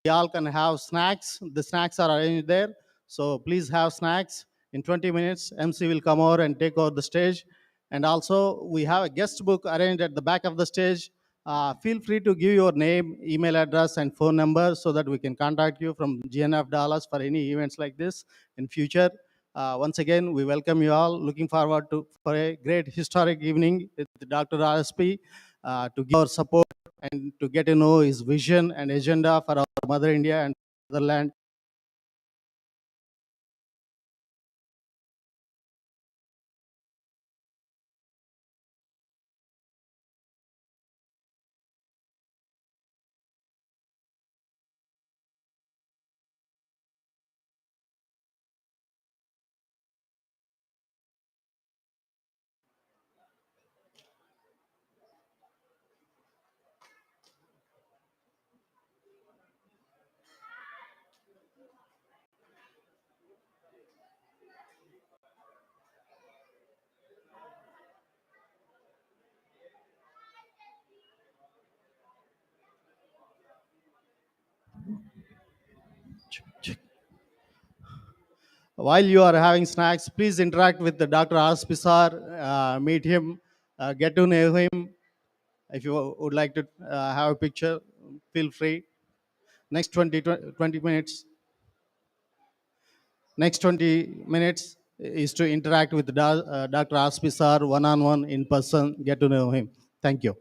we all can have snacks. The snacks are arranged there. So please have snacks. In 20 minutes, MC will come over and take over the stage. And also, we have a guest book arranged at the back of the stage. Feel free to give your name, email address, and phone number so that we can contact you from GNF Dallas for any events like this in future. Once again, we welcome you all. Looking forward to for a great historic evening with Dr. RSP to give our support and to get to know his vision and agenda for our Mother India and motherland. While you are having snacks, please interact with the Dr. RSP sir, meet him, get to know him. If you would like to have a picture, feel free. Next 20 minutes. Next 20 minutes is to interact with Dr. RSP sir one-on-one in person, get to know him. Thank you.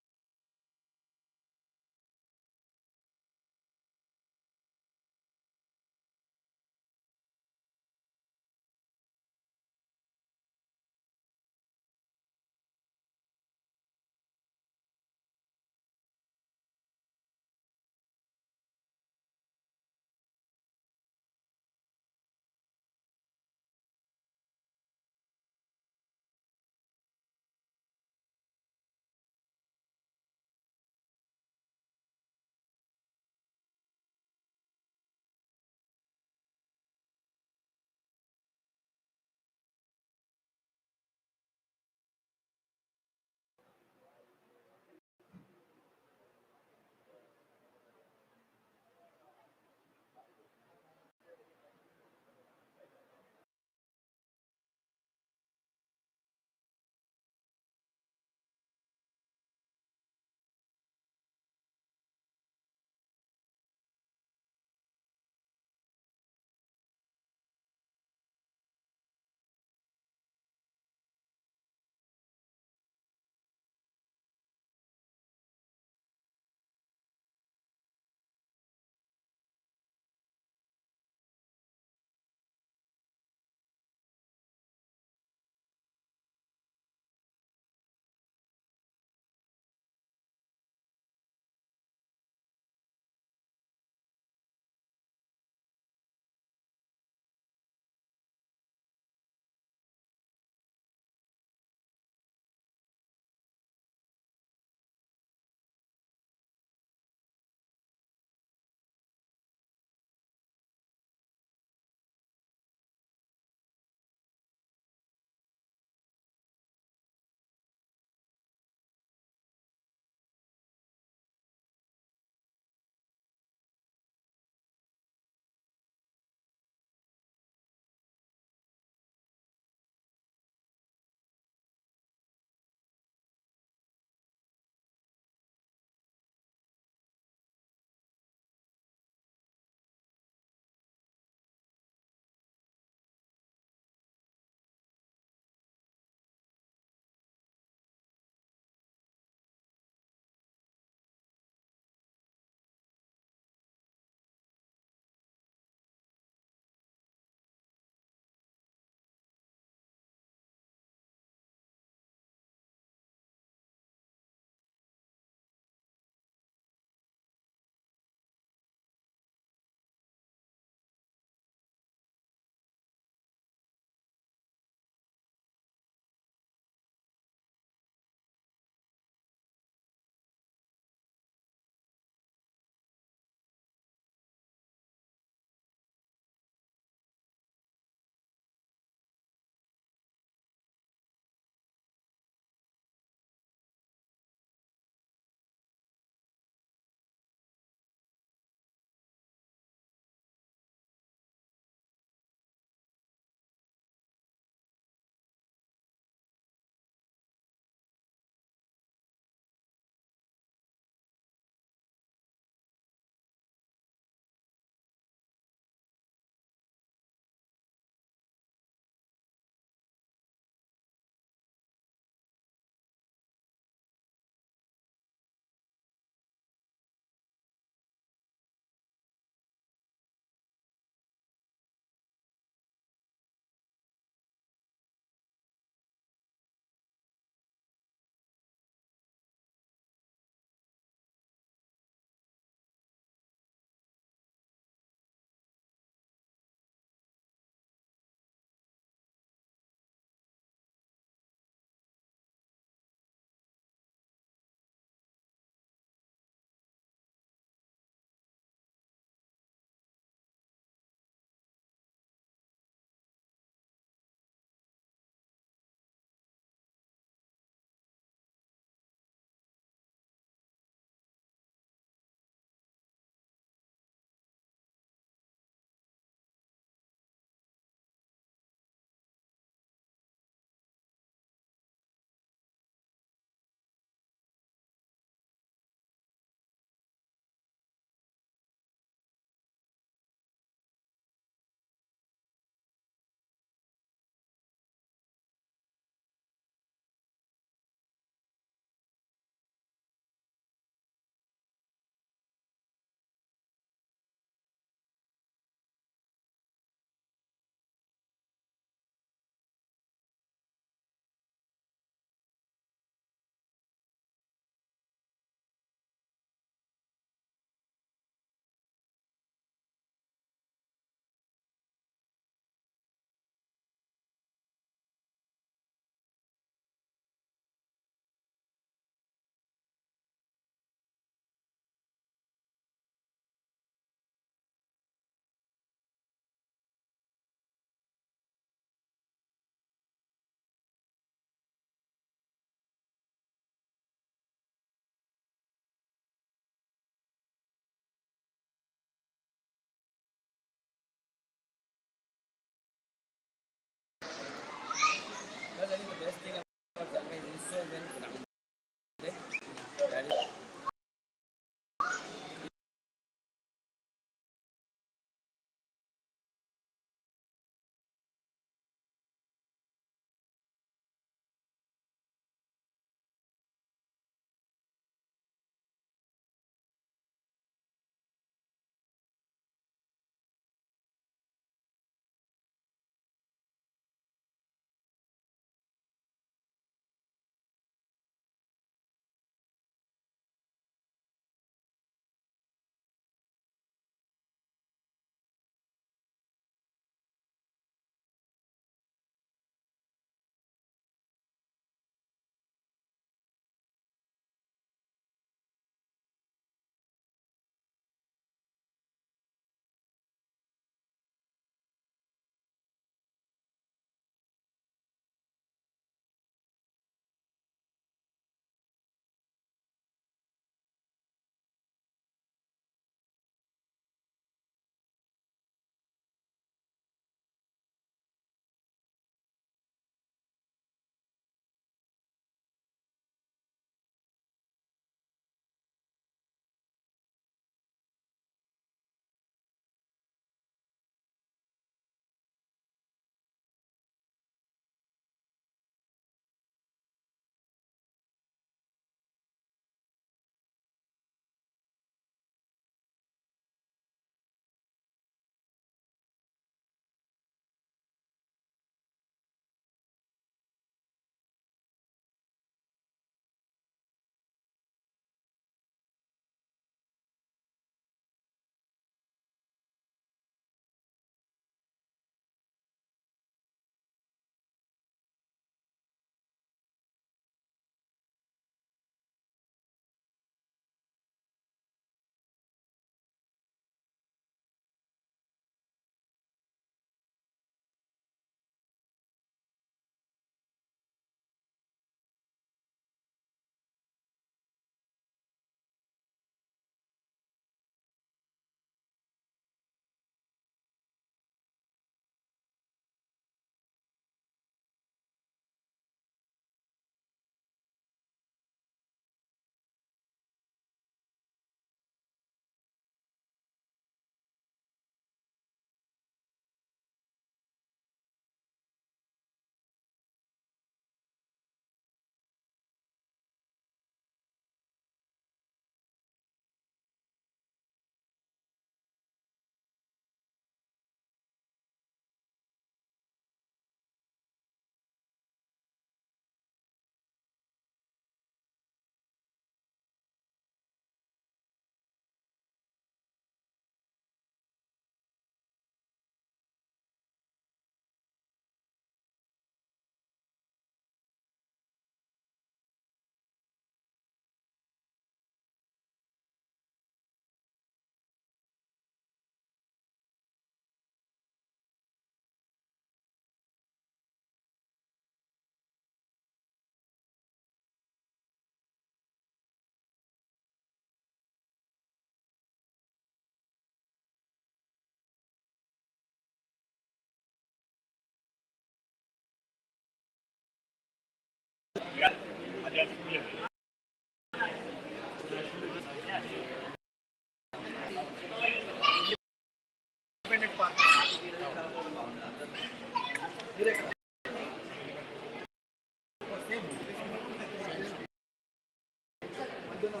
Actually,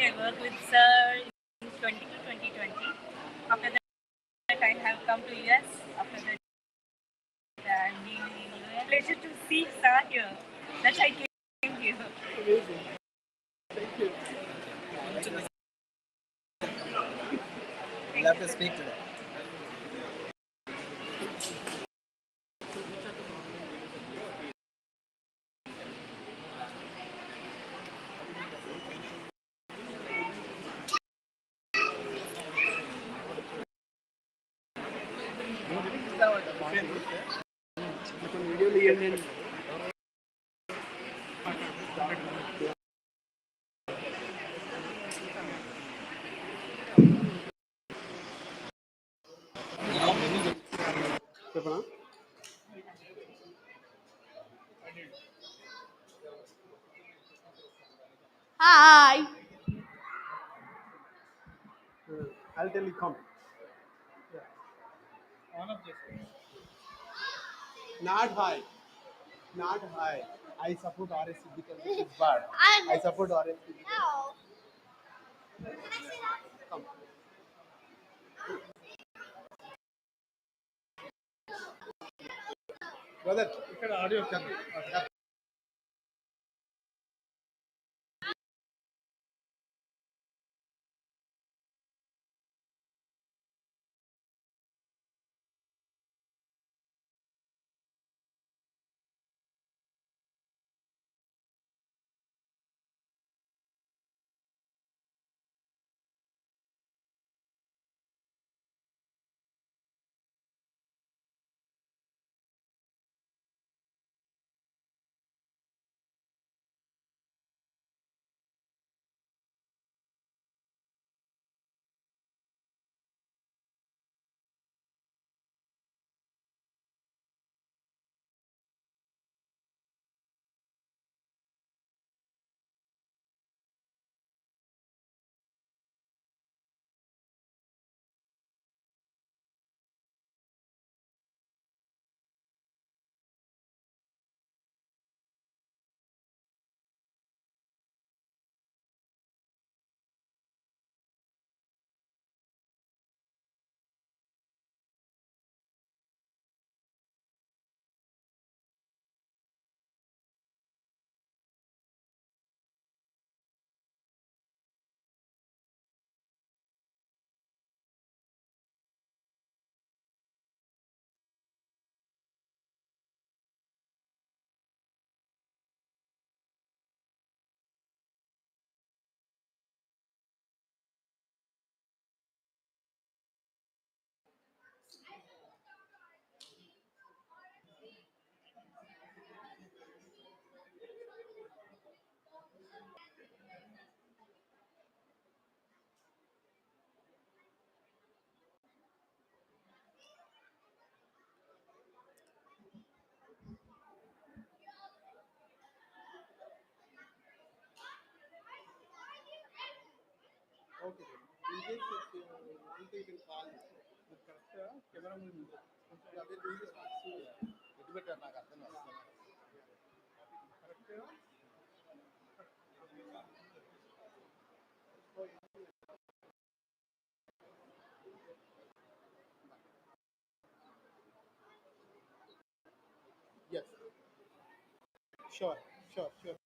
I work with Sir in 20 to 2020. After that, I have come to US. After that, I'm being pleasure to see Sir here. That's why I came here. We'll have to speak to them. Hi. I'll tell you, come. Not high. Not high. I support RSC because it is bad. I support RSC because. Come. Brother, ఇక్కడ audio okay in case అంటే you can call కరెక్ట్గా camera ముందు అదే ఎటు పెట్టారు నాకు అర్థం కాదు కరెక్ట్గా yes sure sure sure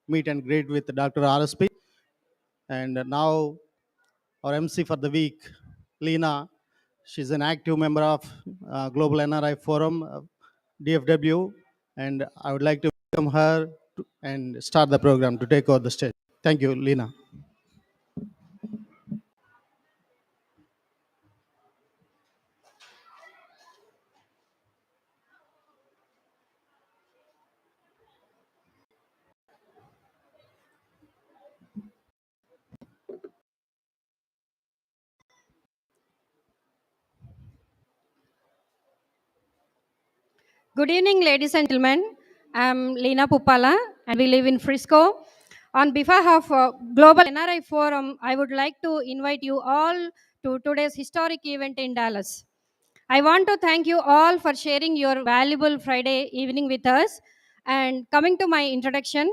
meet and greet with Dr. RSP. And now our MC for the week, Lena. She's an active member of Global NRI Forum, DFW, and I would like to welcome her and start the program to take over the stage. Thank you, Lena. Good evening, ladies and gentlemen. I'm Lena Pupala, and we live in Frisco. On behalf of Global NRI Forum, I would like to invite you all to today's historic event in Dallas. I want to thank you all for sharing your valuable Friday evening with us. And coming to my introduction,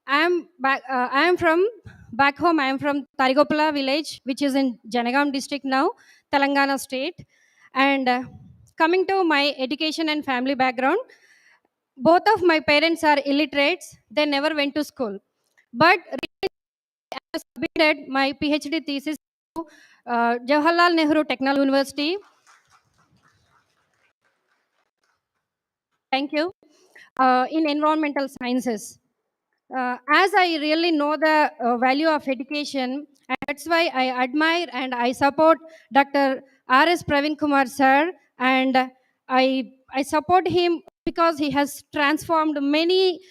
I am from back home. I am from Tarigopala village, which is in Janagam district now, Telangana state. And coming to my education and family background, both of my parents are illiterates. They never went to school. But I submitted my PhD thesis to Jawaharlal Nehru Technological University. Thank you. In environmental sciences. As I really know the value of education, and that's why I admire and I support Dr. R.S. Praveen Kumar sir, and I support him because he has transformed millions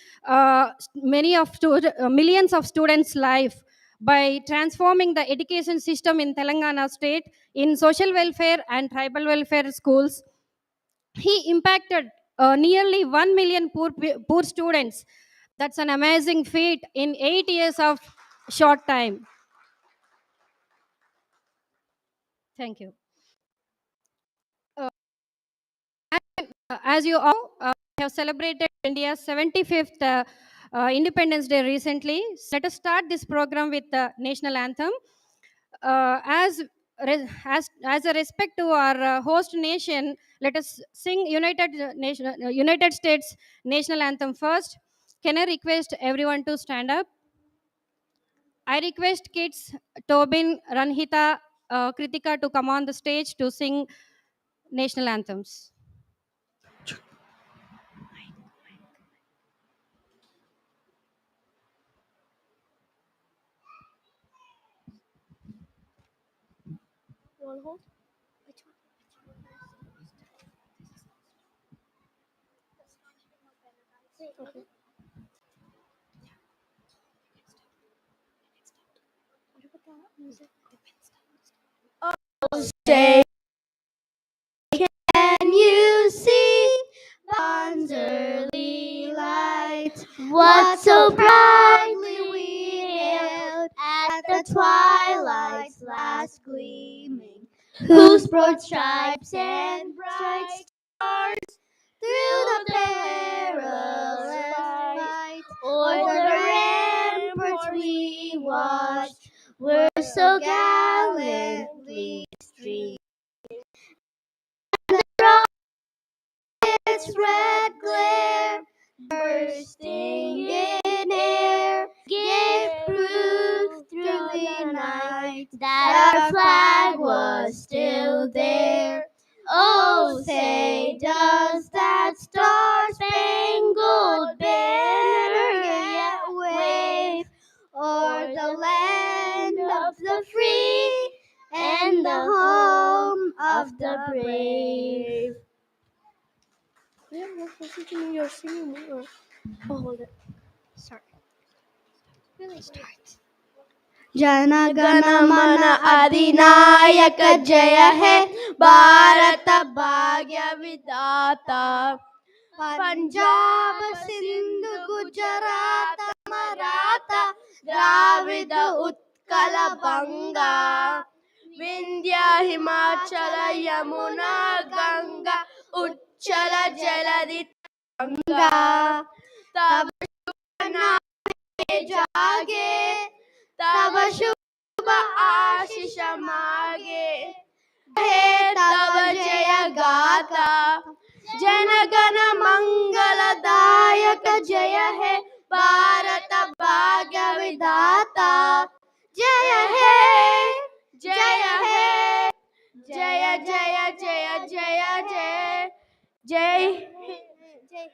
of students' life by transforming the education system in Telangana state in social welfare and tribal welfare schools. He impacted nearly 1 million poor students. That's an amazing feat in 8 years of short time. Thank you. As you all have celebrated India's 75th Independence Day recently, let us start this program with the national anthem. As a respect to our host nation, let us sing United States national anthem first. Can I request everyone to stand up? I request kids Tobin, Ranhita, Kritika to come on the stage to sing national anthems. Say, can you see dawn's early light? What so brightly we hailed at the twilight's last gleaming, whose broad stripes and bright stars through the perilous fight o'er the ramparts we watched were so gallantly streamed. Its red glare, bursting in air, gave proof through the night that our flag was still there. Oh, say, does that star-spangled banner yet wave o'er the land of the free and the home of the brave? You're singing more. Oh, hold it. Sorry. Really start. Jana Gana Mana Adinayaka Jaya Hai Bharata Bhagya Vidata Punjab Sindhu Gujarat Maratha Dravida Utkala Banga Vindhya Himachala Yamuna Ganga Uchala Jaladi Ganga Tab जागे तब शुभ आशीष मागे हे तब जय गाता जन गण मंगलदायक जय है भारत భాగ్య విధాత జయ హే జయ హే జయ జయ జయ జయ జయ జై జై.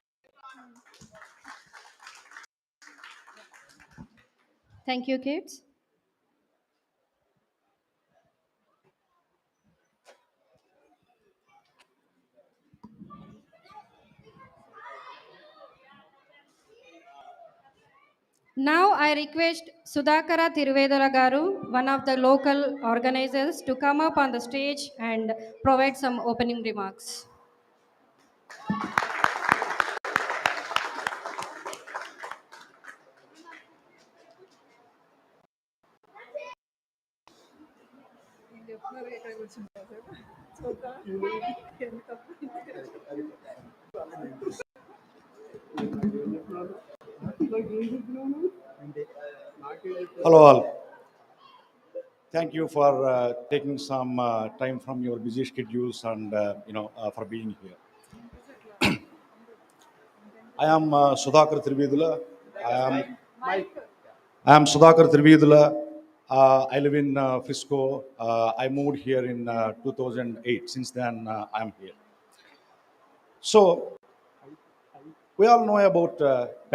Thank you, kids. Now I request Sudhakara Thiruvedula Garu, one of the local organizers, to come up on the stage and provide some opening remarks. Hello all. Thank you for taking some time from your busy schedules and for being here. I am Sudhakar Trivedula. I am Sudhakar Trivedula. I live in Frisco. I moved here in 2008. Since then, I am here. So we all know about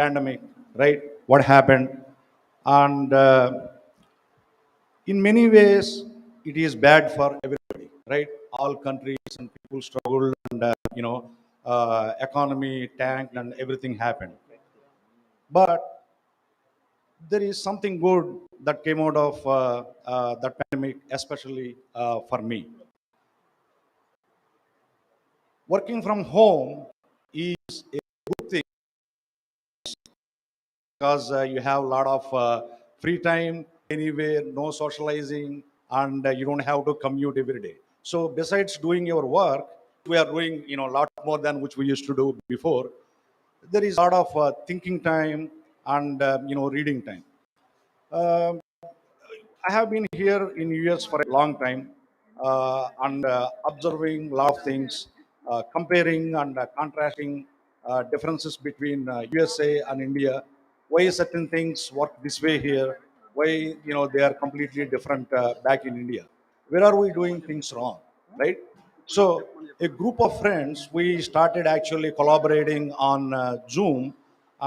pandemic, right? What happened, and in many ways, it is bad for everybody, right? All countries and people struggled, and economy tanked, and everything happened. But there is something good that came out of that pandemic, especially for me. Working from home is a good thing because you have a lot of free time anywhere, no socializing, and you don't have to commute every day. So besides doing your work, we are doing a lot more than which we used to do before. There is a lot of thinking time and reading time. Um I have been here in US for a long time and observing a lot of things, comparing and contrasting differences between USA and India. Why certain things work this way here? Why they are completely different back in India? Where are we doing things wrong, right? So a group of friends, we started actually collaborating on Zoom,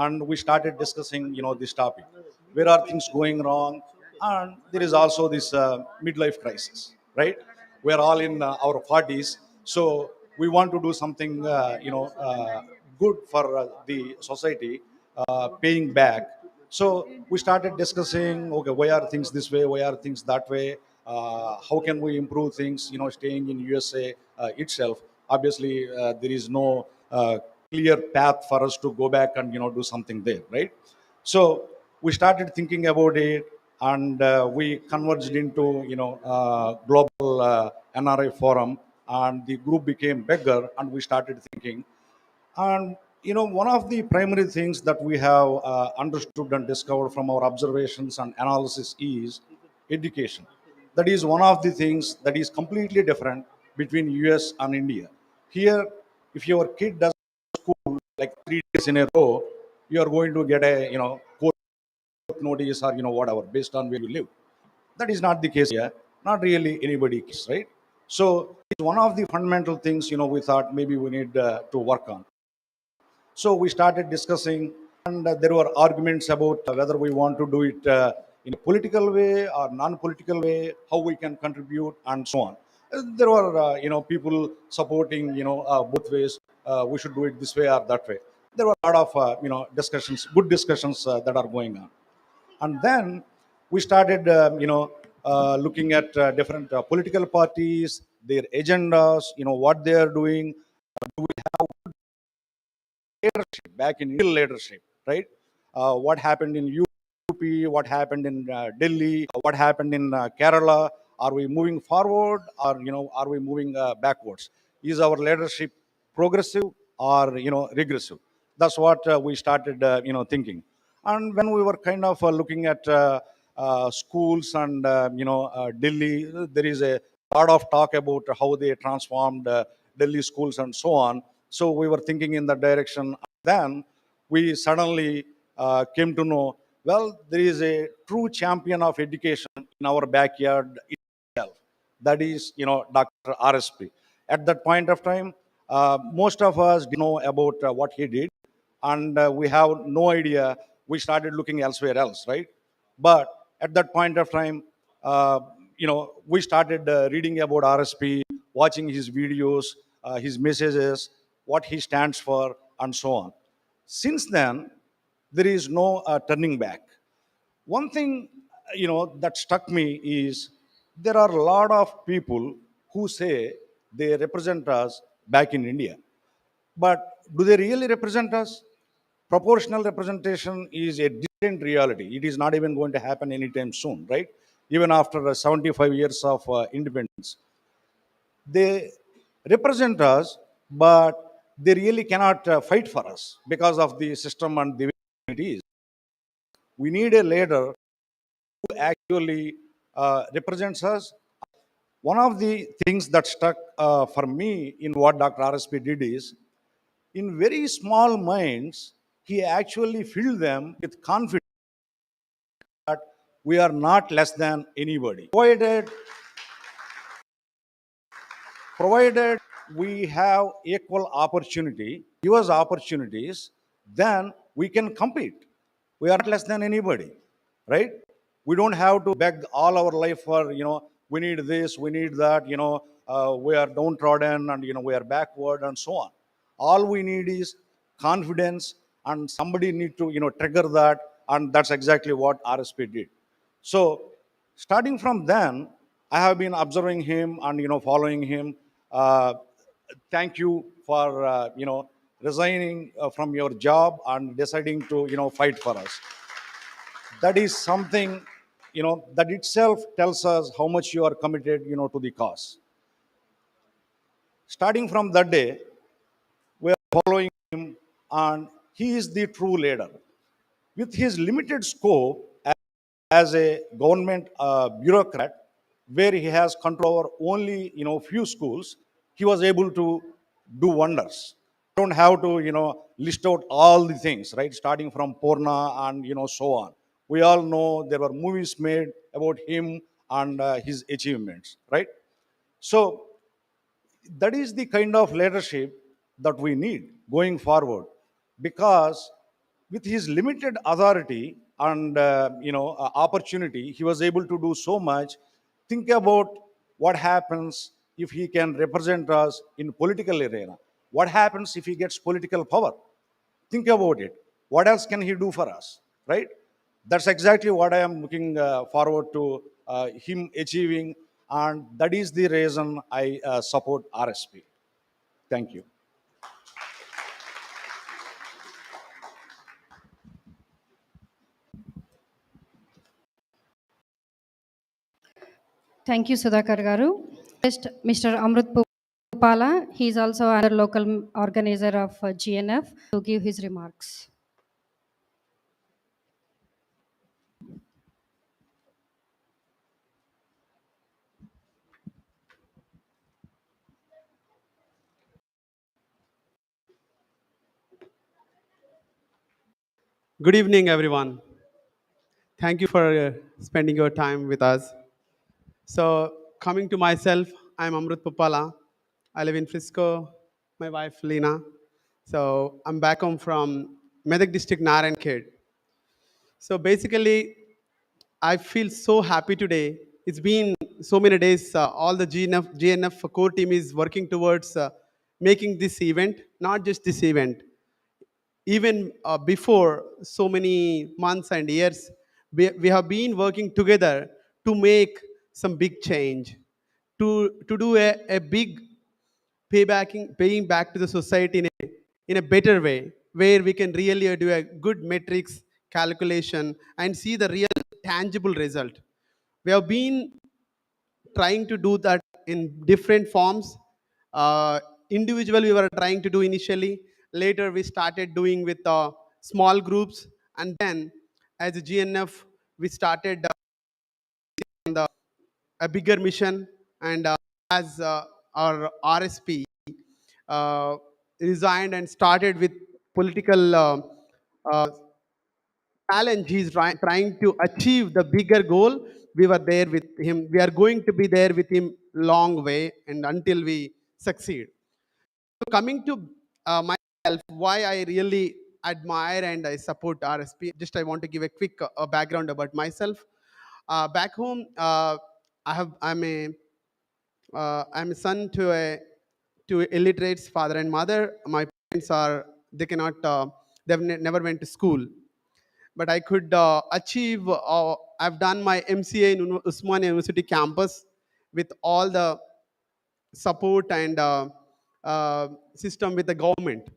and we started discussing this topic. Where are things going wrong? And there is also this midlife crisis, right? We're all in our 40s, so we want to do something good for the society, paying back. So we started discussing, okay, why are things this way? Why are things that way? How can we improve things? Staying in USA itself, obviously there is no clear path for us to go back and do something there, right? So we started thinking about it, and we converged into global NRI forum, and the group became bigger, and we started thinking. And one of the primary things that we have understood and discovered from our observations and analysis is education. That is one of the things that is completely different between US and India. Here, if your kid does school like 3 days in a row, you are going to get a court notice or whatever based on where you live. That is not the case here. Not really anybody cares, right? So it's one of the fundamental things we thought maybe we need to work on. So we started discussing, and there were arguments about whether we want to do it in a political way or non-political way, how we can contribute, and so on. There were, people supporting, both ways. We should do it this way or that way. There were a lot of, discussions, good discussions that are going on. And then we started, looking at different political parties, their agendas, what they are doing, leadership, back in Indian leadership, right? What happened in UP, what happened in Delhi, what happened in Kerala? Are we moving forward, or are we moving backwards? Is our leadership progressive or regressive? That's what we started, thinking. And when we were kind of looking at schools and Delhi, there is a lot of talk about how they transformed Delhi schools and so on. So we were thinking in that direction. Then we suddenly came to know Well, there is a true champion of education in our backyard itself. That is, Dr. RSP. At that point of time, most of us didn't know about what he did, and we have no idea. We started looking elsewhere else, right? But at that point of time, uh, we started reading about RSP, watching his videos, his messages, what he stands for, and so on. Since then, there is no turning back. One thing that struck me is there are a lot of people who say they represent us back in India, but do they really represent us? Proportional representation is a distant reality. It is not even going to happen anytime soon, right? Even after 75 years of independence, they represent us, but they really cannot fight for us because of the system and the way it is. We need a leader who actually represents us. One of the things that stuck for me in what Dr. RSP did is, in very small minds, he actually filled them with confidence that we are not less than anybody. Provided we have equal opportunity, give us opportunities, then we can compete. We are not less than anybody, right? We don't have to beg all our life for, we need this, we need that, we are downtrodden and, we are backward and so on. All we need is confidence, and somebody need to, trigger that, and that's exactly what RSP did. So starting from then, I have been observing him and following him. Uh, Thank you for resigning from your job and deciding to fight for us. That is something that itself tells us how much you are committed to the cause. Starting from that day, we are following him, and he is the true leader. With his limited scope as a government bureaucrat, where he has control over only few schools, he was able to do wonders. Don't have to list out all the things, right? Starting from Purna and so on. We all know there were movies made about him and his achievements, right? So that is the kind of leadership that we need going forward, because with his limited authority and opportunity, he was able to do so much. Think about what happens if he can represent us in political arena. What happens if he gets political power? Think about it. What else can he do for us, right? That's exactly what I am looking forward to him achieving, and that is the reason I support RSP. Thank you. Thank you, Sudhakar Garu. Next, Mr. Amrut Pupala. He is also another local organizer of GNF to give his remarks. Good evening, everyone. Thank you for spending your time with us. So, coming to myself, I'm Amrut Pupala. I live in Frisco. My wife, Lena. So, I'm back home from Medak district, Narayankhed. So, basically, I feel so happy today. It's been so many days. All the GNF core team is working towards making this event, not just this event. Even before so many months and years, we have been working together to make some big change, to do a big paying back to the society in a better way, where we can really do a good metrics calculation and see the real tangible result. We have been trying to do that in different forms. Individual, we were trying to do initially. Later, we started doing with small groups, and then as a GNF, we started on a bigger mission. And as our RSP uh, resigned and started with political uh, challenge he's trying to achieve the bigger goal, we were there with him. We are going to be there with him long way and until we succeed. So coming to myself, why I really admire and I support RSP. Just I want to give a quick background about myself. Back home, I'm a son to illiterates father and mother. My parents are they cannot never went to school, but I could achieve. I've done my MCA in Usman University campus with all the support and system with the government.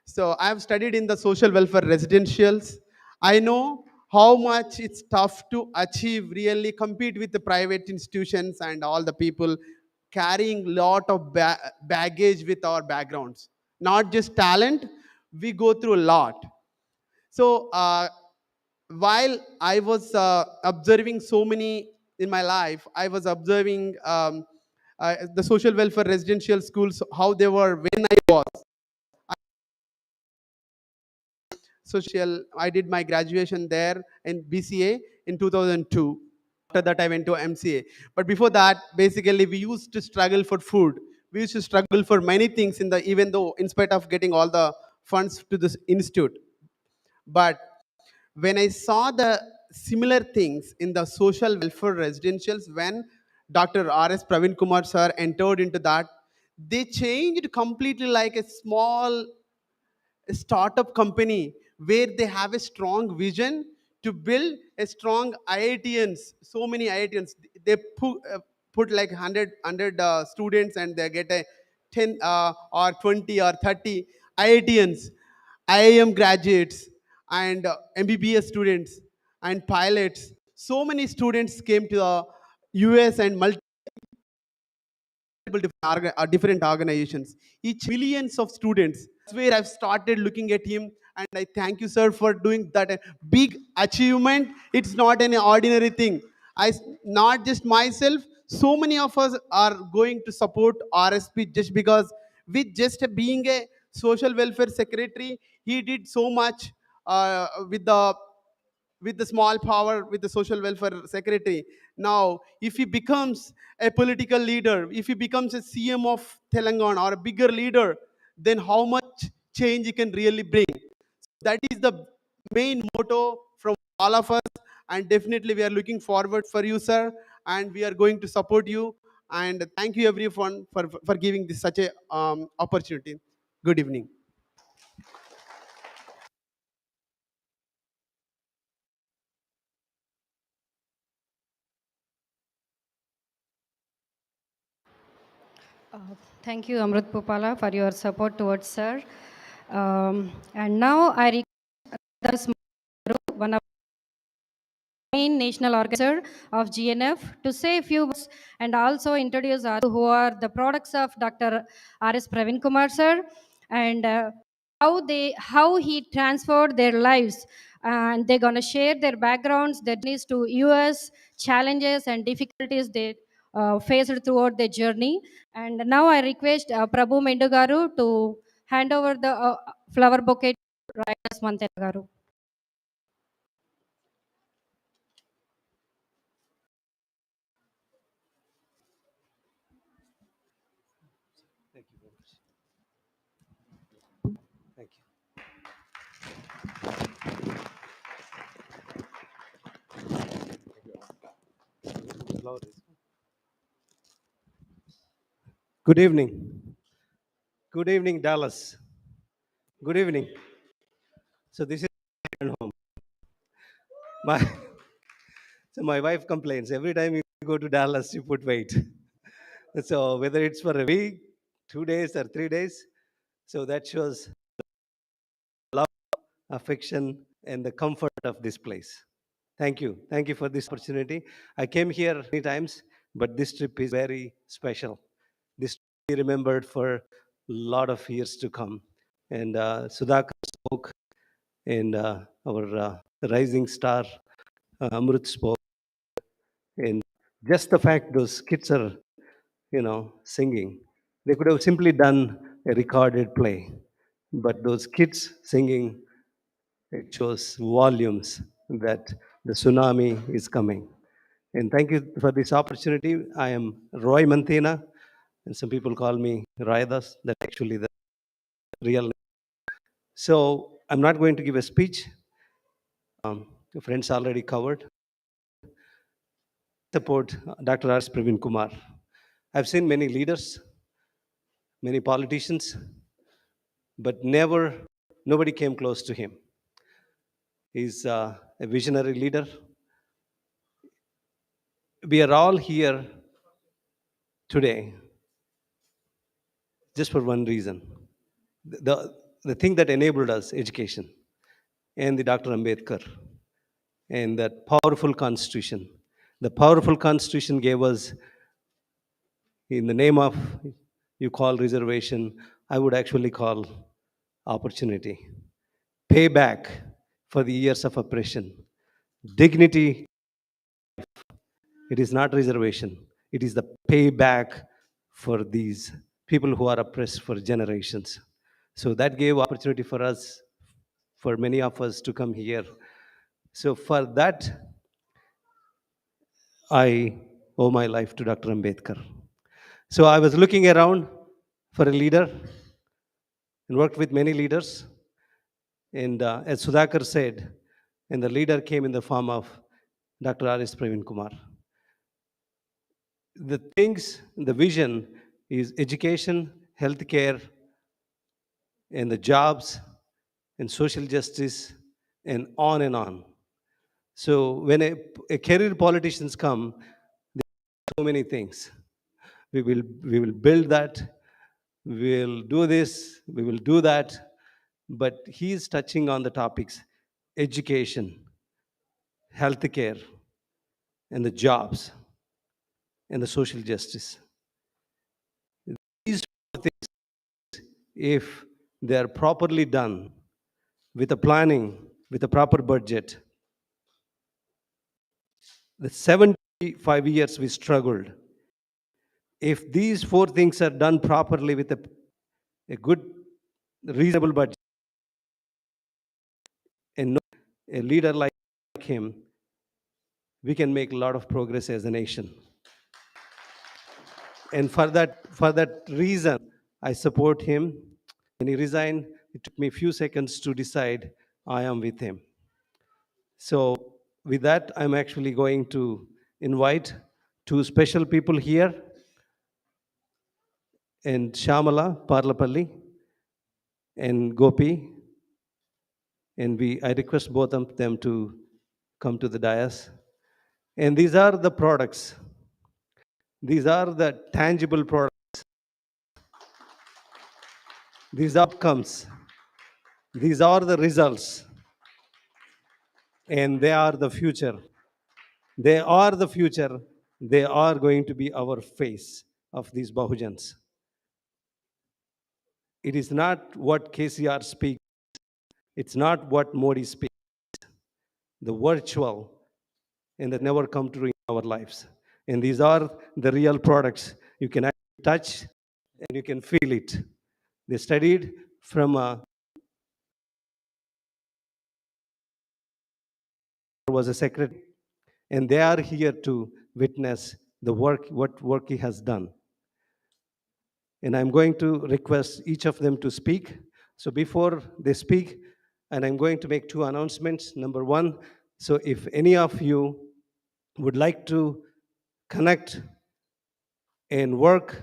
So I have studied in the social welfare residentials. I know how much it's tough to achieve, really compete with the private institutions and all the people carrying lot of baggage with our backgrounds. Not just talent, we go through a lot. So while I was observing so many in my life, I was observing the social welfare residential schools, how they were when I was social. I did my graduation there in BCA in 2002. After that, I went to MCA. But before that, basically, we used to struggle for food. We used to struggle for many things in the even though in spite of getting all the funds to this institute. But when I saw the similar things in the social welfare residentials, when Dr. R.S. Praveen Kumar sir entered into that, they changed completely like a small startup company where they have a strong vision to build a strong IITians. So many IITians, they put like 100 students and they get a 10 or 20 or 30 IITians, IIM graduates, and MBBS students and pilots. So many students came to the US and different organizations, each millions of students. That's where I've started looking at him, and I thank you, sir, for doing that big achievement. It's not an ordinary thing. Not just myself, so many of us are going to support RSP just because with just being a social welfare secretary, he did so much with the small power with the social welfare secretary. Now if he becomes a political leader, if he becomes a CM of Telangana or a bigger leader, then how much change he can really bring. That is the main motto from all of us, and definitely we are looking forward for you, sir, and we are going to support you. And thank you everyone for giving this such a opportunity. Good evening. Uh, Thank you, Amrit Pupala, for your support towards sir. And now I request one of main national organizer of GNF to say a few words and also introduce others who are the products of Dr. R.S. Praveen Kumar sir, and how he transformed their lives, and they're going to share their backgrounds, their needs to US challenges and difficulties they faced throughout their journey. And now I request Prabhu Mendugaru to hand over the flower bouquet to Rayas Mantela garu. Thank you. Good evening. Good evening, Dallas. Good evening. So this is my home. My so my wife complains every time you go to Dallas, you put weight. So whether it's for a week, 2 days, or 3 days, so that shows love, affection, and the comfort of this place. Thank you. Thank you for this opportunity. I came here many times, but this trip is very special. This trip will be remembered for a lot of years to come. And Sudhakar spoke, and our rising star, Amrut spoke. And just the fact those kids are, singing, they could have simply done a recorded play. But those kids singing, it shows volumes. that the tsunami is coming. And thank you for this opportunity. I am Roy Mantina, and some people call me Raidas. That's actually the real name. So I'm not going to give a speech. The friends already covered. Support Dr. R. Praveen Kumar. I've seen many leaders, many politicians, but nobody came close to him. He's a visionary leader. We are all here today just for one reason. The thing that enabled us, education, and the Dr. Ambedkar, and that powerful constitution. The powerful constitution gave us, in the name of, you call reservation, I would actually call opportunity. Payback for the years of oppression. Dignity, it is not reservation. It is the payback for these people who are oppressed for generations. So that gave opportunity for us, for many of us to come here. So for that, I owe my life to Dr. Ambedkar. So I was looking around for a leader and worked with many leaders. And as Sudhakar said, and the leader came in the form of Dr. R.S. Praveen Kumar. The things, the vision is education, healthcare, and the jobs, and social justice, and on and on. So when a career politicians come, there are so many things. We will build that, we'll do this, we will do that, but he is touching on the topics education, healthcare, and the jobs, and the social justice. These things, if they are properly done with a planning, with a proper budget, the 75 years we struggled, if these four things are done properly with a good, reasonable budget, and a leader like him, we can make a lot of progress as a nation. And for that reason, I support him. When he resigned, it took me a few seconds to decide I am with him. So with that, I'm actually going to invite two special people here, and Shamala Parlapalli and Gopi. And I request both of them to come to the dais. And these are the products. These are the tangible products. These outcomes. These are the results. And they are the future. They are the future. They are going to be our face of these Bahujans. It is not what KCR speaks. It's not what Modi speaks. The virtual and that never come true in our lives. And these are the real products. You can actually touch and you can feel it. They studied from was a secretary, and they are here to witness the work, what work he has done. And I'm going to request each of them to speak. So before they speak, and I'm going to make two announcements. Number one, so if any of you would like to connect and work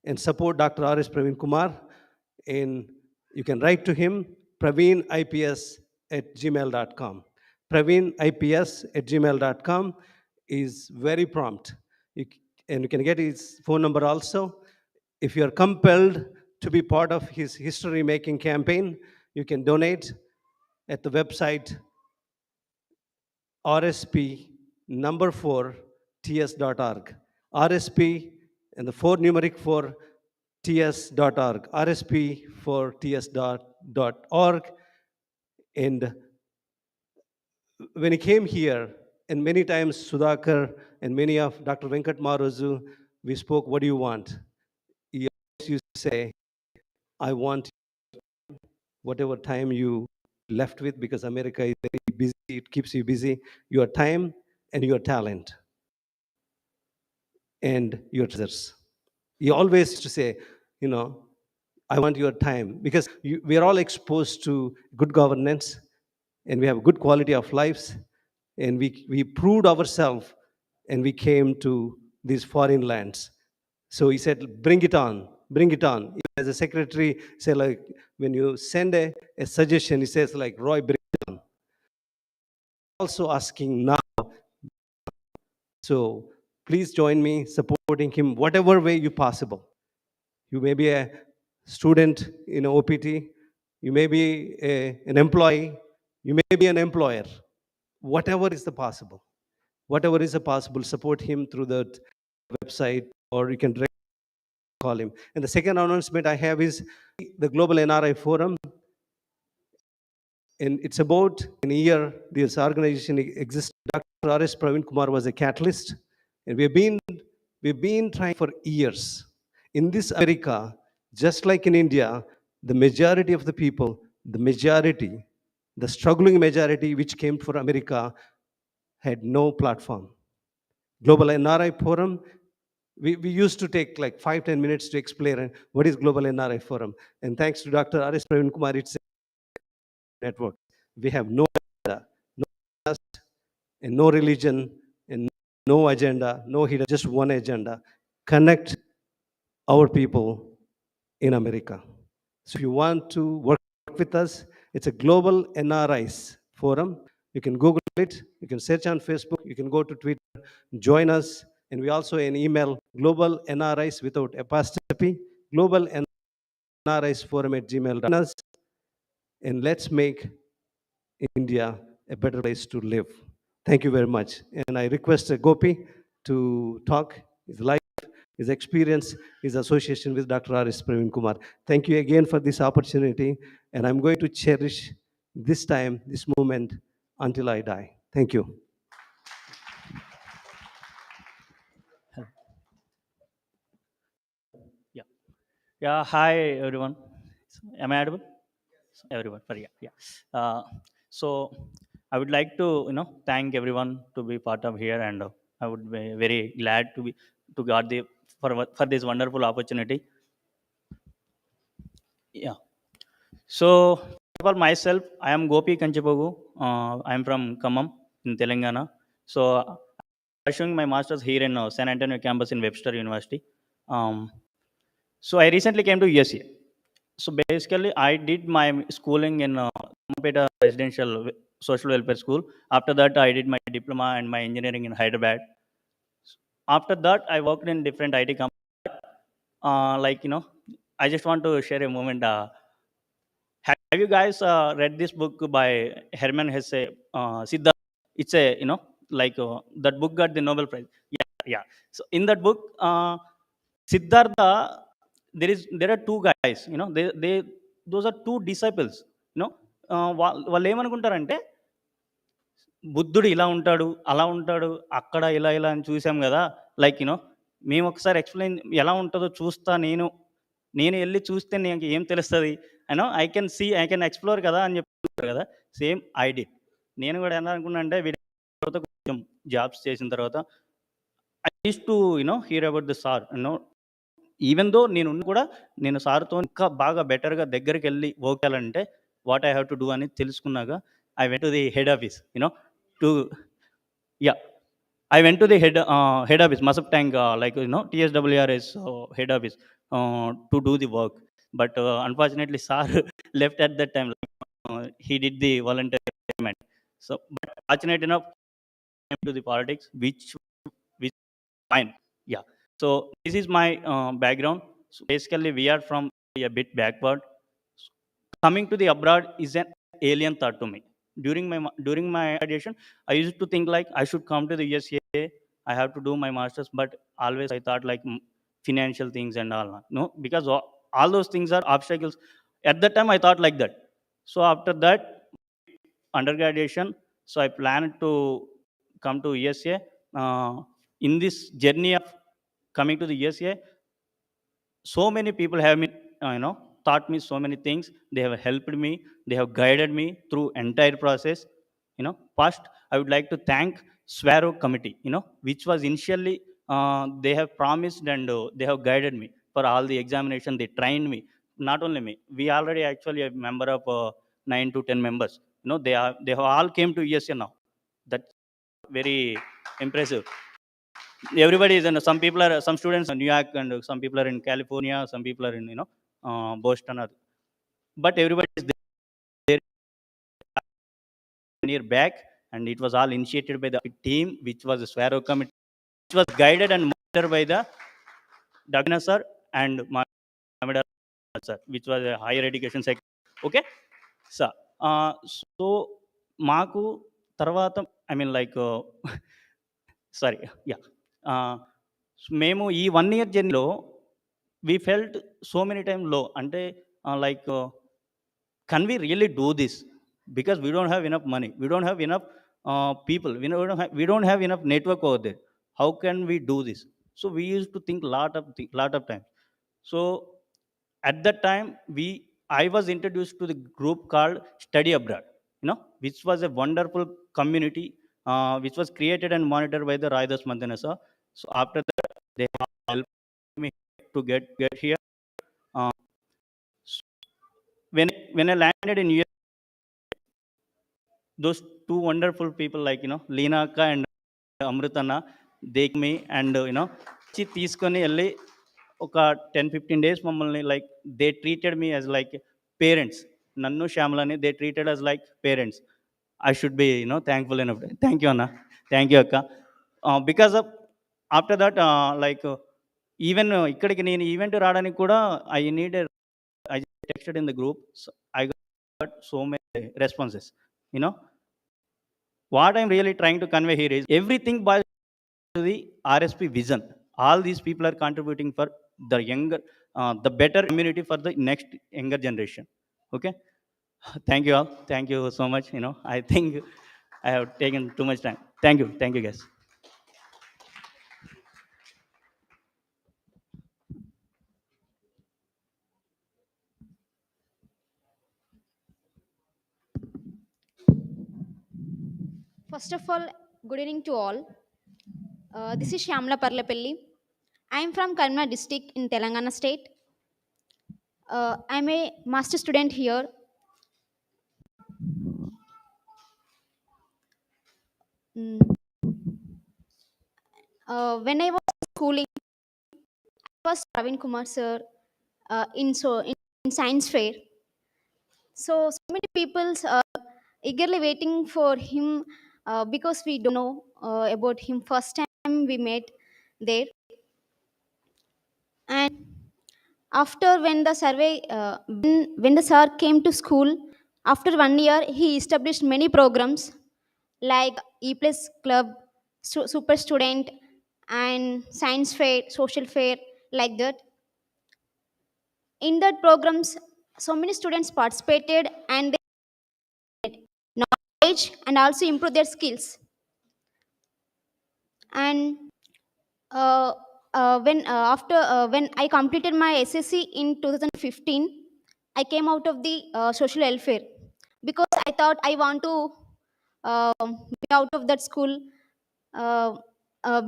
and support Dr. R.S. Praveen Kumar, and you can write to him, praveenIPS@gmail.com. PraveenIPS@gmail.com is very prompt. And you can get his phone number also. If you are compelled to be part of his history making campaign, you can donate at the website RSP number 4 ts.org. RSP and the 4 numeric 4 ts.org. RSP for ts.org. And when he came here, and many times Sudhakar and many of Dr. Venkat Maruzu, we spoke, what do you want? He always used to say, I want whatever time you left with, because America is very busy, it keeps you busy, your time and your talent and your treasures. He always used to say, you know, I want your time because we are all exposed to good governance and we have good quality of lives and we proved ourselves and we came to these foreign lands. So he said, bring it on, bring it on. As a secretary, say like when you send a suggestion, he says like, Roy, bring it on. Also asking now. So please join me supporting him whatever way you possible. You may be a student in OPT, you may be an employee, you may be an employer. Whatever is the possible, whatever is the possible, support him through the website or you can directly call him. And the second announcement I have is the Global NRI Forum. And it's about in a year this organization exists. Dr. R.S. Praveen Kumar was a catalyst. And we've been trying for years. In this America, just like in India, the majority of the people, the struggling majority which came for America had no platform. Global NRI Forum, we used to take like 5-10 minutes to explain what is Global NRI Forum. And thanks to Dr. R.S. Praveen Kumar, it's a network. We have no agenda, no caste, and no religion, and no agenda, no hidden, just one agenda. Connect our people in America. So if you want to work with us, it's a global NRIs forum. You can Google it, you can search on Facebook, you can go to Twitter, join us, and we also an email global NRIs without apostrophe, global NRIs forum at gmail.com. And let's make India a better place to live. Thank you very much. And I request Gopi to talk his life, his experience, his association with Dr. R.S. Praveen Kumar. Thank you again for this opportunity. And I'm going to cherish this time, this moment until I die. Thank you. Yeah. Yeah. Hi, everyone. Am I audible? Everyone. For yeah. Yeah. So I would like to thank everyone to be part of here, and I would be very glad to got the for this wonderful opportunity. Yeah. So for myself, I am Gopi Kanchipogu. I am from Khammam in Telangana. So pursuing my masters here in San Antonio campus in Webster University. So I recently came to USA. So basically, I did my schooling in Peta Residential Social Welfare School. After that, I did my diploma and my engineering in Hyderabad. After that, I worked in different IT companies. I just want to share a moment. Have you guys read this book by Herman Hesse, Siddhartha? It's a that book got the Nobel Prize. Yeah, yeah. So in that book, Siddhartha, there are two guys. They those are two disciples. వాళ్ళు ఏమనుకుంటారంటే బుద్ధుడు ఇలా ఉంటాడు, అలా ఉంటాడు, అక్కడ ఇలా ఇలా అని చూసాం కదా. మేము ఒకసారి ఎక్స్ప్లెయిన్ ఎలా ఉంటుందో చూస్తా నేను నేను వెళ్ళి చూస్తే నాకు ఏం తెలుస్తుంది ఐ కెన్ ఎక్స్ప్లోర్ కదా అని చెప్తారు కదా. Same I did. నేను కూడా ఎలా అనుకున్నా అంటే వీడి తర్వాత కొంచెం జాబ్స్ చేసిన తర్వాత I use to hear about the sir even though నేను సార్తో ఇంకా బాగా బెటర్గా దగ్గరికి వెళ్ళి వర్క్ చేయాలంటే what I have to do అని తెలుసుకున్నాక I went to the head office to yeah I went to the head office, Masap Tank, TSWRS head office to do the work. But unfortunately, Sir left at that time. He did the voluntary retirement. So, but fortunate enough, I came to the politics, which fine. Yeah. So this is my background. So basically, we are from a bit backward. Coming to the abroad is an alien thought to me. During my graduation, I used to think like I should come to the USA. I have to do my masters, but always I thought like financial things and all. No, because all those things are obstacles. At that time, I thought like that. So after that, undergraduation, so I planned to come to USA. In this journey of coming to the USA, so many people have been, taught me so many things. They have helped me. They have guided me through entire process. First, I would like to thank Swaro Committee, which was initially they have promised and they have guided me for all the examination. They trained me. Not only me, we already actually a member of 9 to 10 members. They have all came to USA now. That's very impressive. Everybody is, some people are, some students in New York, and some people are in California, some people are in Boston, but everybody is there year back, and it was all initiated by the team, which was a Swaro committee, which was guided and monitored by the Dagna sir and Mamida sir, which was a higher education sector. Okay, so so మాకు తర్వాత I mean like sorry yeah మేము ఈ 1 year జర్నీలో we felt so many times low, అంటే like can we really do this, because we don't have enough money, we don't have enough people, we don't have enough network over there. How can we do this? So we used to think lot of time. So at that time, I was introduced to the group called Study Abroad, which was a wonderful community, which was created and monitored by the Raidas Mandanasa. So after that, they helped me to get here. uh, when I landed in US, those two wonderful people, like Leena Akka and Amritana, they me, and వచ్చి తీసుకొని వెళ్ళి ఒక 10-15 days మమ్మల్ని like they treated me as like parents. నన్ను శ్యామలని they treated as like parents. I should be thankful enough. Thank you Anna, thank you Akka. Because of after that, like even ఇక్కడికి నేను event రావడానికి కూడా I texted in the group, so I got so many responses. What I'm really trying to convey here is everything by the RSP vision. All these people are contributing for the younger, the better community for the next younger generation. Okay, thank you all. Thank you so much. I think I have taken too much time. Thank you guys. First of all, good evening to all. This is Shyamla Parlapelli. I am from Karnataka district in Telangana state. I am a master student here. Mm, when I was schooling, I was Praveen Kumar sir in science fair. So many people eagerly waiting for him because we don't know about him. First time we met there, and after when the survey when the sir came to school, after 1 year he established many programs like E plus club, super student, and science fair, social fair, like that. In that programs, so many students participated and they knowledge and also improve their skills. And uh, when I completed my SSC in 2015, I came out of the social welfare because I thought I want to be out of that school, uh,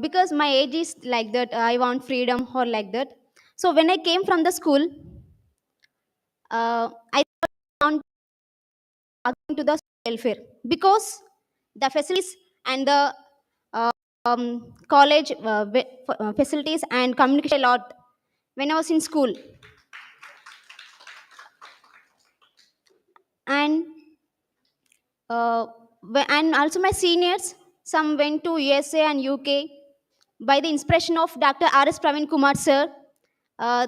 because my age is like that. I want freedom or like that. So when I came from the school, I want to the welfare because the facilities and the college facilities and communication a lot when I was in school. And and also my seniors, some went to USA and UK by the inspiration of Dr. R.S. Praveen Kumar sir.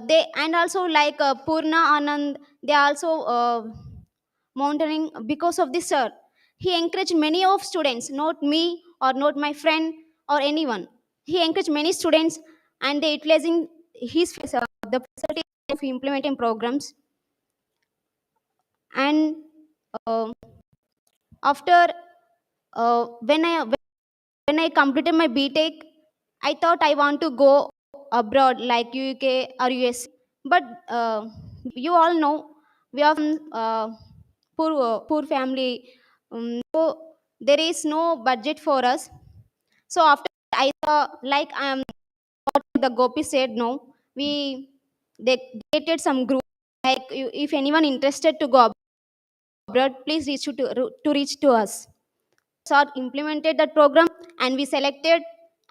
They and also like Purna Anand, they also mountaining because of this sir. He encouraged many of students, not me or not my friend or anyone. He encouraged many students and they utilizing his the facility of implementing programs. And uh, after when I completed my BTech, I thought I want to go abroad like UK or US. But you all know we are from poor family. So there is no budget for us. So after I saw, like, what the Gopi said, no, they created some group, like, if anyone interested to go abroad, please reach to us. So implemented that program, and we selected,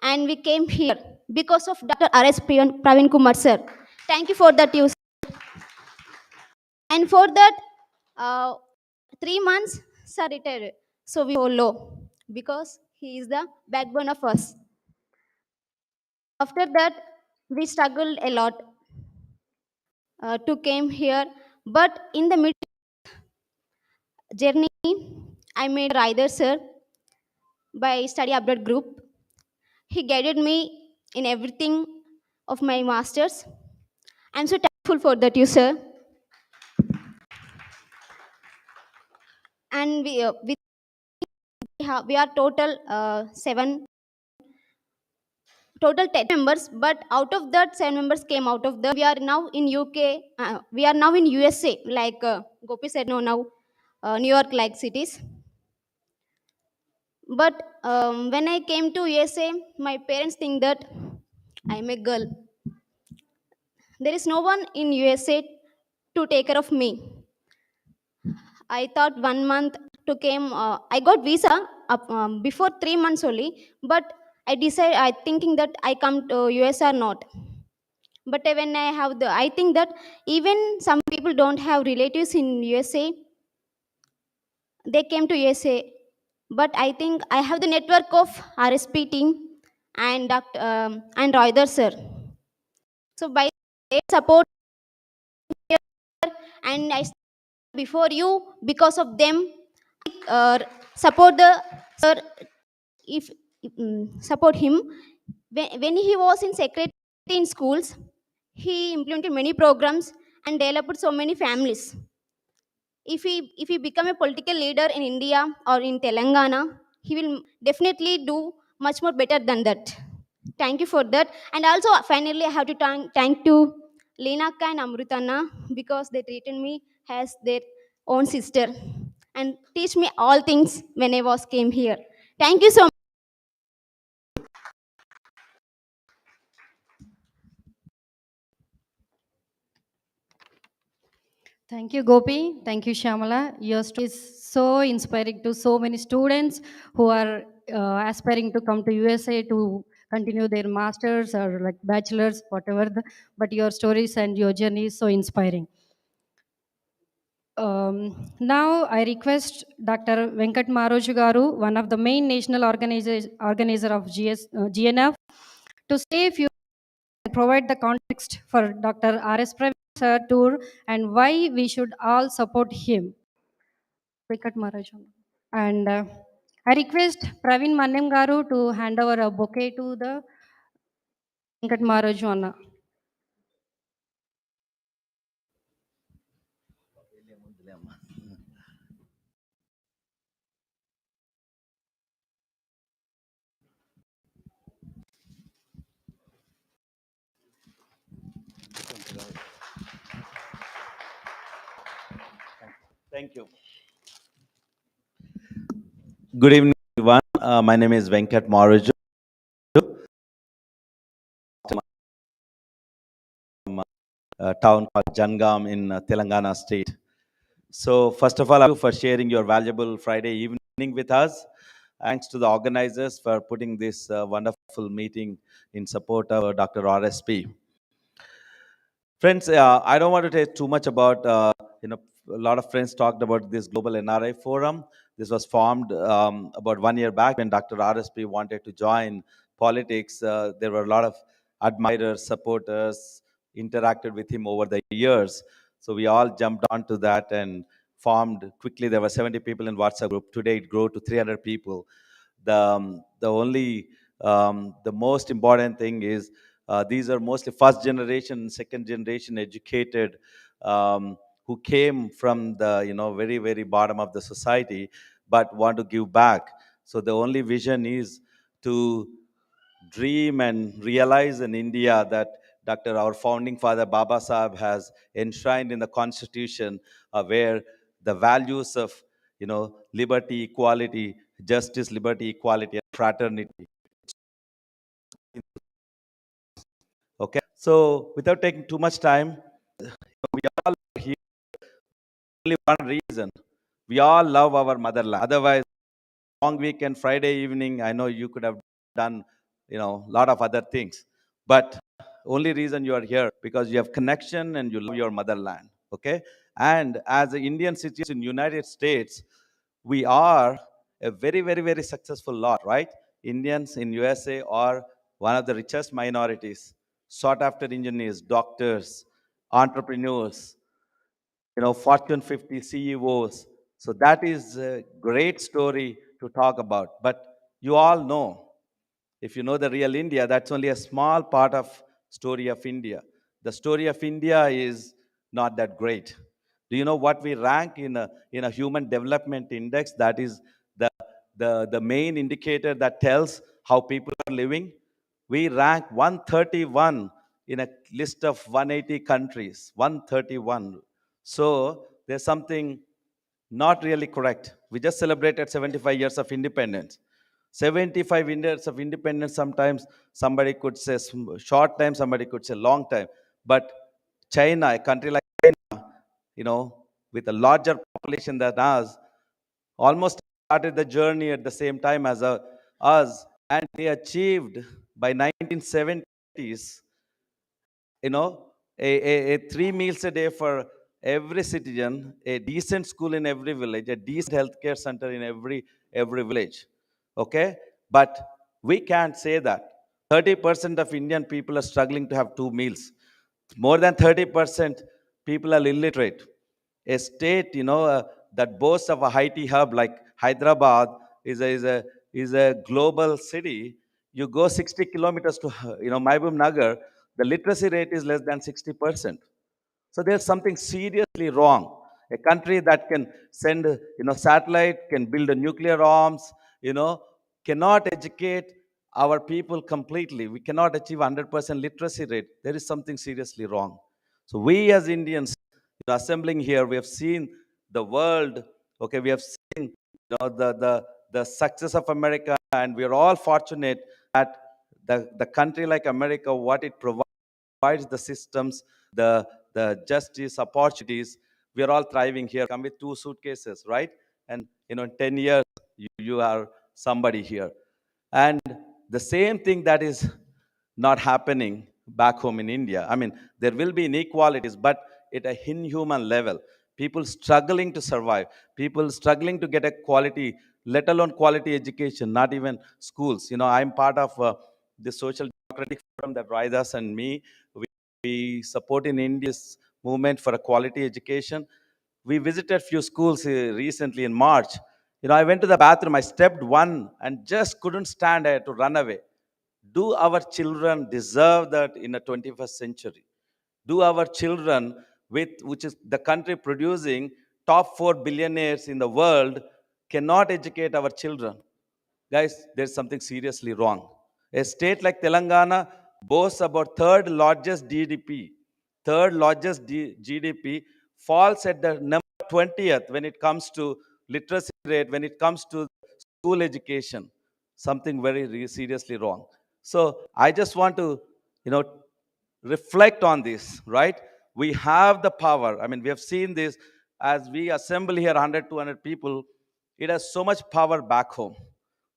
and we came here because of Dr. R.S. Praveen Kumar sir. Thank you for that, you. And for that, uh, 3 months, sir retired. So we follow because he is the backbone of us. After that, we struggled a lot to came here, but in the mid journey, I made Rider sir by study abroad group. He guided me in everything of my masters. I'm so thankful for that, you sir. And we are total total 10 members, but out of that 7 members came out of the, we are now in UK, we are now in USA, like Gopi said, no, now New York like cities. But when I came to USA, my parents think that I'm a girl. There is no one in USA to take care of me. I thought 1 month to came. I got visa before 3 months only, but I decided. I thinking that I come to US or not. But when I have the, I think that even some people don't have relatives in USA. They came to USA, but I think I have the network of RSP team and and Royder sir. So by their support, and I before you because of them, uh, support the sir, if support him when he was in secretary in schools. He implemented many programs and developed so many families. If he become a political leader in India or in Telangana, he will definitely do much more better than that. Thank you for that. And also finally I have to thank to Leenaka and Amrutana, because they treated me as their own sister and teach me all things when I was came here. Thank you so much. Thank you, Gopi. Thank you, Shamala. Your story is so inspiring to so many students who are aspiring to come to USA to continue their masters or like bachelors, whatever. But your stories and your journey is so inspiring. Now I request Dr. Venkat Maroju Garu, one of the main national organizer of GNF, to say a few and provide the context for Dr. R.S. Praveen sir tour and why we should all support him. Venkat Maroju. And I request Praveen Mannem Garu to hand over a bouquet to the Venkat Maroju Anna. Thank you. Good evening, everyone. My name is Venkat Maraju, a town called Jangam in Telangana state. So first of all, thank you for sharing your valuable Friday evening with us. Thanks to the organizers for putting this wonderful meeting in support of Dr. RSP. Friends, I don't want to take too much about, a lot of friends talked about this Global NRI Forum. This was formed about 1 year back when Dr. RSP wanted to join politics. There were a lot of admirers, supporters, interacted with him over the years. So we all jumped onto that and formed quickly. There were 70 people in WhatsApp group. Today it grew to 300 people. The most important thing is these are mostly first generation, second generation educated who came from the very very bottom of the society, but want to give back. So the only vision is to dream and realize in India that Dr. Our founding father Baba Sahib has enshrined in the Constitution, where the values of liberty, equality justice, liberty, equality, and fraternity. Okay, so without taking too much time, we all are here only one reason. We all love our motherland. Otherwise, long weekend, Friday evening, I know you could have done, a lot of other things. But only reason you are here because you have connection and you love your motherland. Okay, and as an Indian citizens in United States, we are a very, very, very successful lot, right? Indians in USA are one of the richest minorities, sought after engineers, doctors, entrepreneurs, Fortune 50 CEOs. So that is a great story to talk about. But you all know, if you know the real India, that's only a small part of story of India. The story of India is not that great. Do you know what we rank in a human development index? That is the, the main indicator that tells how people are living. We rank 131 in a list of 180 countries. 131. So there's something not really correct. We just celebrated 75 years of independence. 75 years of independence, sometimes somebody could say short time, somebody could say long time. But China, a country like China, with a larger population than us, almost started the journey at the same time as us, and they achieved by 1970s, a 3 meals a day for every citizen, a decent school in every village, a decent healthcare center in every village. Okay, but we can't say that. 30% of Indian people are struggling to have 2 meals. More than 30% people are illiterate. A state, that boasts of a IT hub like Hyderabad is a global city. You go 60 kilometers to, Mahbub Nagar, the literacy rate is less than 60%. So there's something seriously wrong. A country that can send, satellite, can build a nuclear arms, you know, cannot educate our people completely. We cannot achieve 100% literacy rate. There is something seriously wrong. So we as Indians, assembling here, we have seen the world. Okay, we have seen, the success of America, and we are all fortunate that the country like America, what it provides, the systems, the justice, opportunities. We are all thriving here. Come with 2 suitcases, right? And in 10 years, you are somebody here. And the same thing that is not happening back home in India. I mean, there will be inequalities, but at a inhuman level. People struggling to survive, people struggling to get a quality, let alone quality education, not even schools. I'm part of the social democratic forum that Raidas and me, we support in India's movement for a quality education. We visited few schools recently in March. I went to the bathroom, I stepped one and just couldn't stand. I had to run away. Do our children deserve that in the 21st century? Do our children, which is the country producing top 4 billionaires in the world, cannot educate our children? Guys, there's something seriously wrong. A state like Telangana boasts about third largest GDP. Third largest GDP, falls at the number 20th when it comes to literacy rate, when it comes to school education. Something very seriously wrong. So I just want to, you know, reflect on this, right? We have the power. I mean, we have seen this as we assemble here 100, 200 people. It has so much power back home.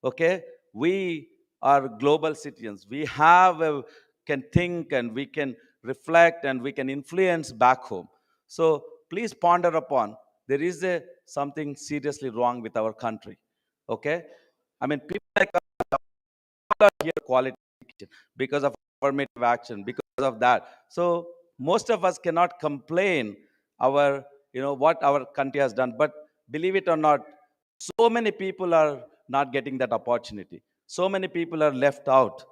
Okay? We are global citizens. We can think and we can reflect and we can influence back home. So please ponder upon, there is something seriously wrong with our country. Okay? I mean, people like are here quality education because of affirmative action, because of that. So most of us cannot complain our, what our country has done. But believe it or not, so many people are not getting that opportunity. So many people are left out,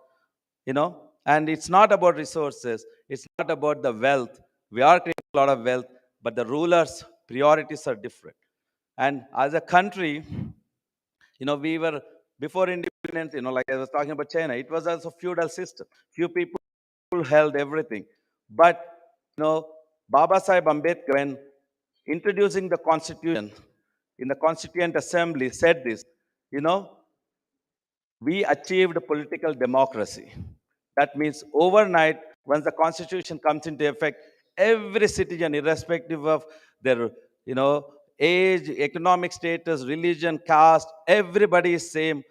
and it's not about resources. It's not about the wealth. We are creating a lot of wealth, but the rulers' priorities are different. And as a country, we were before independence, like I was talking about China, it was also feudal system. Few people held everything. But, Baba Sahib Ambedkar, when introducing the constitution in the Constituent Assembly, said this, you know, we achieved political democracy. That means overnight, once the constitution comes into effect, every citizen, irrespective of their, age, economic status, religion, caste, everybody is same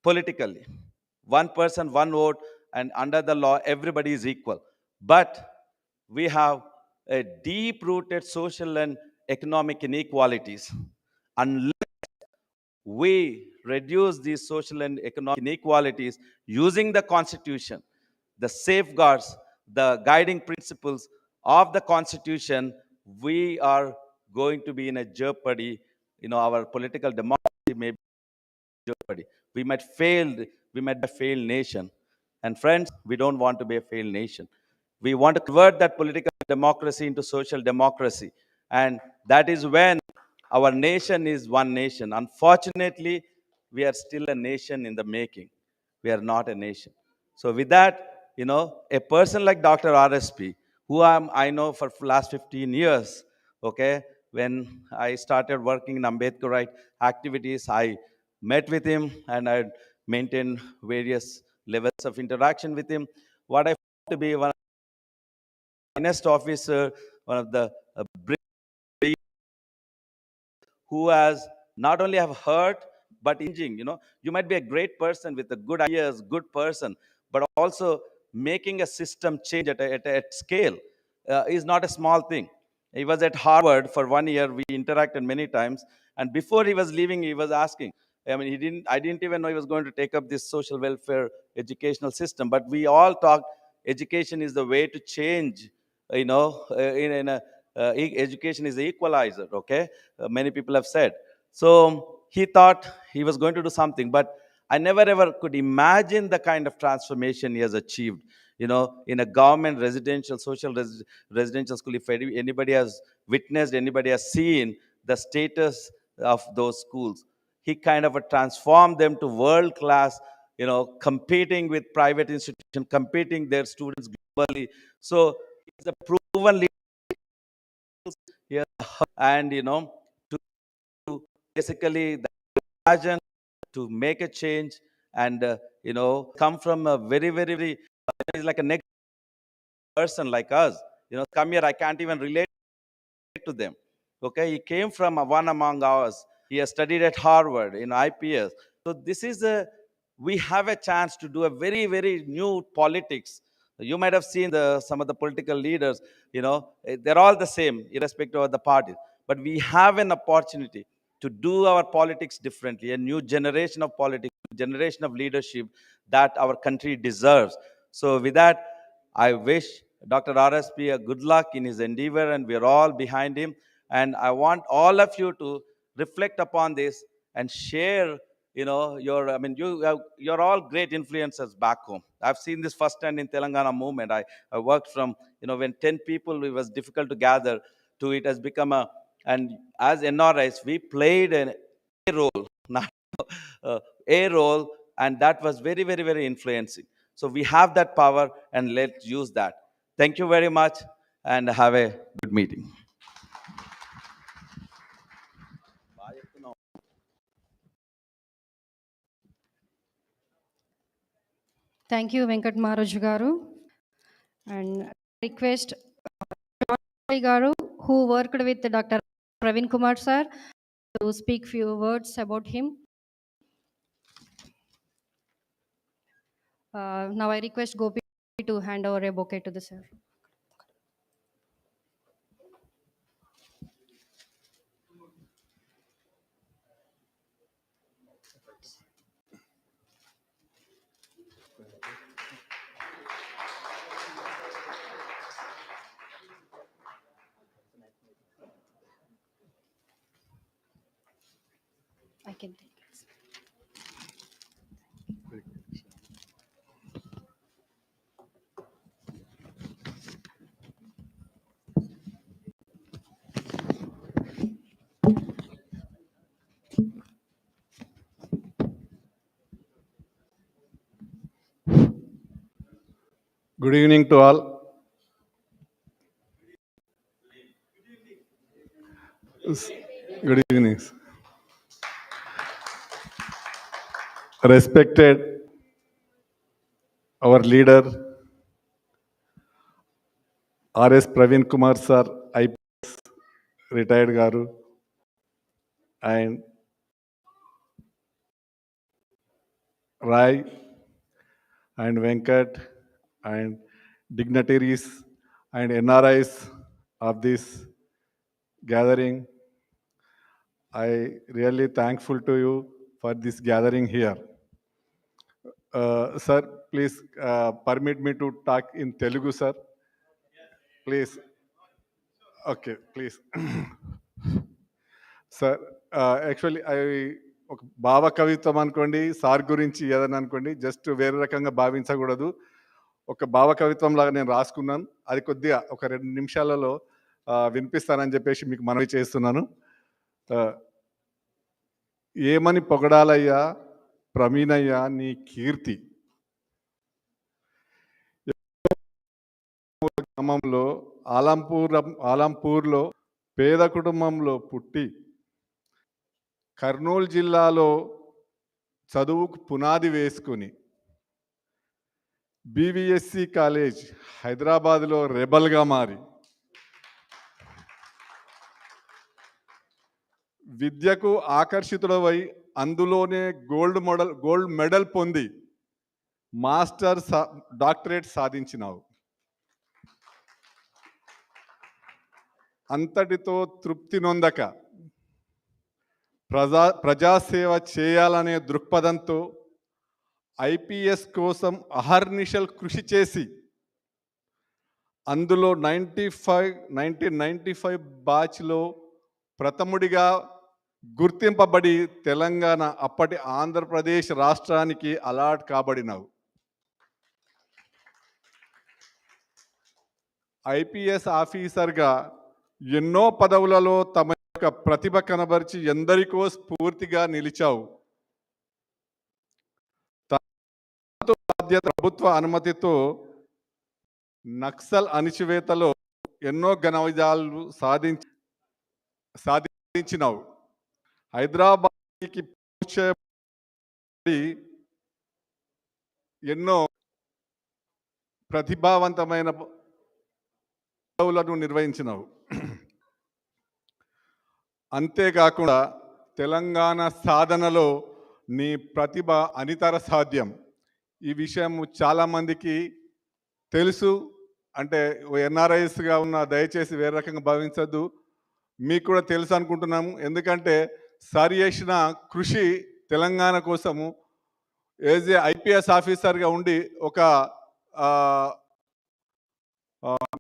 politically. One person, one vote, and under the law, everybody is equal. But we have a deep-rooted social and economic inequalities. Unless we reduce these social and economic inequalities using the Constitution, the safeguards, the guiding principles of the Constitution, we are going to be in a jeopardy. Our political democracy may be in jeopardy. We might fail. We might be a failed nation. And friends, we don't want to be a failed nation. We want to convert that political democracy into social democracy. And that is when our nation is one nation. Unfortunately, we are still a nation in the making. We are not a nation. So with that, a person like Dr. RSP, who I know for last 15 years, okay, when I started working in Ambedkarite activities, I met with him and I maintained various levels of interaction with him. What I found to be one of the finest officer, one of the who has not only have heard but changing. You might be a great person with a good ideas, good person, but also making a system change at scale is not a small thing. He was at Harvard for 1 year. We interacted many times, and before he was leaving, he was asking. I mean, I didn't even know he was going to take up this social welfare educational system. But we all talked. Education is the way to change. In a education is the equalizer. Okay, many people have said. So he thought he was going to do something, but I never ever could imagine the kind of transformation he has achieved. In a government residential, residential school, if anybody has witnessed, anybody has seen the status of those schools, he kind of transformed them to world class, competing with private institutions, competing their students globally. So he's a proven leader here, and to basically the vision to make a change, and come from a very, very, very, he's like a next person like us. Come here, I can't even relate to them. Okay, he came from one among us. He has studied at Harvard in IPS. So this is we have a chance to do a very, very new politics. You might have seen some of the political leaders. They're all the same, irrespective of the party. But we have an opportunity to do our politics differently. A new generation of politics, generation of leadership that our country deserves. So with that, I wish Dr. RSP a good luck in his endeavor, and we're all behind him. And I want all of you to reflect upon this and share, you're all great influencers back home. I've seen this firsthand in Telangana movement. I worked from, when 10 people, it was difficult to gather, to it has become and as NRIs, we played a role, not a role, and that was very, very, very influencing. So we have that power, and let's use that. Thank you very much, and have a good meeting. Thank you, Venkat Maharaj garu. And request garu, who worked with Dr. Praveen Kumar sir, to speak few words about him. Now I request Gopi to hand over a bouquet to the sir. I can take it. Good evening to all. Good evening. respected our leader, R.S. Praveen Kumar sir, IPS retired Garu, and Rai and Venkat and dignitaries and NRIs of this gathering. I really thankful to you for this gathering here. Sir, please permit me to talk in Telugu, sir. Please. Okay, please. Sir actually ఒక భావ కవిత్వం అనుకోండి, sir గురించి ఏదైనా అనుకోండి, just వేరే రకంగా భావించకూడదు. ఒక భావ కవిత్వం లాగా నేను రాసుకున్నాను. అది కొద్దిగా ఒక 2 నిమిషాలలో వినిపిస్తానని చెప్పేసి మీకు మనవి చేస్తున్నాను. ఏమని పొగడాలయ్యా ప్రవీణయ్య నీ కీర్తి. గ్రామంలో ఆలంపూర్లో పేద కుటుంబంలో పుట్టి కర్నూలు జిల్లాలో చదువుకు పునాది వేసుకుని బీవీఎస్సి కాలేజ్ హైదరాబాద్లో రెబల్గా మారి విద్యకు ఆకర్షితుడవై అందులోనే గోల్డ్ మెడల్ పొంది డాక్టరేట్ సాధించినావు. అంతటితో తృప్తి నొందక ప్రజాసేవ చేయాలనే దృక్పథంతో ఐపీఎస్ కోసం అహర్నిశల్ కృషి చేసి అందులో 1995 బ్యాచ్లో ప్రథముడిగా గుర్తింపబడి తెలంగాణ అప్పటి ఆంధ్రప్రదేశ్ రాష్ట్రానికి అలాట్ కాబడినావు. ఐపీఎస్ ఆఫీసర్గా ఎన్నో పదవులలో తమ యొక్క ప్రతిభ కనబరిచి ఎందరికో స్ఫూర్తిగా నిలిచావు. ప్రభుత్వ అనుమతితో నక్సల్ అణిచివేతలో ఎన్నో ఘన విజయాలు సాధించినావు. హైదరాబాద్కి ఎన్నో ప్రతిభావంతమైన పదవులను నిర్వహించినావు. అంతేకాకుండా తెలంగాణ సాధనలో నీ ప్రతిభ అనితర సాధ్యం. ఈ విషయం చాలామందికి తెలుసు. అంటే ఎన్ఆర్ఐస్గా ఉన్న దయచేసి వేరే రకంగా భావించద్దు, మీకు కూడా తెలుసు అనుకుంటున్నాము. ఎందుకంటే సార్ చేసిన కృషి తెలంగాణ కోసము యాజ్ ఏ ఐపీఎస్ ఆఫీసర్గా ఉండి ఒక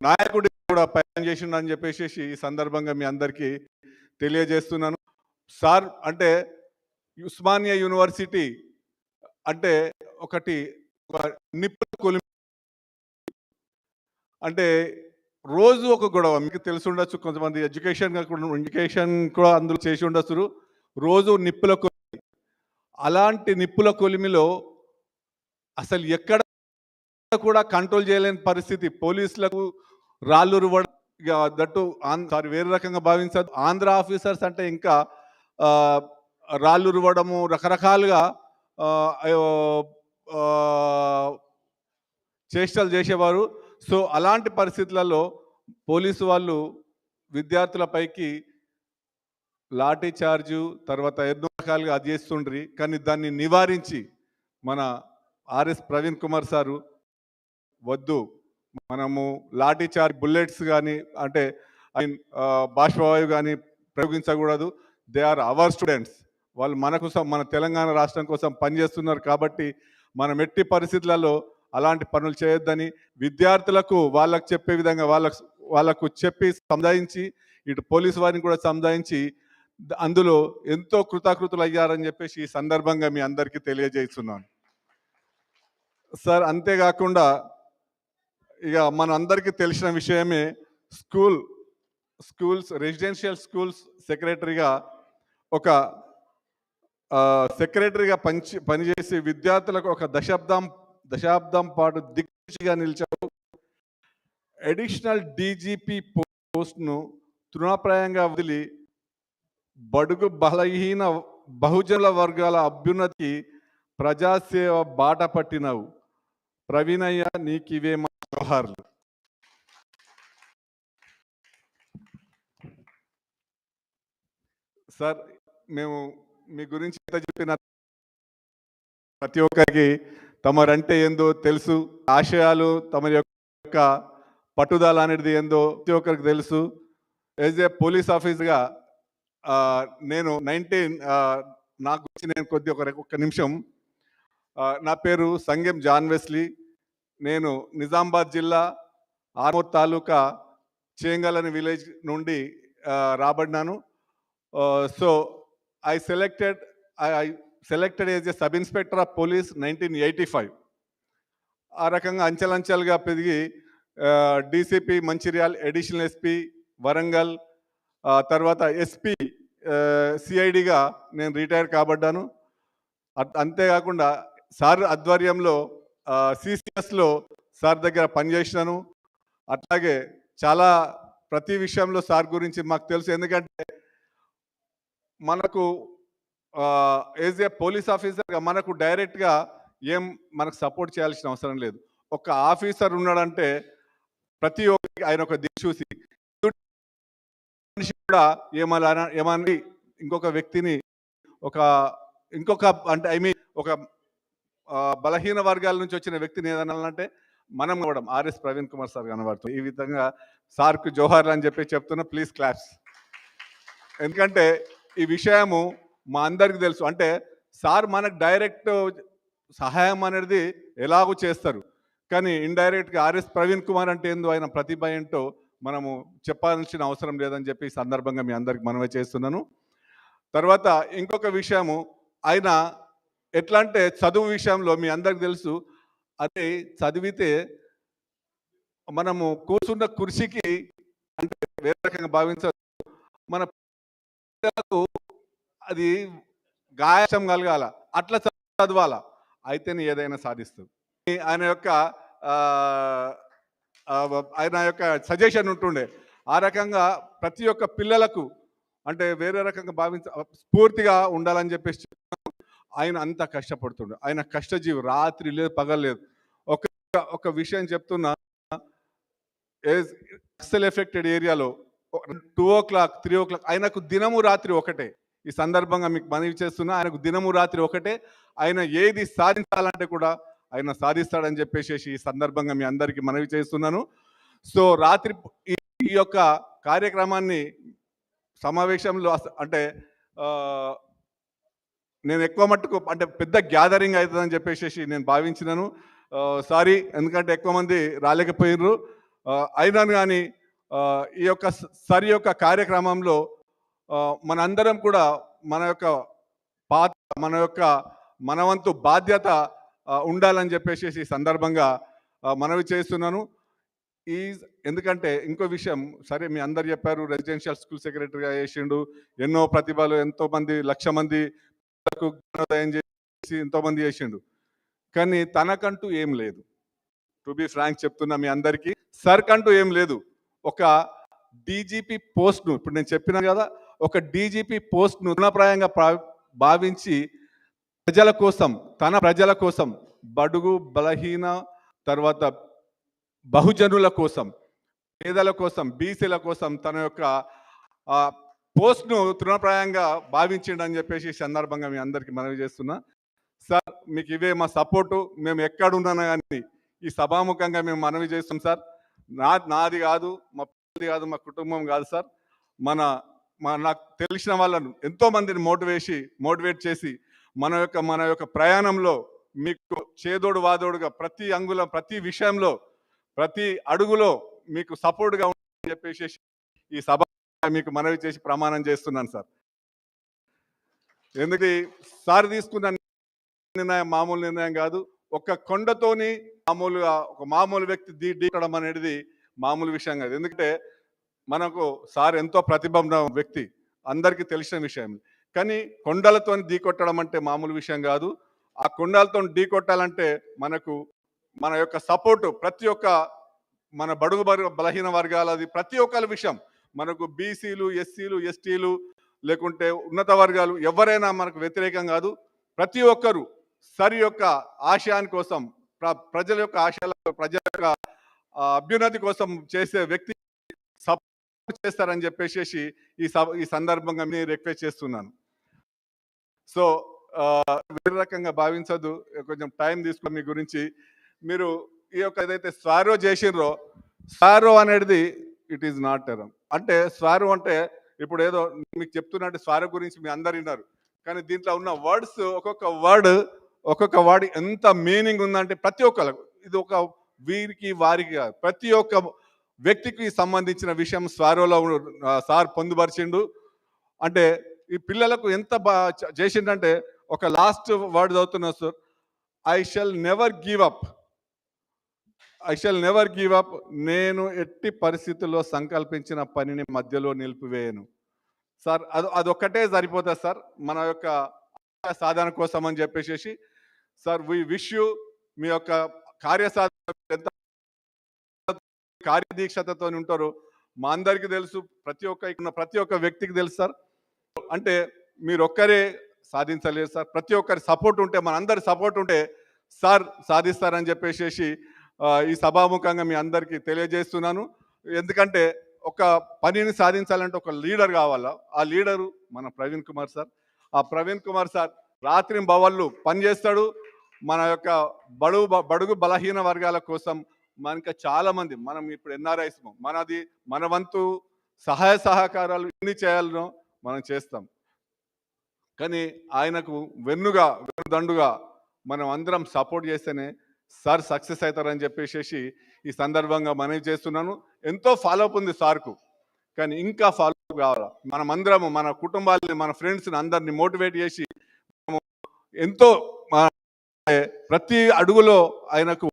నాయకుడి కూడా పనిచేసిండని చెప్పేసి ఈ సందర్భంగా మీ అందరికీ తెలియజేస్తున్నాను. సార్ అంటే ఉస్మానియా యూనివర్సిటీ అంటే ఒకటి నిప్పుల కొలిమి, అంటే రోజు ఒక గొడవ. మీకు తెలిసి ఉండొచ్చు, కొంతమంది ఎడ్యుకేషన్ కూడా అందులో చేసి ఉండొచ్చు. రోజు నిప్పుల కొలిమి. అలాంటి నిప్పుల కొలిమిలో అసలు ఎక్కడ కూడా కంట్రోల్ చేయలేని పరిస్థితి. పోలీసులకు రాళ్ళు రువ్వడం, దట్టు సారీ వేరే రకంగా భావించదు. ఆంధ్ర ఆఫీసర్స్ అంటే ఇంకా రాళ్ళు రువ్వడము, రకరకాలుగా చేష్టలు చేసేవారు. సో అలాంటి పరిస్థితులలో పోలీసు వాళ్ళు విద్యార్థులపైకి లాఠీ చార్జు తర్వాత ఎన్నో రకాలుగా అది చేస్తుండ్రి. కానీ దాన్ని నివారించి మన ఆర్ఎస్ ప్రవీణ్ కుమార్ సారు వద్దు, మనము లాఠీ చార్జ్ బుల్లెట్స్ కానీ అంటే బాష్పవాయువు కానీ ప్రయోగించకూడదు. They are our students. వాళ్ళు మన కోసం, మన తెలంగాణ రాష్ట్రం కోసం పనిచేస్తున్నారు. కాబట్టి మనం ఎట్టి పరిస్థితులలో అలాంటి పనులు చేయొద్దని విద్యార్థులకు వాళ్ళకు చెప్పే విధంగా వాళ్ళకు చెప్పి సంజాయించి, ఇటు పోలీసు వారిని కూడా సంజాయించి అందులో ఎంతో కృతకృతులు అయ్యారని చెప్పేసి ఈ సందర్భంగా మీ అందరికీ తెలియజేస్తున్నాను సార్. అంతేకాకుండా ఇక మన అందరికీ తెలిసిన విషయమే, స్కూల్స్ రెసిడెన్షియల్ స్కూల్స్ సెక్రటరీగా సెక్రటరీగా పనిచేసి విద్యార్థులకు ఒక దశాబ్దం పాటు దిక్సూచిగా నిలిచావు. అడిషనల్ డీజీపీ పోస్ట్ను తృణప్రాయంగా వదిలి బడుగు బలహీన బహుజనుల వర్గాల అభ్యున్నతికి ప్రజాసేవ బాట పట్టినవు. ప్రవీణయ్య, నీకివే మా జోహార్లు. సార్, మేము మీ గురించి ఎంత చెప్పిన ప్రతి ఒక్కరికి తమరంటే ఏందో తెలుసు, ఆశయాలు తమ యొక్క పట్టుదల అనేది ఏందో ప్రతి ఒక్కరికి తెలుసు. యాజ్ ఏ పోలీస్ ఆఫీసర్గా నేను నా గురించి నేను ఒక్క నిమిషం. నా పేరు సంగెం జాన్ వెస్లీ. నేను నిజామాబాద్ జిల్లా ఆర్మూర్ తాలూకా చేంగల్ విలేజ్ నుండి రాబడినాను. So I selected as a sub inspector of police 1985. ఆ రకంగా అంచెలంచెలుగా పెరిగి DCP Mancherial, additional SP Warangal, తర్వాత ఎస్పీ సిఐడిగా నేను రిటైర్ కాబడ్డాను. అంతేకాకుండా సార్ ఆధ్వర్యంలో సిసిఎస్లో సార్ దగ్గర పనిచేసినాను. అట్లాగే చాలా ప్రతి విషయంలో సార్ గురించి మాకు తెలుసు. ఎందుకంటే మనకు యాజ్ ఏ పోలీస్ ఆఫీసర్గా మనకు డైరెక్ట్గా మనకు సపోర్ట్ చేయాల్సిన అవసరం లేదు. ఒక ఆఫీసర్ ఉన్నాడంటే ప్రతి ఒక్కరికి ఆయన ఒక దిక్కు చూసి కూడా ఏమని ఇంకొక వ్యక్తిని అంటే ఒక బలహీన వర్గాల నుంచి వచ్చిన వ్యక్తిని ఏదన్నా అంటే మనం కూడా ఆర్ఎస్ ప్రవీణ్ కుమార్ సార్ కనబడుతుంది. ఈ విధంగా సార్కు జోహార్లు అని చెప్పి చెప్తున్నా. Please claps. ఎందుకంటే ఈ విషయము మా అందరికి తెలుసు. అంటే సార్ మనకు డైరెక్ట్ సహాయం అనేది ఎలాగూ చేస్తారు, కానీ ఇండైరెక్ట్గా ఆర్ఎస్ ప్రవీణ్ కుమార్ అంటే ఏందో, ఆయన ప్రతిభ ఏంటో మనము చెప్పాల్సిన అవసరం లేదని చెప్పి ఈ సందర్భంగా మీ అందరికి మనవి చేస్తున్నాను. తర్వాత ఇంకొక విషయము, ఆయన ఎట్లా అంటే చదువు విషయంలో మీ అందరికి తెలుసు. అదే చదివితే మనము కూర్చున్న కుర్చీకి అంటే వేరే రకంగా భావించదు, మన పిల్లలకు అది గాయం కలగాల, అట్లా చదవాల, అయితేనే ఏదైనా సాధిస్తుంది. ఆయన యొక్క సజెషన్ ఉంటుండే. ఆ రకంగా ప్రతి ఒక్క పిల్లలకు అంటే వేరే రకంగా స్ఫూర్తిగా ఉండాలని చెప్పేసి ఆయన అంతా కష్టపడుతుండే. ఆయన కష్టజీవి, రాత్రి లేదు పగలేదు. ఒక విషయం చెప్తున్నా, నక్సల్ ఎఫెక్టెడ్ ఏరియాలో 2 o'clock 3 o'clock ఆయనకు దినము రాత్రి ఒకటే. ఈ సందర్భంగా మీకు మనవి చేస్తున్నా, ఆయనకు దినము రాత్రి ఒకటే. ఆయన ఏది సాధించాలంటే కూడా ఆయన సాధిస్తాడని చెప్పేసి ఈ సందర్భంగా మీ అందరికీ మనవి చేస్తున్నాను. సో రాత్రి ఈ యొక్క కార్యక్రమాన్ని సమావేశంలో అంటే నేను ఎక్కువ మట్టుకు అంటే పెద్ద గ్యాదరింగ్ అవుతుందని చెప్పేసి నేను భావించినాను. సారీ, ఎందుకంటే ఎక్కువ మంది రాలేకపోయినరు. అయినాను కానీ ఈ యొక్క సరి యొక్క కార్యక్రమంలో మనందరం కూడా మన యొక్క మనవంతు బాధ్యత ఉండాలని చెప్పేసి ఈ సందర్భంగా మనవి చేస్తున్నాను. ఎందుకంటే ఇంకో విషయం, సరే మీ అందరు చెప్పారు, రెసిడెన్షియల్ స్కూల్ సెక్రటరీగా చేసిండు, ఎన్నో ప్రతిభలు, ఎంతోమంది 1,00,000 మంది జ్ఞానోదయం చేసి ఎంతోమంది చేసిండు, కానీ తనకంటూ ఏం లేదు. టు బి ఫ్రాంక్ చెప్తున్నా మీ అందరికీ, సర్ కంటూ ఏం లేదు. ఒక డీజీపీ పోస్ట్ను ఇప్పుడు నేను చెప్పినా కదా, ఒక డీజీపీ పోస్ట్ను రుణప్రాయంగా భావించి తన ప్రజల కోసం బడుగు బలహీన, తర్వాత బహుజనుల కోసం, పేదల కోసం, బీసీల కోసం తన యొక్క పోస్ట్ను తృణప్రాయంగా భావించిండని చెప్పేసి సందర్భంగా మీ అందరికీ మనవి చేస్తున్నా. సార్, మీకు ఇవే మా సపోర్టు. మేము ఎక్కడున్నా కానీ ఈ సభాముఖంగా మేము మనవి చేస్తాం సార్. నాది కాదు, మా పిల్లది కాదు, మా కుటుంబం కాదు సార్, నాకు తెలిసిన వాళ్ళను ఎంతోమందిని మోటివేట్ చేసి మన యొక్క ప్రయాణంలో మీకు చేదోడు వాదోడుగా ప్రతి అంగుళం, ప్రతి విషయంలో, ప్రతి అడుగులో మీకు సపోర్ట్గా ఉందని చెప్పేసి ఈ సభ మీకు మనవి చేసి ప్రమాణం చేస్తున్నాను సార్. ఎందుకు సార్ తీసుకున్న నిర్ణయం మామూలు నిర్ణయం కాదు. ఒక కొండతోని ఒక మామూలు వ్యక్తి ఢీకడం అనేది మామూలు విషయం కాదు. ఎందుకంటే మనకు సార్ ఎంతో ప్రతిభ ఉన్న వ్యక్తి, అందరికీ తెలిసిన విషయం. కానీ కొండలతో ఢీకొట్టడం అంటే మామూలు విషయం కాదు. ఆ కొండలతో ఢీకొట్టాలంటే మన యొక్క సపోర్టు ప్రతి ఒక్క మన బడుగు బలహీన వర్గాలది ప్రతి ఒక్కరి విషయం. మనకు బీసీలు, ఎస్సీలు, ఎస్టీలు, లేకుంటే ఉన్నత వర్గాలు ఎవరైనా మనకు వ్యతిరేకం కాదు. ప్రతి ఒక్కరు సార్ యొక్క ఆశయాని కోసం, ప్రజల యొక్క ఆశయాల, ప్రజల యొక్క అభ్యున్నతి కోసం చేసే వ్యక్తి సపోర్ట్ చేస్తారని చెప్పేసి ఈ సందర్భంగా నేను రిక్వెస్ట్ చేస్తున్నాను. సో వేరే రకంగా భావించదు, కొంచెం టైం తీసుకుని మీ గురించి. మీరు ఈ యొక్క ఏదైతే స్వారో చేసిర్రో, స్వారో అనేది ఇట్ ఈజ్ నాట్ టెరమ్. అంటే స్వారో అంటే ఇప్పుడు ఏదో మీకు చెప్తున్నట్టు స్వారో గురించి మీ అందరు విన్నారు, కానీ దీంట్లో ఉన్న వర్డ్స్ ఒక్కొక్క వర్డ్ ఎంత మీనింగ్ ఉందంటే ప్రతి ఒక్కరికి ఇది ఒక వీరికి వారికి కాదు, ప్రతి ఒక్క వ్యక్తికి సంబంధించిన విషయం స్వారోలో సార్ పొందుపరిచిండు. అంటే ఈ పిల్లలకు ఎంత చేసిండంటే ఒక లాస్ట్ వర్డ్ చదువుతున్నా sir, I shall never give up, I shall never give up. నేను ఎట్టి పరిస్థితుల్లో సంకల్పించిన పనిని మధ్యలో నిలిపివేయను. సార్ అదొక్కటే సరిపోతుంది సార్ మన యొక్క సాధన కోసం అని చెప్పేసి. సార్ వి విష్ యూ మీ యొక్క కార్యసాధన ఎంత కార్యదీక్షతతో ఉంటారు మా అందరికీ తెలుసు, ప్రతి ఒక్క వ్యక్తికి తెలుసు సార్. అంటే మీరు ఒక్కరే సాధించలేరు సార్, ప్రతి ఒక్కరి సపోర్ట్ ఉంటే, మన అందరి సపోర్ట్ ఉంటే సార్ సాధిస్తారని చెప్పేసి ఈ సభాముఖంగా మీ అందరికీ తెలియజేస్తున్నాను. ఎందుకంటే ఒక పనిని సాధించాలంటే ఒక లీడర్ కావాలా, ఆ లీడరు మన ప్రవీణ్ కుమార్ సార్. ఆ ప్రవీణ్ కుమార్ సార్ రాత్రి బవళ్ళు పనిచేస్తాడు మన యొక్క బడుగు బలహీన వర్గాల కోసం. మనకి చాలా మంది, మనం ఇప్పుడు ఎన్ఆర్ఐస్, మన వంతు సహాయ సహకారాలు ఎన్ని చేయాలనో మనం చేస్తాం, కానీ ఆయనకు వెన్నుదండుగా మనం అందరం సపోర్ట్ చేస్తేనే సార్ సక్సెస్ అవుతారని చెప్పేసి ఈ సందర్భంగా మనవి చేస్తున్నాను. ఎంతో ఫాలోఅప్ ఉంది సార్కు, కానీ ఇంకా ఫాలోఅప్ కావాలా. మనమందరము మన కుటుంబాలని, మన ఫ్రెండ్స్ని అందరినీ మోటివేట్ చేసి ఎంతో ప్రతి అడుగులో ఆయనకు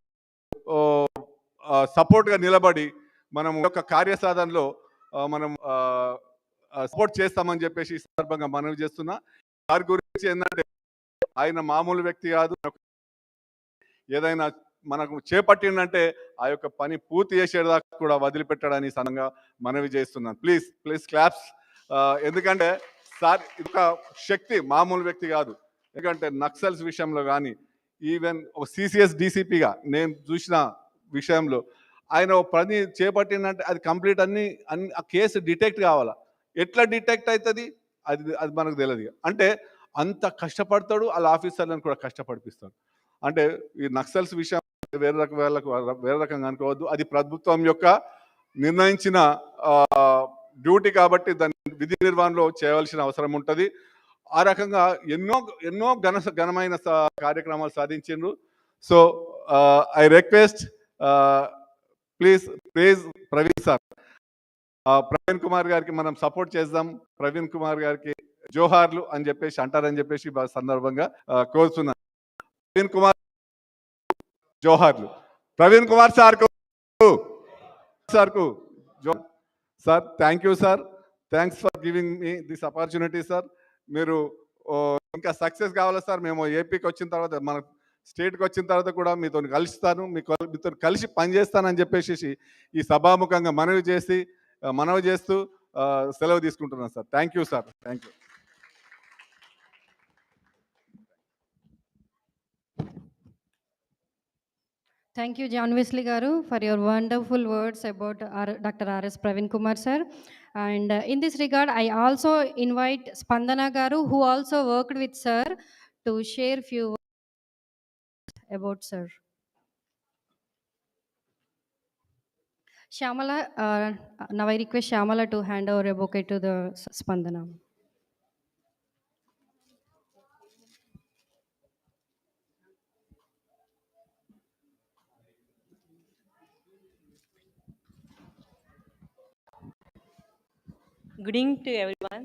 సపోర్ట్గా నిలబడి మనం యొక్క కార్యసాధనలో మనం సపోర్ట్ చేస్తామని చెప్పేసి ఈ సందర్భంగా మనవి చేస్తున్నా. సార్ గురించి ఏంటంటే ఆయన మామూలు వ్యక్తి కాదు, ఏదైనా మనకు చేపట్టిందంటే ఆ యొక్క పని పూర్తి చేసేదాకా కూడా వదిలిపెట్టడానికి సనంగా మనవి చేస్తున్నాను. Please claps. ఎందుకంటే సార్ ఇది ఒక శక్తి, మామూలు వ్యక్తి కాదు. ఎందుకంటే నక్సల్స్ విషయంలో కానీ, ఈవెన్ ఒక సిసిఎస్ డీసీపీగా నేను చూసిన విషయంలో ఆయన పని చేపట్టిందంటే అది కంప్లీట్ అన్ని ఆ కేసు డిటెక్ట్ కావాలా. ఎట్లా డిటెక్ట్ అవుతుంది అది మనకు తెలియదు. అంటే అంత కష్టపడతాడు, వాళ్ళ ఆఫీసర్లను కూడా కష్టపడిపిస్తాడు. అంటే ఈ నక్సల్స్ విషయం వేరే రకంగా అనుకోవద్దు, అది ప్రభుత్వం యొక్క నిర్ణయించిన డ్యూటీ కాబట్టి దాని విధి నిర్వహణలో చేయవలసిన అవసరం ఉంటుంది. ఆ రకంగా ఎన్నో ఘనమైన కార్యక్రమాలు సాధించిండ్రు. So I request, please Praveen sir, Praveen Kumar గారికి మనం సపోర్ట్ చేద్దాం. ప్రవీణ్ కుమార్ గారికి జోహార్లు అని చెప్పేసి అంటారని చెప్పేసి సందర్భంగా కోరుతున్నాను. ప్రవీణ్ కుమార్ జోహార్లు. ప్రవీణ్ కుమార్ సార్కు sir thank you sir, thanks for giving me this opportunity sir. మీరు ఇంకా సక్సెస్ కావాలి సార్. మేము ఏపీకి వచ్చిన తర్వాత, మన స్టేట్కి వచ్చిన తర్వాత కూడా మీతో కలుస్తాను, మీతో కలిసి పనిచేస్తానని చెప్పేసి ఈ సభాముఖంగా మనవి చేస్తూ సెలవు తీసుకుంటున్నాను sir. Thank you sir, thank you. Thank you, John Wesley Garu, for your wonderful words about Dr. R.S. Praveen Kumar sir. And in this regard, I also invite Spandana Garu, who also worked with sir, to share few words about sir. Shyamala, now I request Shyamala to hand over a bouquet to the Spandana. Good evening to everyone.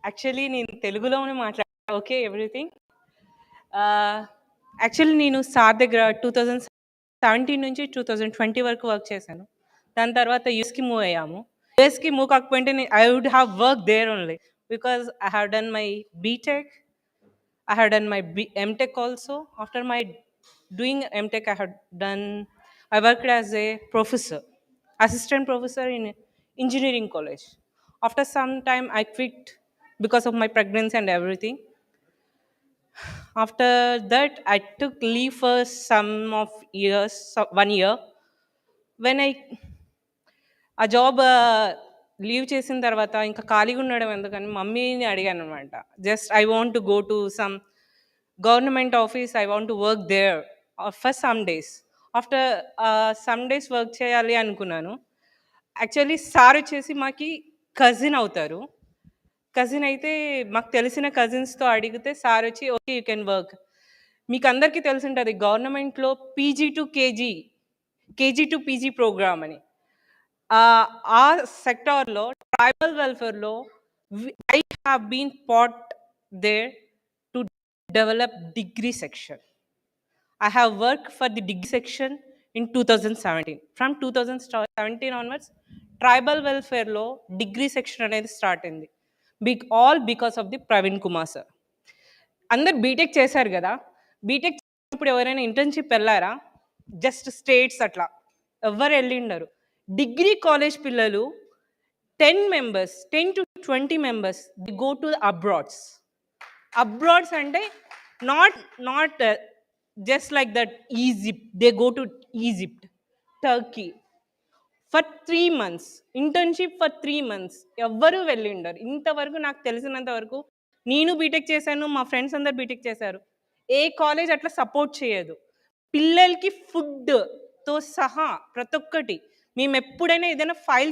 Actually నేను తెలుగులోనే మాట్లాడా, okay everything. Actually నేను sir దగ్గర 2017 నుంచి 2020 వరకు work చేశాను. దాని తర్వాత యూఎస్కి మూవ్ అయ్యాము. యూఎస్కి మూవ్ కాకపోతే I would have work there only, because I have done my BTech, I have done my MTech also. After my doing MTech, I worked as a professor, assistant professor in engineering college. After some time, I quit because of my pregnancy and everything. After that, I took leave for some of years, 1 year. When I ఆ job leave చేసిన తర్వాత ఇంకా ఖాళీగా ఉండడం ఎందుకని మమ్మీని అడిగాను అనమాట. Just I want to go to some government office, I want to work there for some days. After some days work చేయాలి అనుకున్నాను. యాక్చువల్లీ సార్ వచ్చేసి మాకి కజిన్ అవుతారు. కజిన్ అయితే మాకు తెలిసిన కజిన్స్తో అడిగితే సార్ వచ్చి ఓకే యూ కెన్ వర్క్. మీకు అందరికీ తెలిసి ఉంటుంది గవర్నమెంట్లో PG to KG, KG to PG program అని. ఆ సెక్టార్లో ట్రైబల్ వెల్ఫేర్లో I have been put there to develop degree section. I have worked for the degree section in 2017. From 2017 onwards, tribal welfare law degree section అనేది start అయింది. All because of the Praveen Kumar sir. అందరు BTech చేశారు కదా, BTech ఇప్పుడు ఎవరైనా internship వెళ్ళారా? Just states అట్లా ఎవరు వెళ్ళిండరు. డిగ్రీ కాలేజ్ పిల్లలు 10 members, 10 to 20 members, they go to the abroads. Abroads అంటే not just like that Egypt. They go to Egypt, Turkey for 3 months. Internship for 3 months. ఎవ్వరూ వెళ్ళిండరు. ఇంతవరకు నాకు తెలిసినంత వరకు నేను బీటెక్ చేశాను, మా ఫ్రెండ్స్ అందరు బీటెక్ చేశారు. ఏ కాలేజ్ అట్లా సపోర్ట్ చేయదు. పిల్లలకి ఫుడ్తో సహా ప్రతి ఒక్కటి. మేము ఎప్పుడైనా ఏదైనా ఫైల్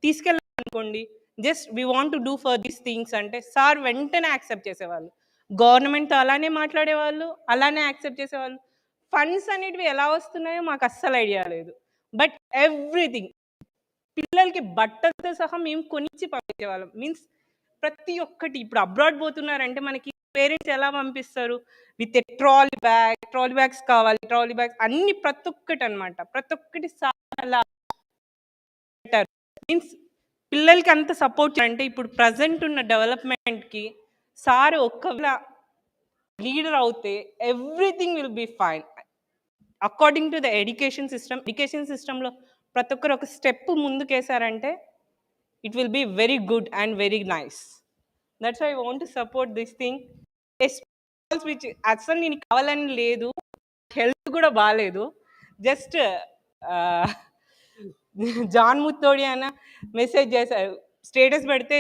తీసుకెళ్ళాలనుకోండి, just we want to do for these things అంటే సార్ వెంటనే యాక్సెప్ట్ చేసేవాళ్ళు. గవర్నమెంట్తో అలానే మాట్లాడేవాళ్ళు, అలానే యాక్సెప్ట్ చేసేవాళ్ళు. ఫండ్స్ అనేటివి ఎలా వస్తున్నాయో మాకు అస్సలు ఐడియా లేదు. బట్ ఎవ్రీథింగ్, పిల్లలకి బట్టలతో సహా మేము కొనిచ్చి పంపించేవాళ్ళం. మీన్స్ ప్రతి ఒక్కటి. ఇప్పుడు అబ్రాడ్ పోతున్నారంటే మనకి పేరెంట్స్ ఎలా పంపిస్తారు? విత్ ఎ ట్రాలీ బ్యాగ్స్ కావాలి, ట్రాలీ బ్యాగ్స్ అన్ని ప్రతి ఒక్కటి అనమాట. ప్రతి ఒక్కటి అలా పెట్టారు. మీన్స్ పిల్లలకి అంత సపోర్ట్ అంటే ఇప్పుడు ప్రజెంట్ ఉన్న డెవలప్మెంట్కి సార్ ఒక్కవేళ లీడర్ అవుతే everything will be fine according to the education system. Education సిస్టంలో ప్రతి ఒక్కరు ఒక స్టెప్ ముందుకేసారంటే it will be very good and very nice. That's I want to support this thing. Which అసలు నేను కావాలని లేదు, హెల్త్ కూడా బాగాలేదు. జస్ట్ జాన్ ముత్తోడి అన్న మెసేజ్ చేశారు, స్టేటస్ పెడితే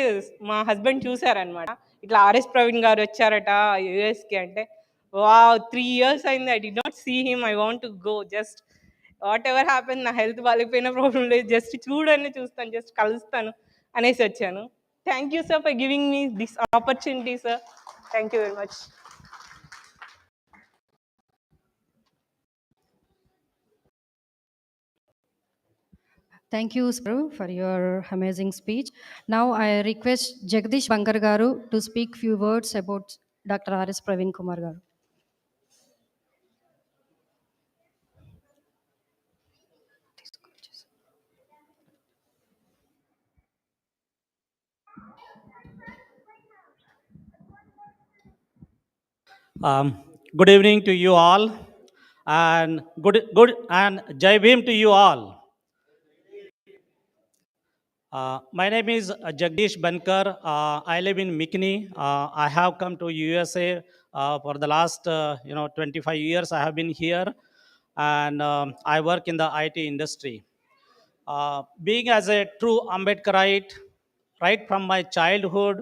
మా హస్బెండ్ చూసారనమాట. ఇట్లా ఆర్ఎస్ ప్రవీణ్ గారు వచ్చారట యూఎస్కి అంటే, వా 3 years అయింది, I did not see him, I want to go. Just whatever happen, నా హెల్త్ బాగాలేకపోయినా ప్రాబ్లం లేదు, జస్ట్ చూస్తాను, జస్ట్ కలుస్తాను అనేసి వచ్చాను. Thank you sir for giving me this opportunity sir. Thank you very much. Thank you, sir, for your amazing speech. Now I request Jagdish Bankar Garu to speak few words about Dr. R.S. Praveen Kumar Garu. Good evening to you all, and good and Jai Bhim to you all. My name is Jagdish Bankar. I live in Mikini. I have come to USA for the last 25 years. I have been here, and I work in the IT industry. Being as a true Ambedkarite, right from my childhood,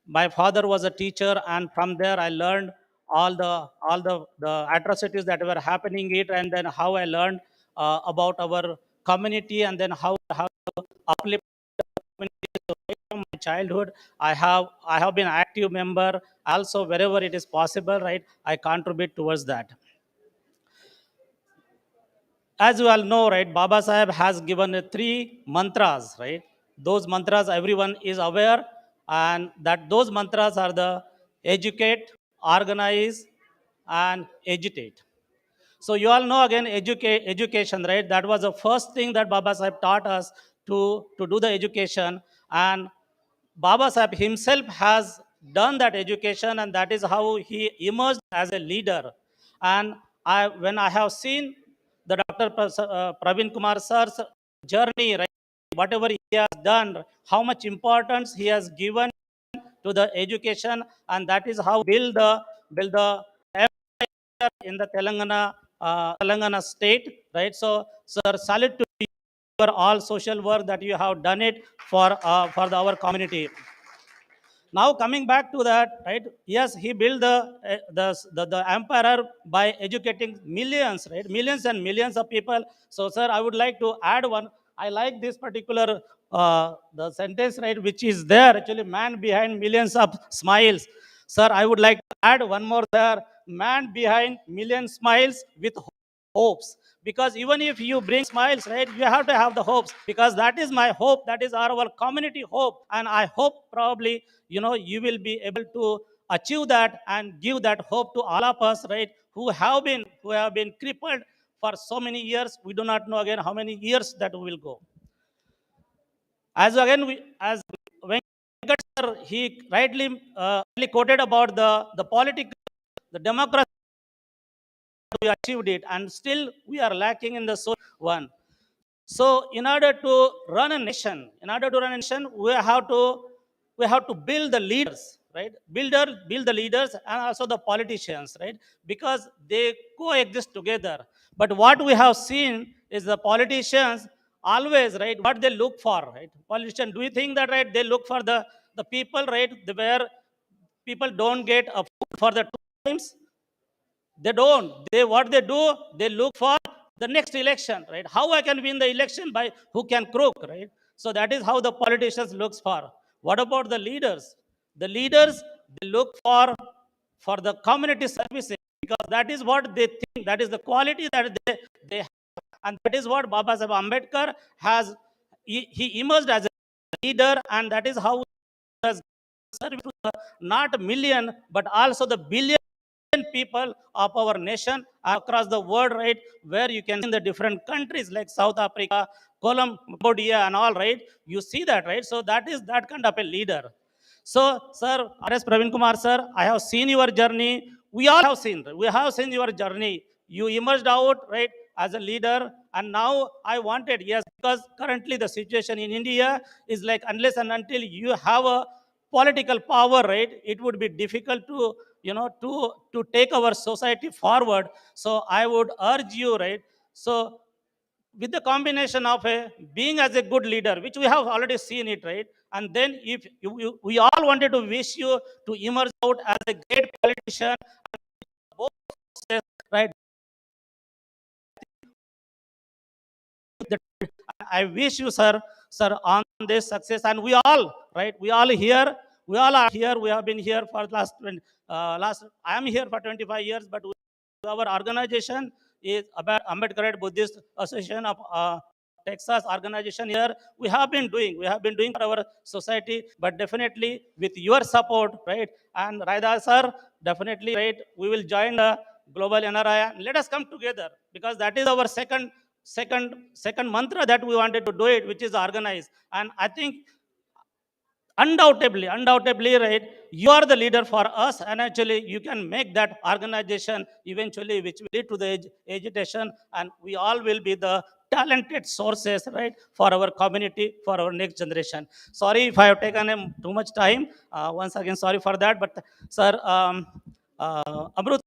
my father was a teacher, and from there I learned all the atrocities that were happening it, and then how I learned about our community, and then how to uplift community. So right from my childhood, I have been an active member. Also, wherever it is possible, right, I contribute towards that. As you all know, right, Baba Sahib has given 3 mantras, right? Those mantras everyone is aware, and that those mantras are the educate, organize, and agitate. So you all know again education, right? That was the first thing that Baba Sahib taught us to do the education, and Baba Sahib himself has done that education, and that is how he emerged as a leader. And when I have seen the Dr. Praveen Kumar sir's journey, right, whatever he has done, how much importance he has given to the education, and that is how build the build the empire in the Telangana state, right? So, sir, salute to you for all social work that you have done it for our community. Now coming back to that, right? Yes, he built the empire by educating millions, right? Millions and millions of people. So, sir, I would like to add one. I like this particular the sentence, right, which is there actually, man behind millions of smiles. Sir, I would like to add one more there, man behind million smiles with hopes. Because even if you bring smiles, right, you have to have the hopes, because that is my hope, that is our community hope. And I hope probably, you will be able to achieve that and give that hope to all of us, right, who have been crippled for so many years. We do not know again how many years that will go. As Venkat sir, he rightly quoted about the political, the democracy, we achieved it, and still we are lacking in the social one. So in order to run a nation, we have to build the leaders, right? Build the leaders and also the politicians, right? Because they coexist together. But what we have seen is the politicians always, right, what they look for, right? Politicians, do you think that, right, they look for the people, right, where people don't get a food for the 2 times? They don't. What they do, they look for the next election, right? How I can win the election by who can crook, right? So that is how the politicians looks for. What about the leaders? The leaders, they look for the community services, because that is what they think, that is the quality that they have. And that is what Baba Sahib Ambedkar has. He emerged as a leader, and that is how he has served to not million but also the billion people of our nation across the world, right? Where you can see in the different countries like South Africa, Cambodia, and all, right? You see that, right? So that is that kind of a leader. So, sir, R.S. Praveen Kumar, sir, I have seen your journey. We all have seen. We have seen your journey. You emerged out, right, as a leader, and now I wanted, yes, because currently the situation in India is like, unless and until you have a political power, right, it would be difficult to take our society forward. So I would urge you, right, so with the combination of a being as a good leader, which we have already seen it, right, and then if we all wanted to wish you to emerge out as a great politician, both sexes, right? I wish you, sir, on this success. And we all, right, we all are here. We have been here for I am here for 25 years, but our organization is about Ambedkar Buddhist Association of Texas organization here. We have been doing for our society, but definitely with your support, right? And Raida sir, definitely, right, we will join the global NRI. Let us come together, because that is our second mantra that we wanted to do it, which is organize. And I think undoubtedly, right, you are the leader for us, and actually you can make that organization eventually, which will lead to the agitation, and we all will be the talented sources, right, for our community, for our next generation. Sorry if I have taken too much time. Once again, sorry for that. But sir, Amrut,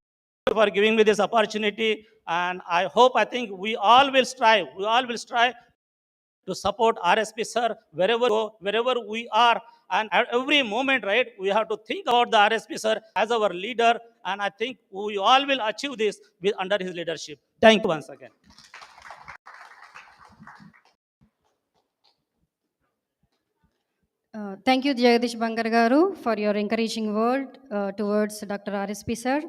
for giving me this opportunity, and I think we all will strive to support RSP sir wherever we go, wherever we are, and at every moment, right, we have to think about the RSP sir as our leader, and I think we all will achieve this under his leadership. Thank you once again. Thank you, Jagadish Bangar Garu, for your encouraging word towards Dr. RSP sir.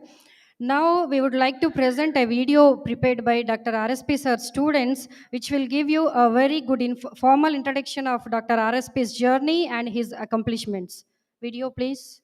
Now, we would like to present a video prepared by Dr. RSP sir students, which will give you a very good formal introduction of Dr. RSP's journey and his accomplishments. Video, please.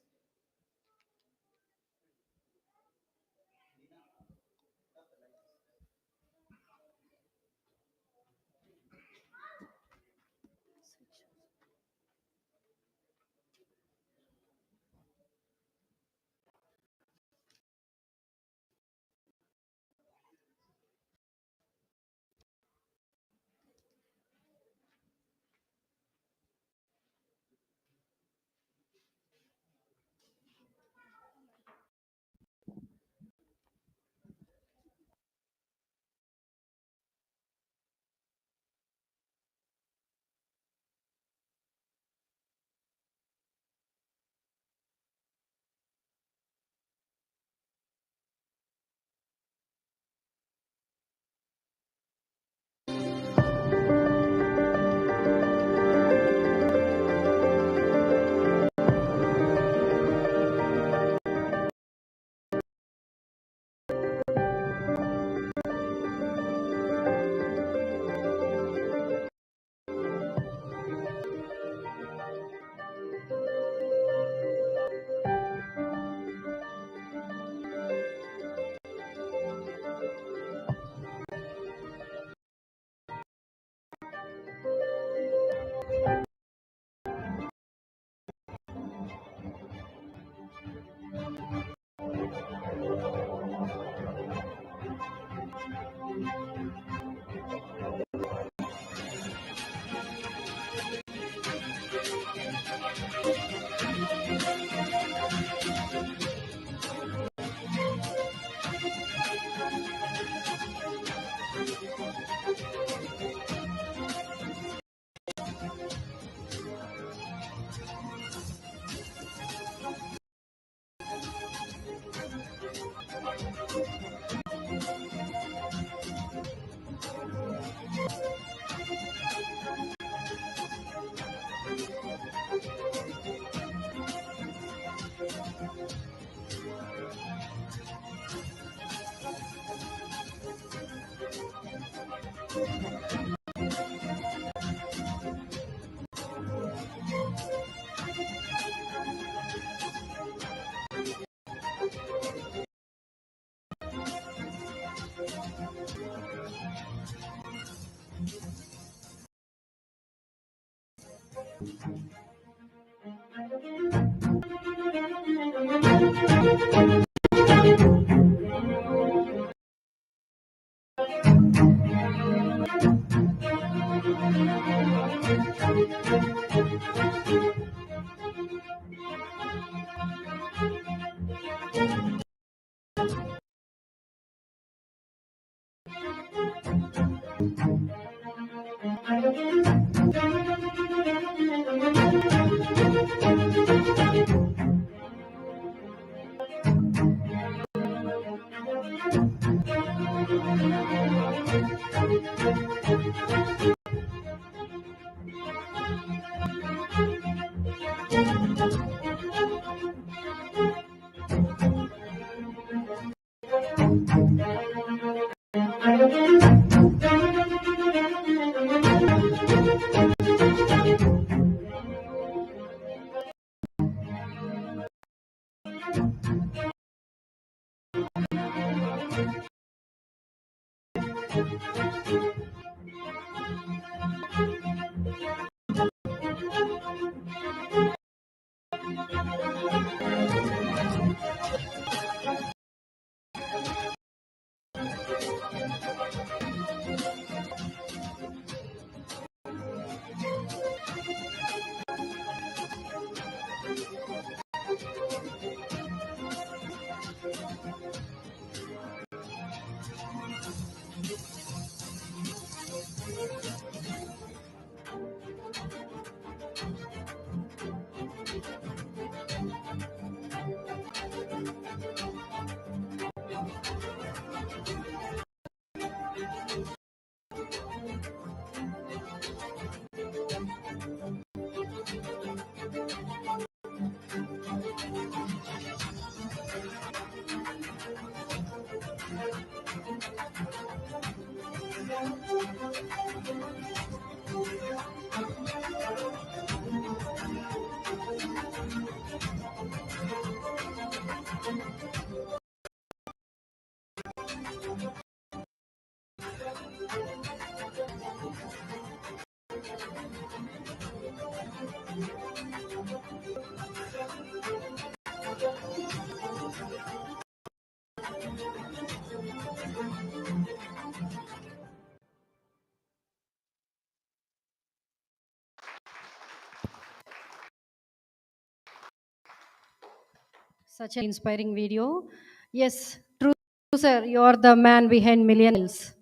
Such an inspiring video. Yes, true, sir. You are the man behind millions.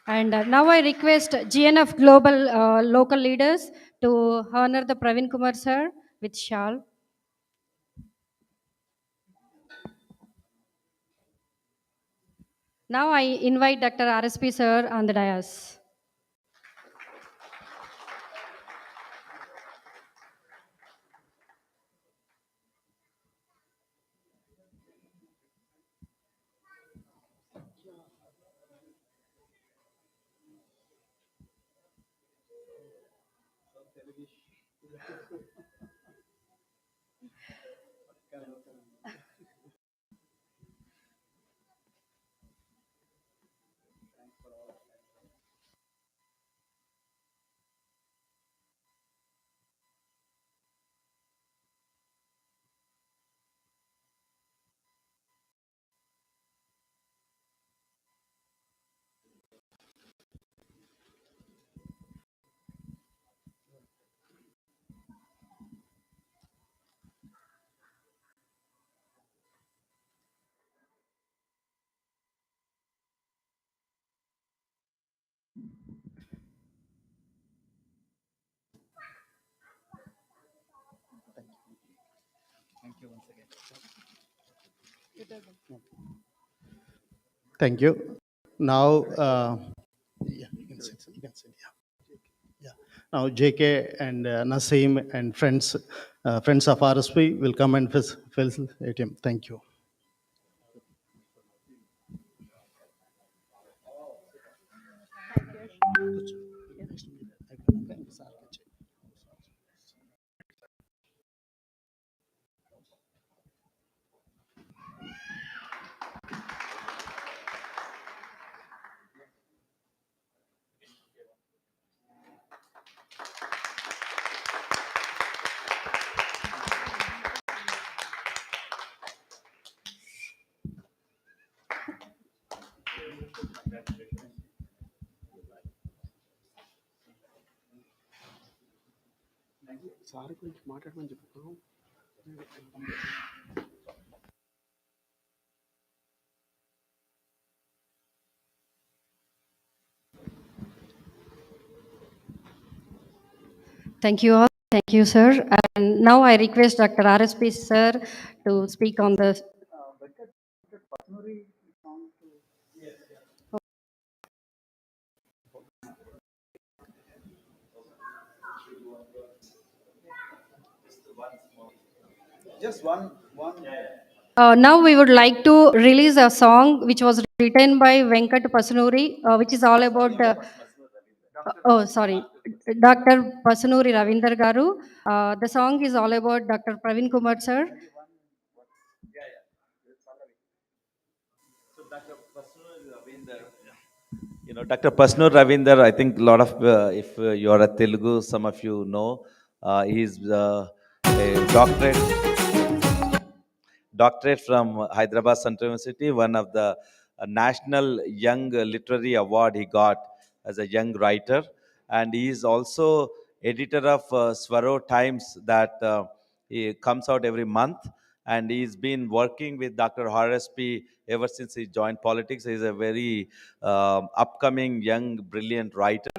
And now I request GNF Global local leaders to honor the Praveen Kumar sir with shawl. Now I invite Dr. RSP sir on the dais. Thank you. Now, yeah, you can sit. You can sit. Yeah. Now, JK and Naseem and friends of RSP will come and facilitate him. Thank you. Sir గురించి మాట్లాడమని చెప్పు. Thank you all. Thank you, sir. And now I request Dr. RSP, sir, to speak on the. Just one. Now we would like to release a song which was written by Venkat Pasunuri, which is all about. Oh, sorry, Dr. Pasunuri Ravinder Garu. The song is all about Dr. Praveen Kumar, sir. You know, Dr. Pasnur Ravinder, I think a lot of, if you are a Telugu, some of you know, he's a doctorate from Hyderabad Central University, one of the national young literary award he got as a young writer. And he is also editor of Swaro Times that he comes out every month. And he's been working with Dr. RSP ever since he joined politics. He's a very upcoming young, brilliant writer.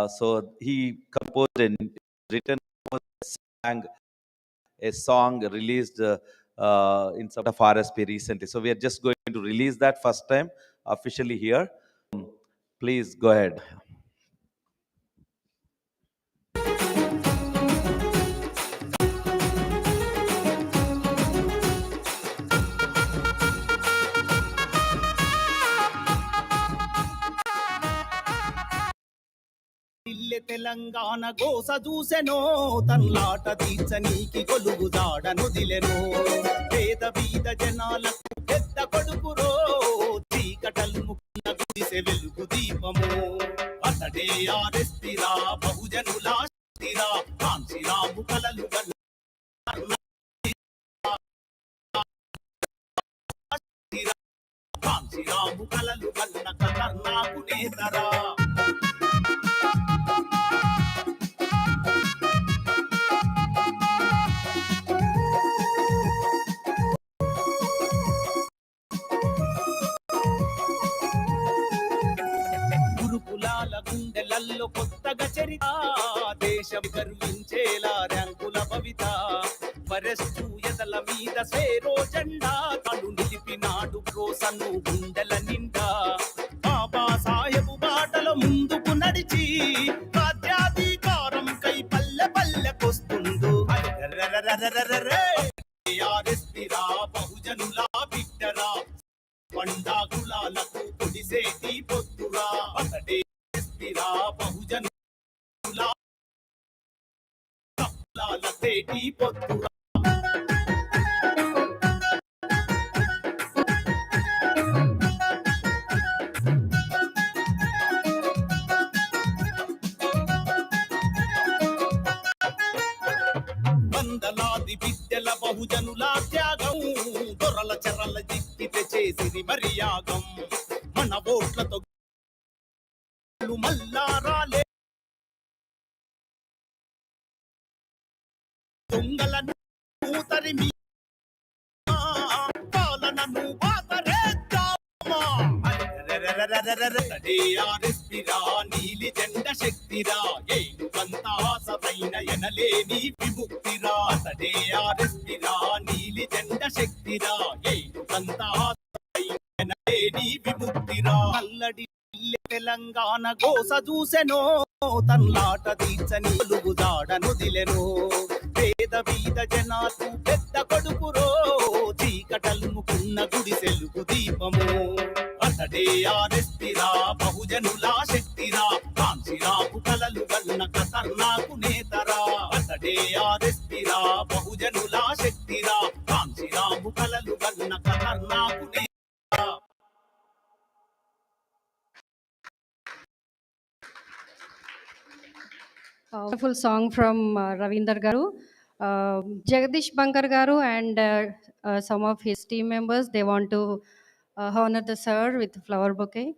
So he composed and written, sang a song released in support of RSP recently. So we are just going to release that first time officially here. Please go ahead. ఇల్లె Telangana గోస చూసెనో తన్లాట తీర్చనీకి కొలుగు జాడనుదిలెనో పేద బీద జనాలకు పెద్ద కొడుకురో చీకటలు ముక్కున గుడిసె వెలుగు దీపము అతడే ఆరెస్తిరా బహుజనుల శక్తిరా కాంశీరాము కలలు కాంశీరాము కలలు గన్న కర్ణాకు నేతరా గురుకులాల గుండెలల్లో కొత్తగా చరిత దేశం గర్వించేలా ర్యాంకుల భవిత వరస్టు ఎదల మీద సేరో జెండా తను నిలిపినాడు ప్రోసను గుండెల నిండా బాబా సాహెబు బాటలో ముందుకు నడిచి రాజ్యాధికారం కై పల్లె పల్లెకొస్తుండు ఆరెస్తిరా బహుజనుల బిడ్డరా పండా కులాలకు పొడిసేటి పొత్తురా అతడే ఆరెస్తిరా బహుజనుల కులాలతేటి పొత్తురా వందలాది బిడ్డల బహుజనుల త్యాగం దొరల చెరల జిక్కితే చేసిరి మర్యాగం మన ఓట్లతో మల్లారాలే దొంగలను తరిమి పాలనను వాతరేద్దామా ఆరెస్తిరా నీలి జెండ శక్తిరా ఏనుగంతా సరైన ఎనలేని విముక్తిరా అతడే ఆరెస్తిరా నీలి జెండ శక్తిరా ఏనుగంతా సరైన ఎనలేని విముక్తిరా అల్లడి తెలంగాణ గోస చూసెనో తన్లాట తీర్చని కొలుగు జాడనుదిలెనో పేద బీద జనాలకు పెద్ద కొడుకురో చీకటలు ముక్కున్న గుడిసెలుగు దీపము అతడే ఆరెస్తిరా బహుజనుల శక్తిరా wonderful song from Ravinder Garu. Jagadish Bankar Garu and some of his team members, they want to honor the sir with flower bouquet.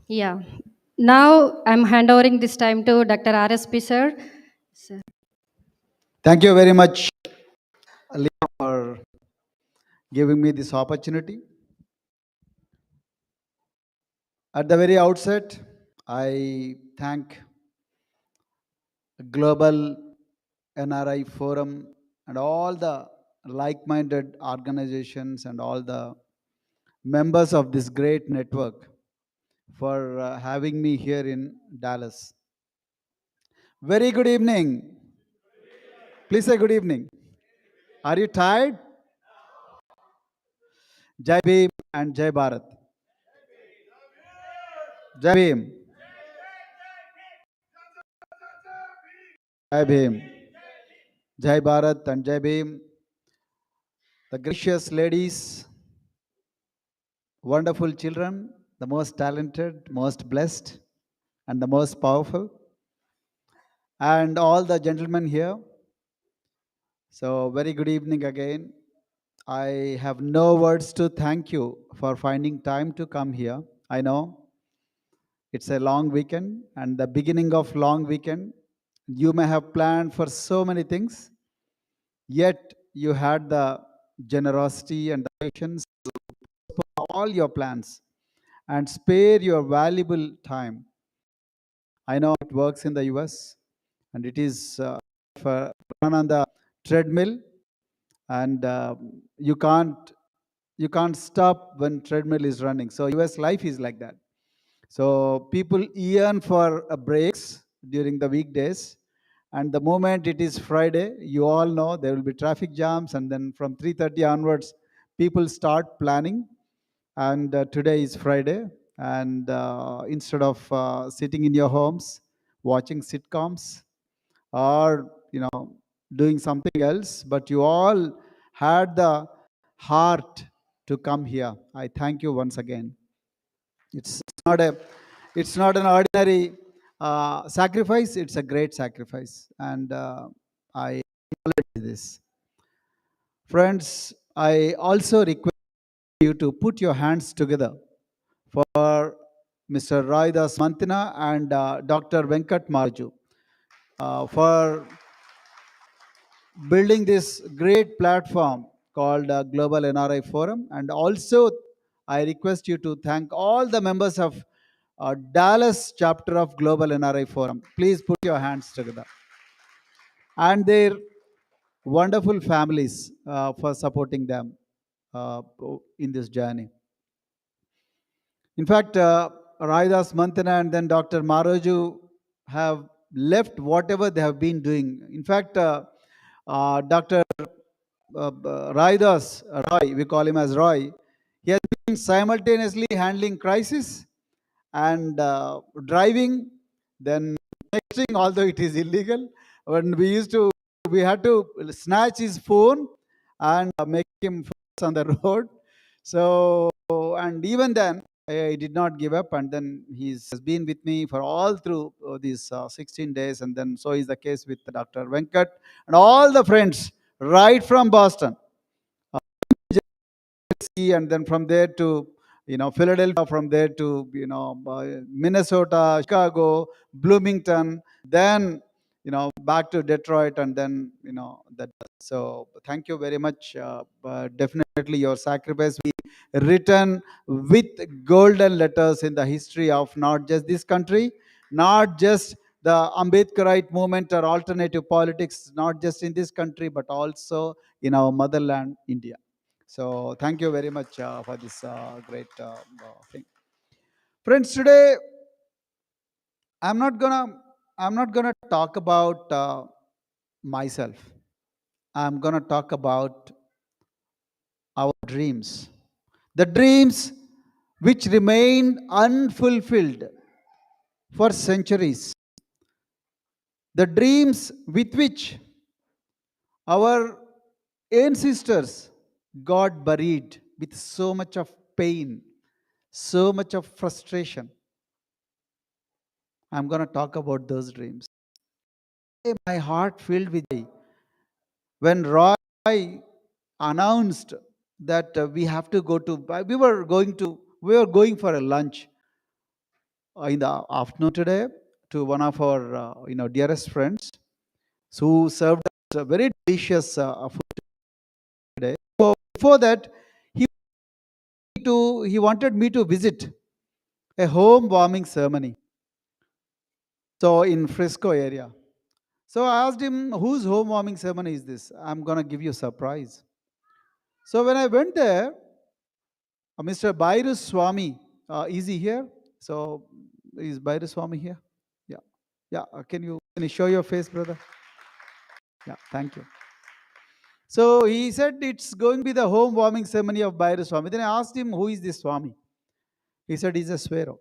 Yeah. Now I'm handovering this time to Dr. RSP sir. Sir. Thank you very much, Leah, for giving me this opportunity. At the very outset, I thank Global NRI Forum and all the like-minded organizations and all the members of this great network for having me here in Dallas. Very good evening. Please say good evening. Are you tired? Jai Bhim and Jai Bharat. Jai Bhim. Jai Bhim. Jai Bharat and Jai Bhim. The gracious ladies, wonderful children, the most talented, most blessed, and the most powerful, and all the gentlemen here. So, very good evening again. I have no words to thank you for finding time to come here. I know it's a long weekend and the beginning of long weekend. You may have planned for so many things, yet you had the generosity and the patience to postpone all your plans and spare your valuable time. I know it works in the US and it is for run on the treadmill, and you can't stop when treadmill is running. So US life is like that. So people yearn for breaks during the weekdays, and the moment it is Friday, you all know there will be traffic jams, and then from 3:30 onwards, people start planning. And today is Friday, and instead of sitting in your homes watching sitcoms or doing something else, but you all had the heart to come here. I thank you once again. It's not a, it's not an ordinary sacrifice. It's a great sacrifice, and I acknowledge this. Friends, I also request you to put your hands together for Mr. Raidas Mantina and Dr. Venkat Marju for building this great platform called Global NRI Forum. And also, I request you to thank all the members of Dallas chapter of Global NRI Forum. Please put your hands together. And their wonderful families for supporting them in this journey. In fact, Raidas Manthana and then Dr. Maraju have left whatever they have been doing. In fact, Dr. Raidas, Roy, we call him as Roy, he has been simultaneously handling crisis and driving, then texting, although it is illegal. When we had to snatch his phone and make him focus on the road. So, and even then, I did not give up, and then he's been with me for all through these 16 days, and then so is the case with Dr. Venkat and all the friends right from Boston, and then from there to Philadelphia, from there to Minnesota, Chicago, Bloomington, then back to Detroit, and then that. So thank you very much. Definitely your sacrifice will be written with golden letters in the history of not just this country, not just the Ambedkarite movement or alternative politics, not just in this country, but also in our motherland, India. So thank you very much for this great thing. Friends, today I'm not gonna talk about myself. I'm gonna talk about our dreams. The dreams which remained unfulfilled for centuries. The dreams with which our ancestors got buried with so much of pain, so much of frustration. I'm going to talk about those dreams. My heart filled with joy when Roy announced that we have to go to, we were going for a lunch in the afternoon today to one of our, dearest friends who served us a very delicious food today. So before that, he wanted me to visit a home warming ceremony. So in Frisco area. So I asked him, whose home warming ceremony is this? I'm going to give you a surprise. So when I went there, Mr. Bairus Swami, is he here? So is Bairus Swami here? Yeah. Yeah. Can you show your face, brother? Yeah. Thank you. So he said it's going to be the home warming ceremony of Bairus Swami. Then I asked him, who is this Swami? He said he's a Swero.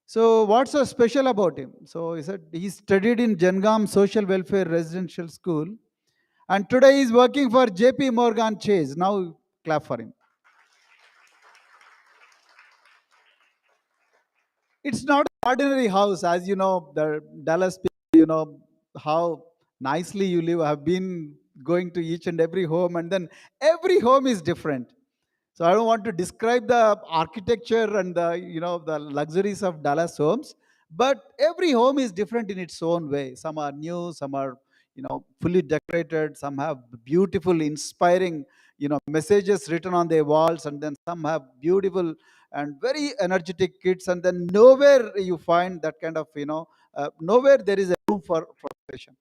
So what's so special about him? So he said he studied in Jangam Social Welfare Residential School, and today he's working for JP Morgan Chase. Now clap for him. It's not an ordinary house, as you know, the Dallas people, how nicely you live. I've been going to each and every home, and then every home is different. So I don't want to describe the architecture and the luxuries of Dallas homes, but every home is different in its own way. Some are new, some are fully decorated, some have beautiful, inspiring messages written on their walls, and then some have beautiful and very energetic kids, and then nowhere you find that kind of nowhere there is a room for frustration.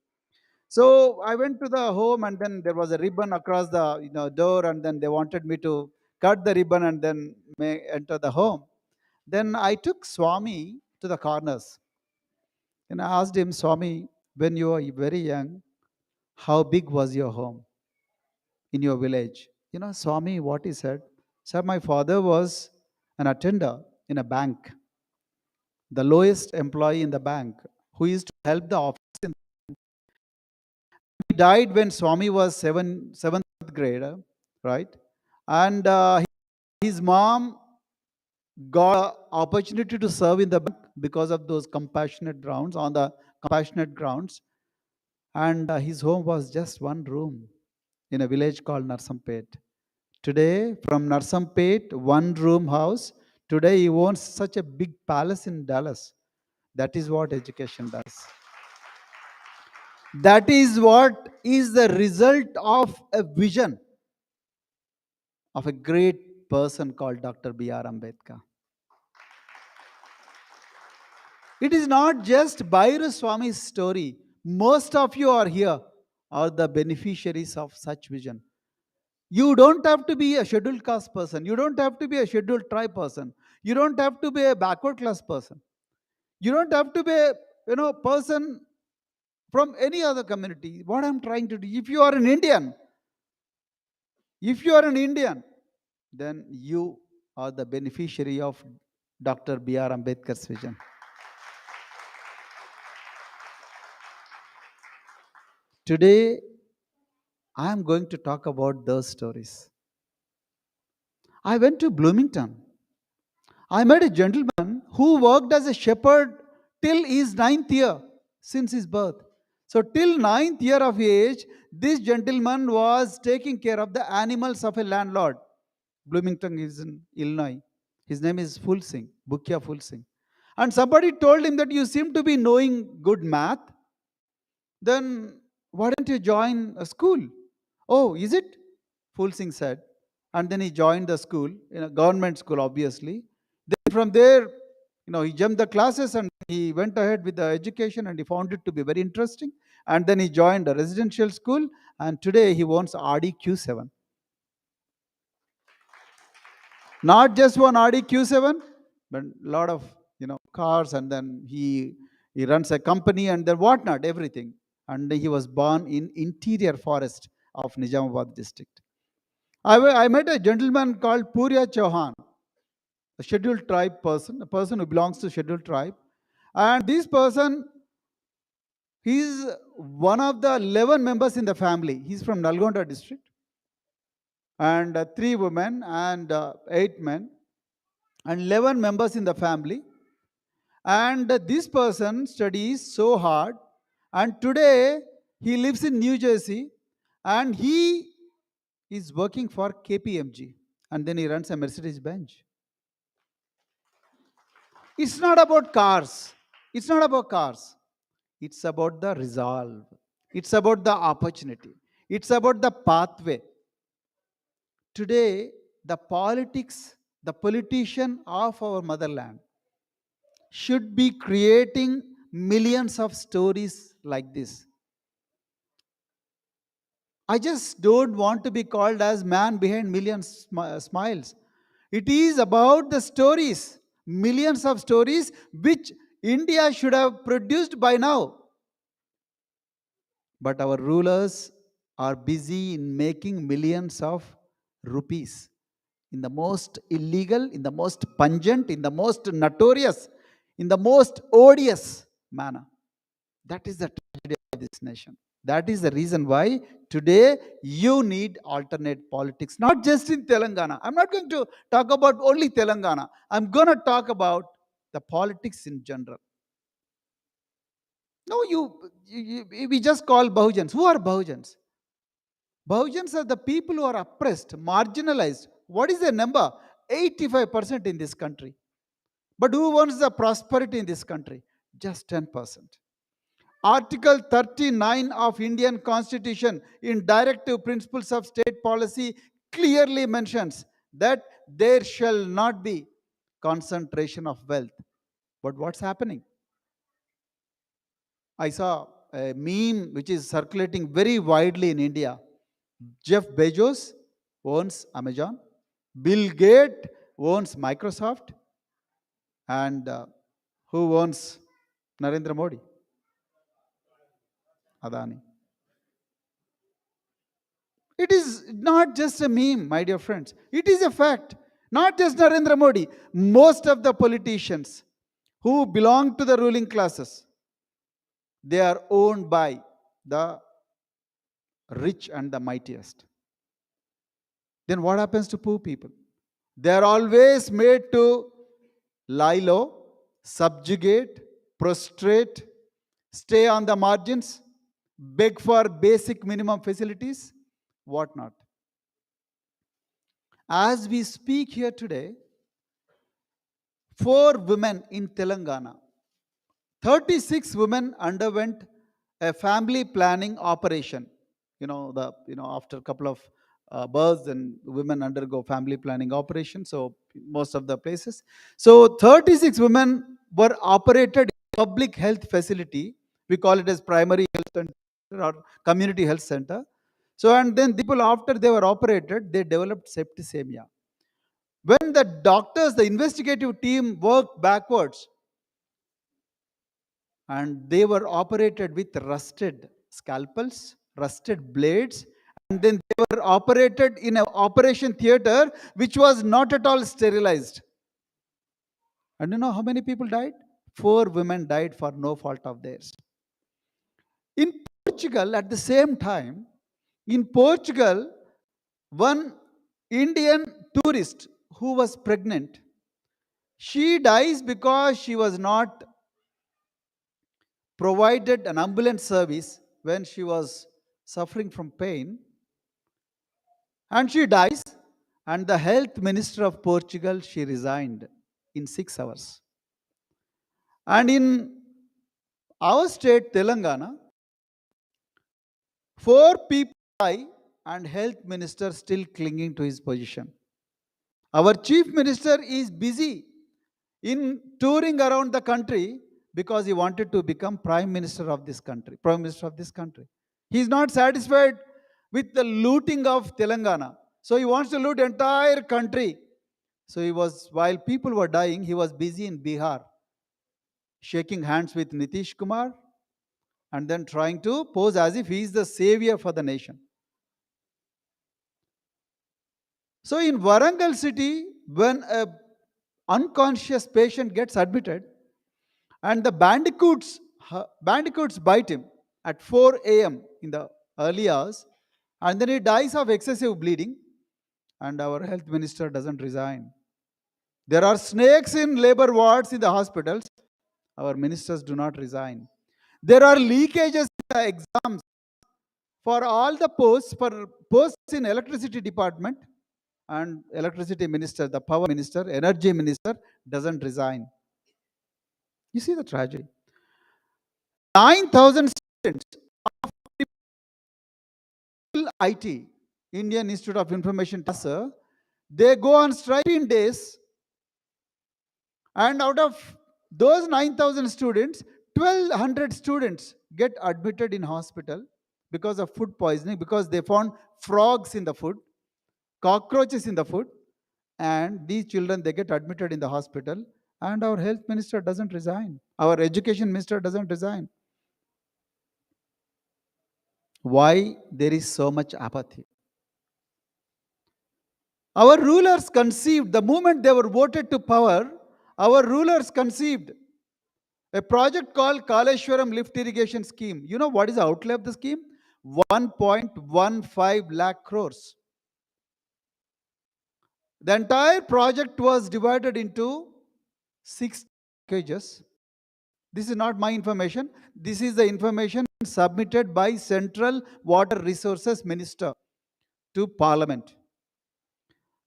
So I went to the home, and then there was a ribbon across the door, and then they wanted me to cut the ribbon and then may enter the home. Then I took Swami to the corners, and I asked him, Swami, when you were very young, how big was your home in your village? Swami, what he said, sir, my father was an attender in a bank, the lowest employee in the bank, who used to help the office. He died when Swami was seventh grade, right? And his mom got opportunity to serve in the bank because of those compassionate grounds, on the compassionate grounds. And his home was just one room in a village called Narsampet. Today, from Narsampet, one room house, today he owns such a big palace in Dallas. That is what education does. That is what is the result of a vision of a great person called Dr. B.R. Ambedkar. It is not just Bairu Swami's story. Most of you are here are the beneficiaries of such vision. You don't have to be a scheduled caste person. You don't have to be a scheduled tribe person. You don't have to be a backward class person. You don't have to be a person from any other community. What I'm trying to do, if you are an Indian, then you are the beneficiary of Dr. B.R. Ambedkar's vision. Today, I am going to talk about those stories. I went to Bloomington. I met a gentleman who worked as a shepherd till his 9th year, since his birth. So till 9th year of age, this gentleman was taking care of the animals of a landlord. Bloomington is in Illinois. His name is Full Singh, Bukya Full Singh. And somebody told him that you seem to be knowing good math. Then why don't you join a school? Oh, is it? Full Singh said. And then he joined the school, in a government school, obviously. Then from there, he jumped the classes and he went ahead with the education, and he found it to be very interesting. And then he joined a residential school, and today he owns Audi Q7. Not just one Audi Q7, but a lot of cars, and then he runs a company and then whatnot, everything. And he was born in interior forest of Nizamabad district. I met a gentleman called Purya Chauhan, a scheduled tribe person, a person who belongs to scheduled tribe. And this person, he's one of the 11 members in the family. He's from Nalgonda district. And 3 women and 8 men, and 11 members in the family. And this person studies so hard, and today he lives in New Jersey, and he is working for KPMG, and then he runs a Mercedes Benz. It's not about cars. It's not about cars. It's about the resolve. It's about the opportunity. It's about the pathway. Today, the politics, the politician of our motherland should be creating millions of stories like this. I just don't want to be called as man behind million smiles. It is about the stories, millions of stories which India should have produced by now. But our rulers are busy in making millions of rupees in the most illegal, in the most pungent, in the most notorious, in the most odious manner. That is the tragedy of this nation. That is the reason why today you need alternate politics, not just in Telangana. I'm not going to talk about only Telangana. I'm going to talk about the politics in general. No, we just call Bahujans. Who are Bahujans? Bahujans are the people who are oppressed, marginalized. What is the number? 85% in this country. But who wants the prosperity in this country? Just 10%. Article 39 of Indian Constitution in Directive Principles of State Policy clearly mentions that there shall not be concentration of wealth. But what's happening? I saw a meme which is circulating very widely in India. Jeff Bezos owns Amazon. Bill Gates owns Microsoft. And who owns Narendra Modi? Adani. It is not just a meme, my dear friends. It is a fact. Not just Narendra Modi. Most of the politicians who belong to the ruling classes, they are owned by the rich and the mightiest. Then what happens to poor people? They are always made to lie low, subjugate, prostrate, stay on the margins, beg for basic minimum facilities, whatnot. As we speak here today, 4 women in Telangana, 36 women underwent a family planning operation. After a couple of births, and women undergo family planning operation. So most of the places. So 36 women were operated in public health facility. We call it as primary health center or community health center. So, and then people, after they were operated, they developed septicemia. When the doctors, the investigative team worked backwards, and they were operated with rusted scalpels, rusted blades, and then they were operated in an operation theater which was not at all sterilized. And you know how many people died? 4 women died for no fault of theirs. In Portugal, at the same time, in Portugal, one Indian tourist who was pregnant, she dies because she was not provided an ambulance service when she was suffering from pain, and she dies. And the health minister of Portugal, she resigned in 6 hours. And in our state, Telangana, 4 people die, and health minister still clinging to his position. Our chief minister is busy in touring around the country because he wanted to become prime minister of this country. He is not satisfied with the looting of Telangana. So he wants to loot entire country. So while people were dying, he was busy in Bihar, shaking hands with Nitish Kumar, and then trying to pose as if he is the savior for the nation. So in Warangal city, when a unconscious patient gets admitted and the bandicoots bite him at 4 a.m. in the early hours, and then he dies of excessive bleeding, and our health minister doesn't resign. There are snakes in labor wards in the hospitals. Our ministers do not resign. There are leakages in the exams for all the posts, for posts in electricity department, and electricity minister, the power minister, energy minister doesn't resign. You see the tragedy. 9,000 students of IT, Indian Institute of Information, they go on strike in days, and out of those 9,000 students, 1,200 students get admitted in hospital because of food poisoning, because they found frogs in the food, cockroaches in the food, and these children, they get admitted in the hospital, and our health minister doesn't resign. Our education minister doesn't resign. Why there is so much apathy? Our rulers conceived, the moment they were voted to power, our rulers conceived a project called Kaleshwaram Lift Irrigation Scheme. You know what is the outlay of the scheme? 1.15 lakh crores. The entire project was divided into 6 packages. This is not my information. This is the information submitted by Central Water Resources Minister to Parliament.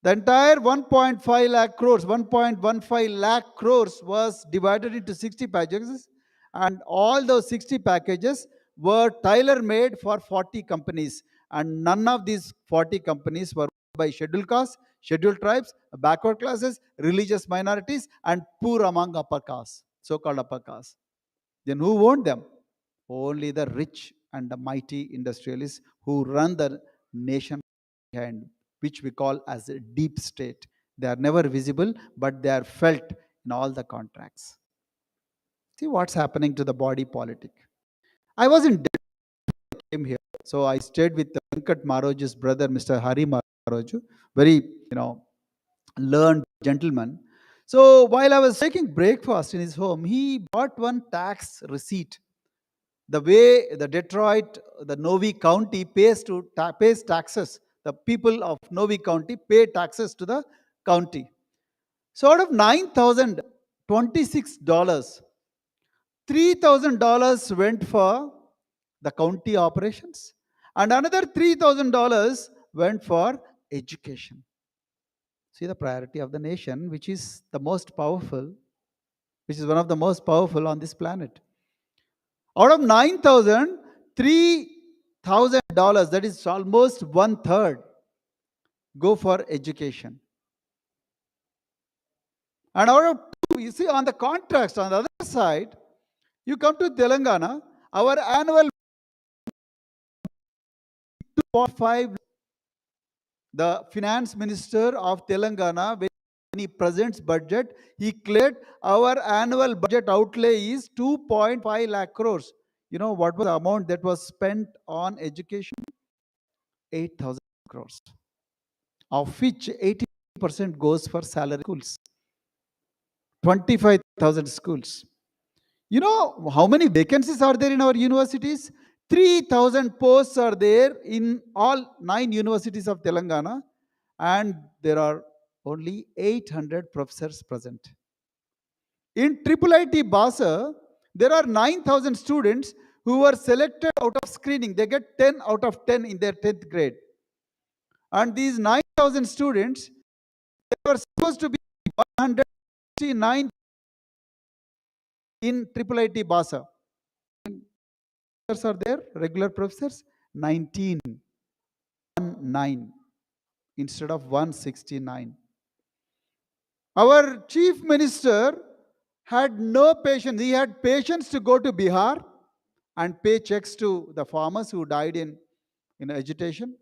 The entire 1.5 lakh crores, 1.15 lakh crores was divided into 60 packages, and all those 60 packages were tailor-made for 40 companies, and none of these 40 companies were by scheduled castes, scheduled tribes, backward classes, religious minorities, and poor among upper castes, so-called upper castes. Then who owned them? Only the rich and the mighty industrialists who run the nation behind, which we call as a deep state. They are never visible, but they are felt in all the contracts. See what's happening to the body politic. I was in Delhi when I came here, so I stayed with Venkat Maroju's brother, Mr. Hari Maroju, very learned gentleman. So while I was taking breakfast in his home, he bought one tax receipt. The way the Detroit, the Novi County pays taxes, the people of Novi County pay taxes to the county. So out of $9,026, $3,000 went for the county operations, and another $3,000 went for education. See the priority of the nation, which is the most powerful, which is one of the most powerful on this planet. Out of 9,000, $3,000, that is almost 1/3, go for education. And out of two, you see on the contrast, on the other side, you come to Telangana, our annual 2.5, the finance minister of Telangana, when he presents budget, he declared our annual budget outlay is 2.5 lakh crores. You know what was the amount that was spent on education? 8,000 crores, of which 80% goes for salary schools. 25,000 schools. You know how many vacancies are there in our universities? 3,000 posts are there in all 9 universities of Telangana, and there are only 800 professors present. In IIIT Basa, there are 9,000 students who were selected out of screening. They get 10 out of 10 in their 10th grade. And these 9,000 students, they were supposed to be 169 in IIIT Basa. Professors are there, regular professors, 19, 9 instead of 169. Our chief minister had no patience. He had patience to go to Bihar and pay checks to the farmers who died in agitation.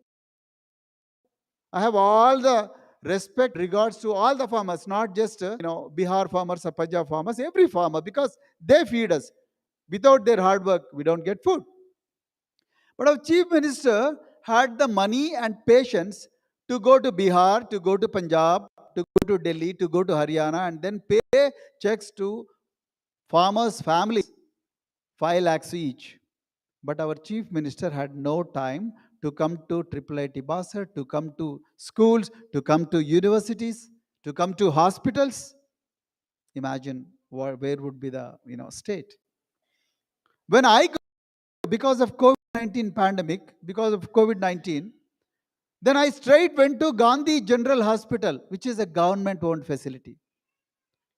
I have all the respect, regards to all the farmers, not just Bihar farmers or Punjab farmers, every farmer, because they feed us. Without their hard work, we don't get food. But our chief minister had the money and patience to go to Bihar, to go to Punjab, to go to Delhi, to go to Haryana, and then pay checks to farmers' families, 5 lakhs each. But our chief minister had no time to come to IIIT Basar, to come to schools, to come to universities, to come to hospitals. Imagine where would be the state. When I go, because of COVID-19 pandemic, because of COVID-19, then I straight went to Gandhi General Hospital, which is a government-owned facility.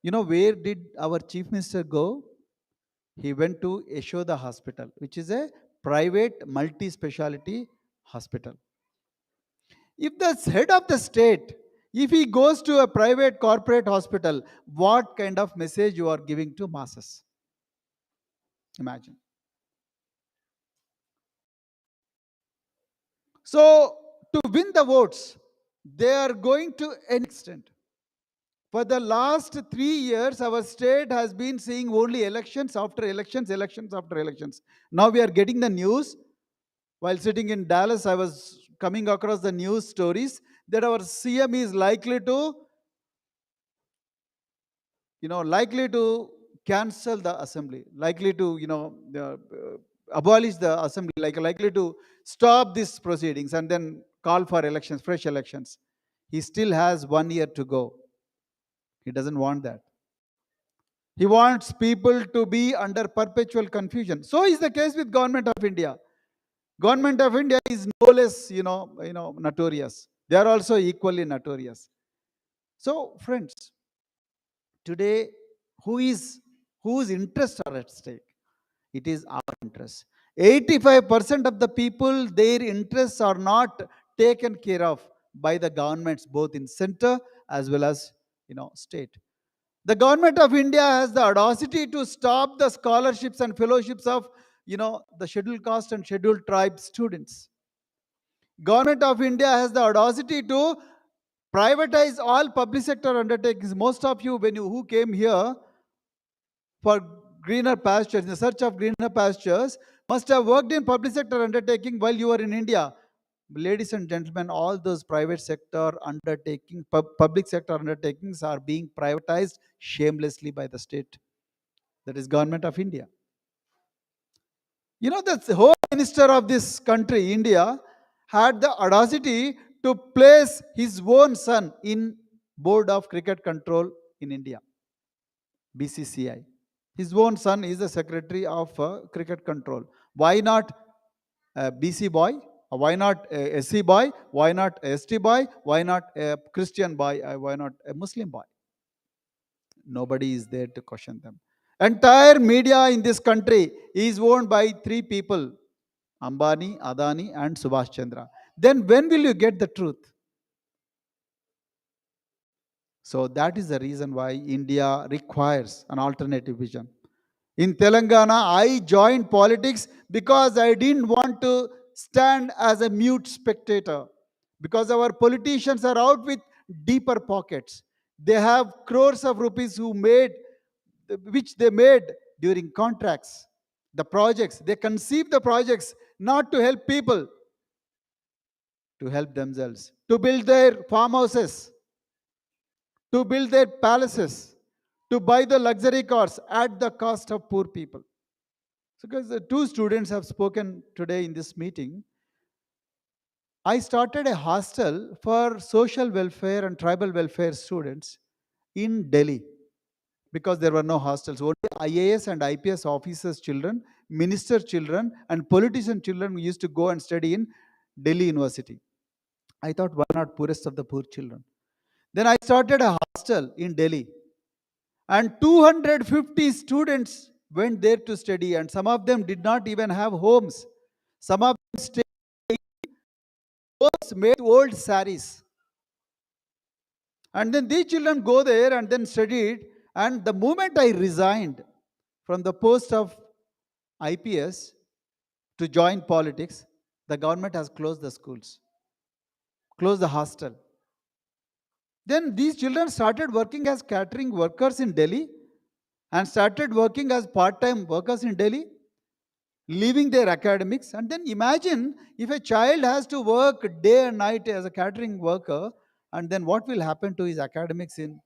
You know where did our chief minister go? He went to Yashoda Hospital, which is a private multi-speciality hospital. If the head of the state, if he goes to a private corporate hospital, what kind of message you are giving to masses? Imagine. So to win the votes, they are going to an extent. For the last 3 years, our state has been seeing only elections after elections, elections after elections. Now we are getting the news. While sitting in Dallas, I was coming across the news stories that our CM is likely to, likely to cancel the assembly, likely to, abolish the assembly, likely to stop these proceedings and then call for elections, fresh elections. He still has 1 year to go. He doesn't want that. He wants people to be under perpetual confusion. So is the case with Government of India. Government of India is no less, notorious. They are also equally notorious. So, friends, today, whose interests are at stake? It is our interests. 85% of the people, their interests are not taken care of by the governments, both in center as well as state. The Government of India has the audacity to stop the scholarships and fellowships of the scheduled caste and scheduled tribe students. Government of India has the audacity to privatize all public sector undertakings. Most of you, who came here for greener pastures, in the search of greener pastures, must have worked in public sector undertaking while you were in India. Ladies and gentlemen, all those private sector undertaking, public sector undertakings are being privatized shamelessly by the state. That is Government of India. The Home Minister of this country, India, had the audacity to place his own son in Board of Cricket Control in India, BCCI. His own son is the Secretary of Cricket Control. Why not a BC boy? Why not a SC boy? Why not a ST boy? Why not a Christian boy? Why not a Muslim boy? Nobody is there to question them. Entire media in this country is owned by 3 people, Ambani, Adani, and Subhash Chandra. Then when will you get the truth? So that is the reason why India requires an alternative vision. In Telangana, I joined politics because I didn't want to stand as a mute spectator. Because our politicians are out with deeper pockets. They have crores of rupees which they made during contracts. The projects, they conceive the projects not to help people, to help themselves, to build their farmhouses, to build their palaces, to buy the luxury cars at the cost of poor people. So, because the 2 students have spoken today in this meeting, I started a hostel for social welfare and tribal welfare students in Delhi because there were no hostels. Only IAS and IPS officers' children, minister children, and politician children used to go and study in Delhi University. I thought, why not poorest of the poor children? Then I started a hostel in Delhi. And 250 students went there to study, and some of them did not even have homes. Some of them stayed in homes made old saris. And then these children go there and then studied. And the moment I resigned from the post of IPS to join politics, the government has closed the schools, closed the hostel. Then these children started working as catering workers in Delhi and started working as part-time workers in Delhi. leaving their academics. And then imagine if a child has to work day and night as a catering worker, and then what will happen to his academics in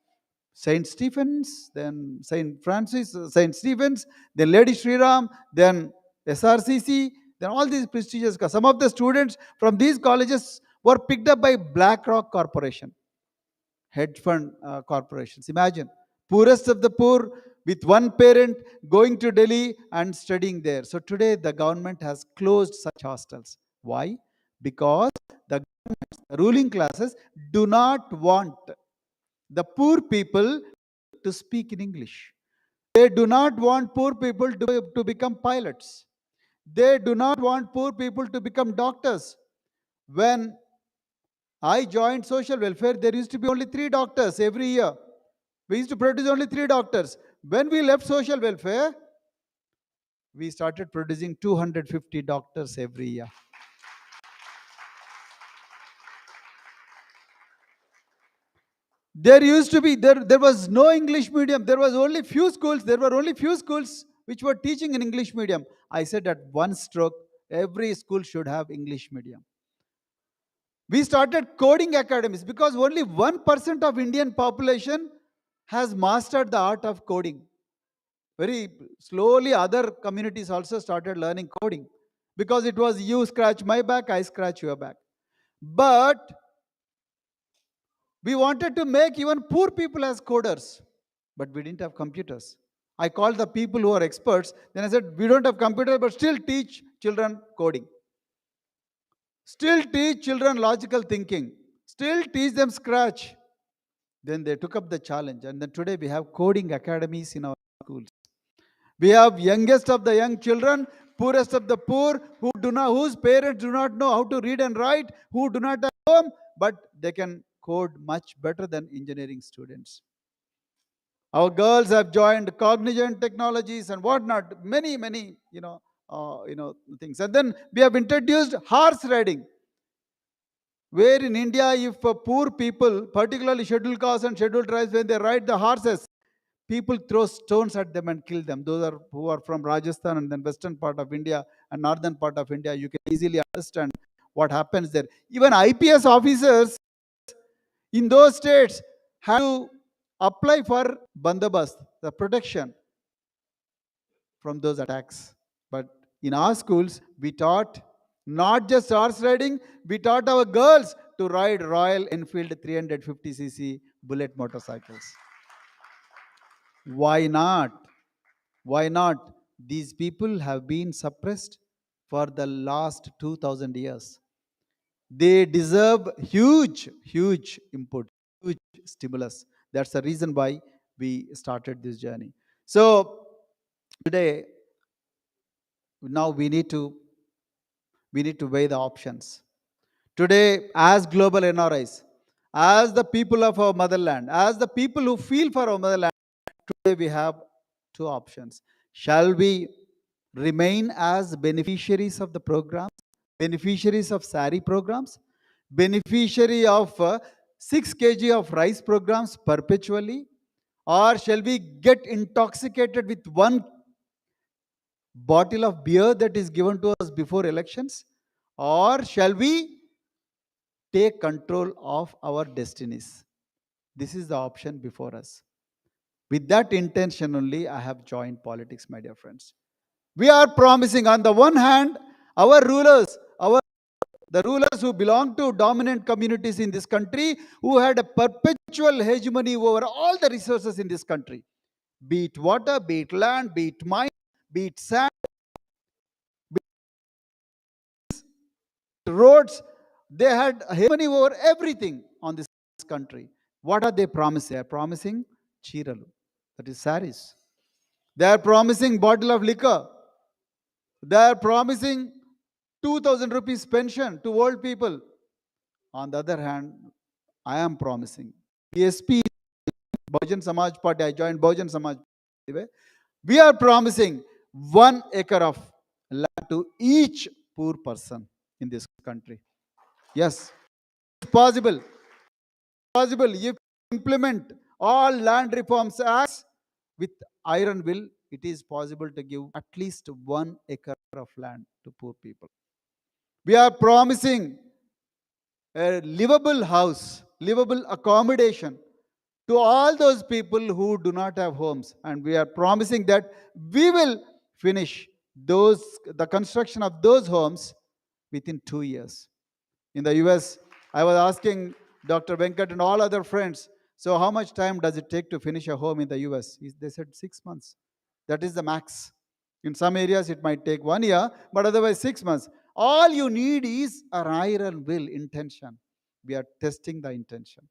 St. Stephen's, then St. Francis, St. Stephen's, then Lady Shriram, then SRCC, then all these prestigious. Some of the students from these colleges were picked up by BlackRock Corporation, hedge fund corporations. Imagine, poorest of the poor with one parent going to Delhi and studying there. So today the government has closed such hostels. Why? Because the ruling classes do not want the poor people to speak in English. They do not want poor people to become pilots. They do not want poor people to become doctors. When I joined social welfare, there used to be only 3 doctors every year. We used to produce only 3 doctors. When we left social welfare, we started producing 250 doctors every year. There used to be, there was no English medium. There was only few schools. There were only few schools which were teaching in English medium. I said at one stroke, every school should have English medium. We started coding academies because only 1% of Indian population has mastered the art of coding. Very slowly, other communities also started learning coding because it was you scratch my back, I scratch your back. But we wanted to make even poor people as coders, but we didn't have computers. I called the people who are experts. Then I said, we don't have computers, but still teach children coding. Still teach children logical thinking. Still teach them scratch. Then they took up the challenge. And then today we have coding academies in our schools. We have youngest of the young children, poorest of the poor, whose parents do not know how to read and write, who do not have home, but they can code much better than engineering students. Our girls have joined cognizant technologies and whatnot, many things. And then we have introduced horse riding, where in India, if poor people, particularly scheduled castes and scheduled tribes, when they ride the horses, people throw stones at them and kill them. Those are who are from Rajasthan and then western part of India and northern part of India. You can easily understand what happens there. Even IPS officers in those states have to apply for bandobast, the protection from those attacks. But in our schools, we taught not just horse riding, we taught our girls to ride Royal Enfield 350cc bullet motorcycles. Why not? Why not? These people have been suppressed for the last 2000 years. They deserve huge input, huge stimulus. That's the reason why we started this journey. So today, now we need to weigh the options. Today, as global NRIs, as the people of our motherland, as the people who feel for our motherland, today we have 2 options. Shall we remain as beneficiaries of the programs, beneficiaries of SARI programs, beneficiary of 6 kg of rice programs perpetually, or shall we get intoxicated with 1 bottle of beer that is given to us before elections, or shall we take control of our destinies? This is the option before us. With that intention only, I have joined politics, my dear friends. We are promising, on the one hand, our rulers, the rulers who belong to dominant communities in this country, who had a perpetual hegemony over all the resources in this country, be it water, be it land, be it mine, be it sand, be it roads. They had hegemony over everything on this country. What are they promising? They are promising chiralu, that is saris. They are promising bottle of liquor. They are promising 2,000 rupees pension to old people. On the other hand, I am promising BSP, Bahujan Samaj Party. I joined Bahujan Samaj Party. We are promising 1 acre of land to each poor person in this country. Yes, it's possible. If you implement all land reforms acts with iron will, it is possible to give at least 1 acre of land to poor people. We are promising a livable house, livable accommodation to all those people who do not have homes. And we are promising that we will finish the construction of those homes within 2 years. In the US, I was asking Dr. Venkat and all other friends, so how much time does it take to finish a home in the US? They said 6 months. That is the max. In some areas, it might take 1 year, but otherwise 6 months. All you need is an iron will, intention. We are testing the intention.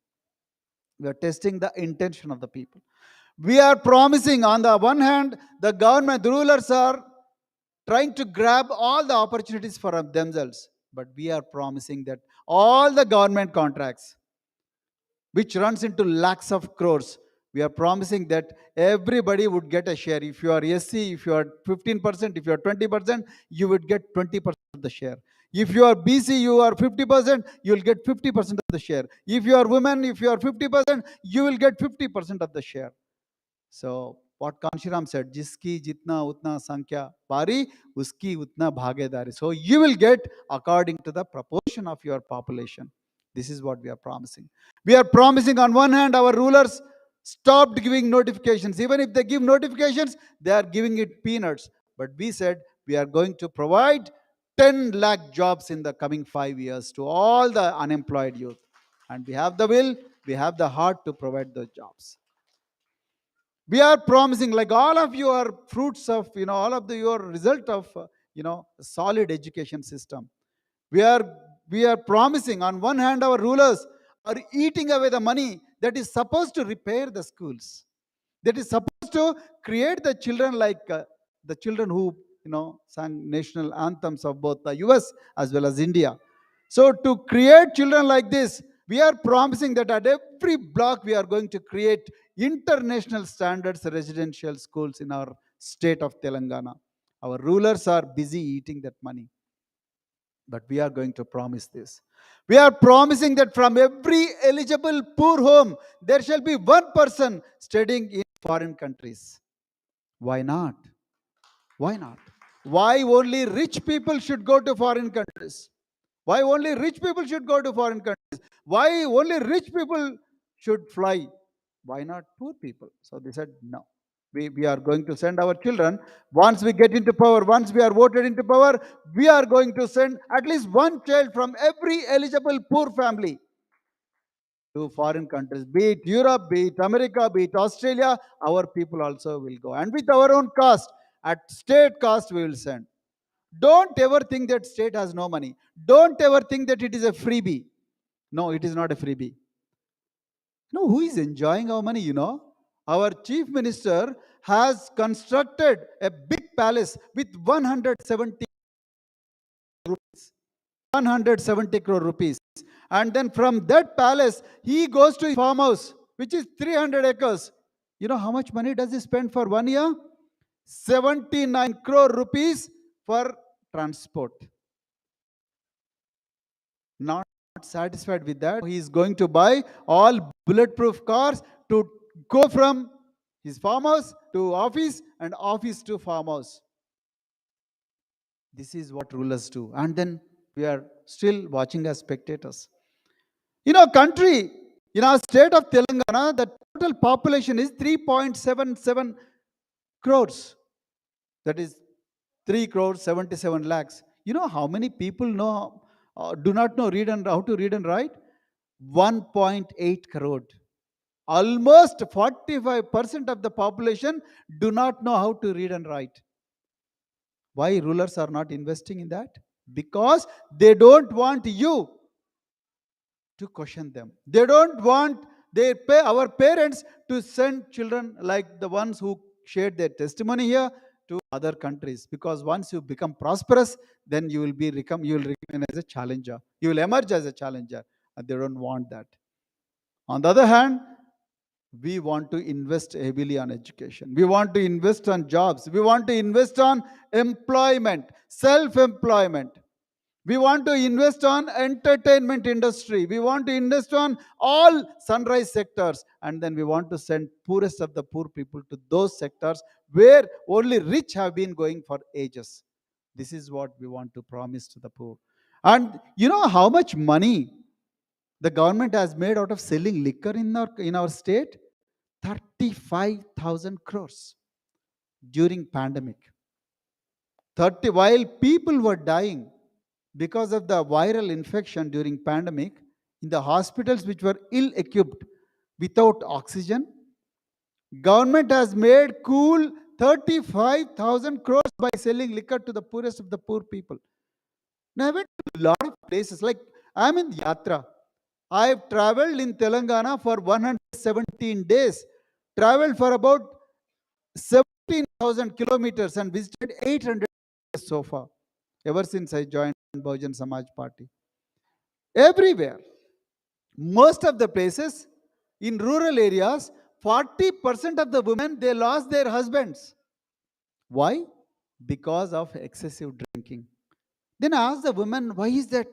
We are testing the intention of the people. We are promising, on the one hand, the government, the rulers are trying to grab all the opportunities for themselves. But we are promising that all the government contracts, which runs into lakhs of crores, we are promising that everybody would get a share. If you are SC, if you are 15%, if you are 20%, you would get 20% of the share. If you are BC, you are 50%, you will get 50% of the share. If you are women, if you are 50%, you will get 50% of the share. So what Kanshiram said, jiski jitna utna sankhya bari, uski utna bhagedari. So you will get according to the proportion of your population. This is what we are promising. We are promising, on one hand, our rulers stopped giving notifications. Even if they give notifications, they are giving it peanuts. But we said we are going to provide 10 lakh jobs in the coming 5 years to all the unemployed youth. And we have the will, we have the heart to provide those jobs. We are promising, like all of you are fruits of, all of your result of, solid education system. We are promising, on one hand, our rulers are eating away the money that is supposed to repair the schools, that is supposed to create the children like the children who, sang national anthems of both the US as well as India. So to create children like this, we are promising that at every block we are going to create international standards residential schools in our state of Telangana. Our rulers are busy eating that money. But we are going to promise this. We are promising that from every eligible poor home, there shall be one person studying in foreign countries. Why not? Why not? Why only rich people should go to foreign countries? Why only rich people should go to foreign countries? Why only rich people should fly? Why not poor people? So they said, no. We are going to send our children. Once we get into power, once we are voted into power, we are going to send at least one child from every eligible poor family to foreign countries, be it Europe, be it America, be it Australia. Our people also will go. And with our own cost, at state cost, we will send. Don't ever think that state has no money. Don't ever think that it is a freebie. No, it is not a freebie. No, who is enjoying our money, Our chief minister has constructed a big palace with 170 rupees. 170 crore rupees. And then from that palace, he goes to his farmhouse, which is 300 acres. You know how much money does he spend for 1 year? 79 crore rupees for transport. Not satisfied with that, he is going to buy all bulletproof cars to go from his farmhouse to office and office to farmhouse. This is what rulers do. And then we are still watching as spectators. In our country, in our state of Telangana, the total population is 3.77 crores. That is 3 crores 77 lakhs. You know how many people do not know how to read and write? 1.8 crore. Almost 45% of the population do not know how to read and write. Why rulers are not investing in that? Because they don't want you to question them. They don't want our parents to send children like the ones who shared their testimony here to other countries. Because once you become prosperous, then you will remain as a challenger. You will emerge as a challenger. And they don't want that. On the other hand, we want to invest heavily on education. We want to invest on jobs. We want to invest on employment, self-employment. We want to invest on entertainment industry. We want to invest on all sunrise sectors. And then we want to send poorest of the poor people to those sectors where only rich have been going for ages. This is what we want to promise to the poor. And you know how much money the government has made out of selling liquor in our state? 35,000 crores during pandemic. While people were dying because of the viral infection during pandemic in the hospitals which were ill equipped without oxygen, government has made cool 35,000 crores by selling liquor to the poorest of the poor people. Now I went to a lot of places, like I'm in Yatra. I've traveled in Telangana for 117 days, traveled for about 17,000 kilometers and visited 800 so far, ever since I joined Bahujan Samaj Party. Everywhere, most of the places in rural areas, 40% of the women, they lost their husbands. Why? Because of excessive drinking. Then I asked the women, why is that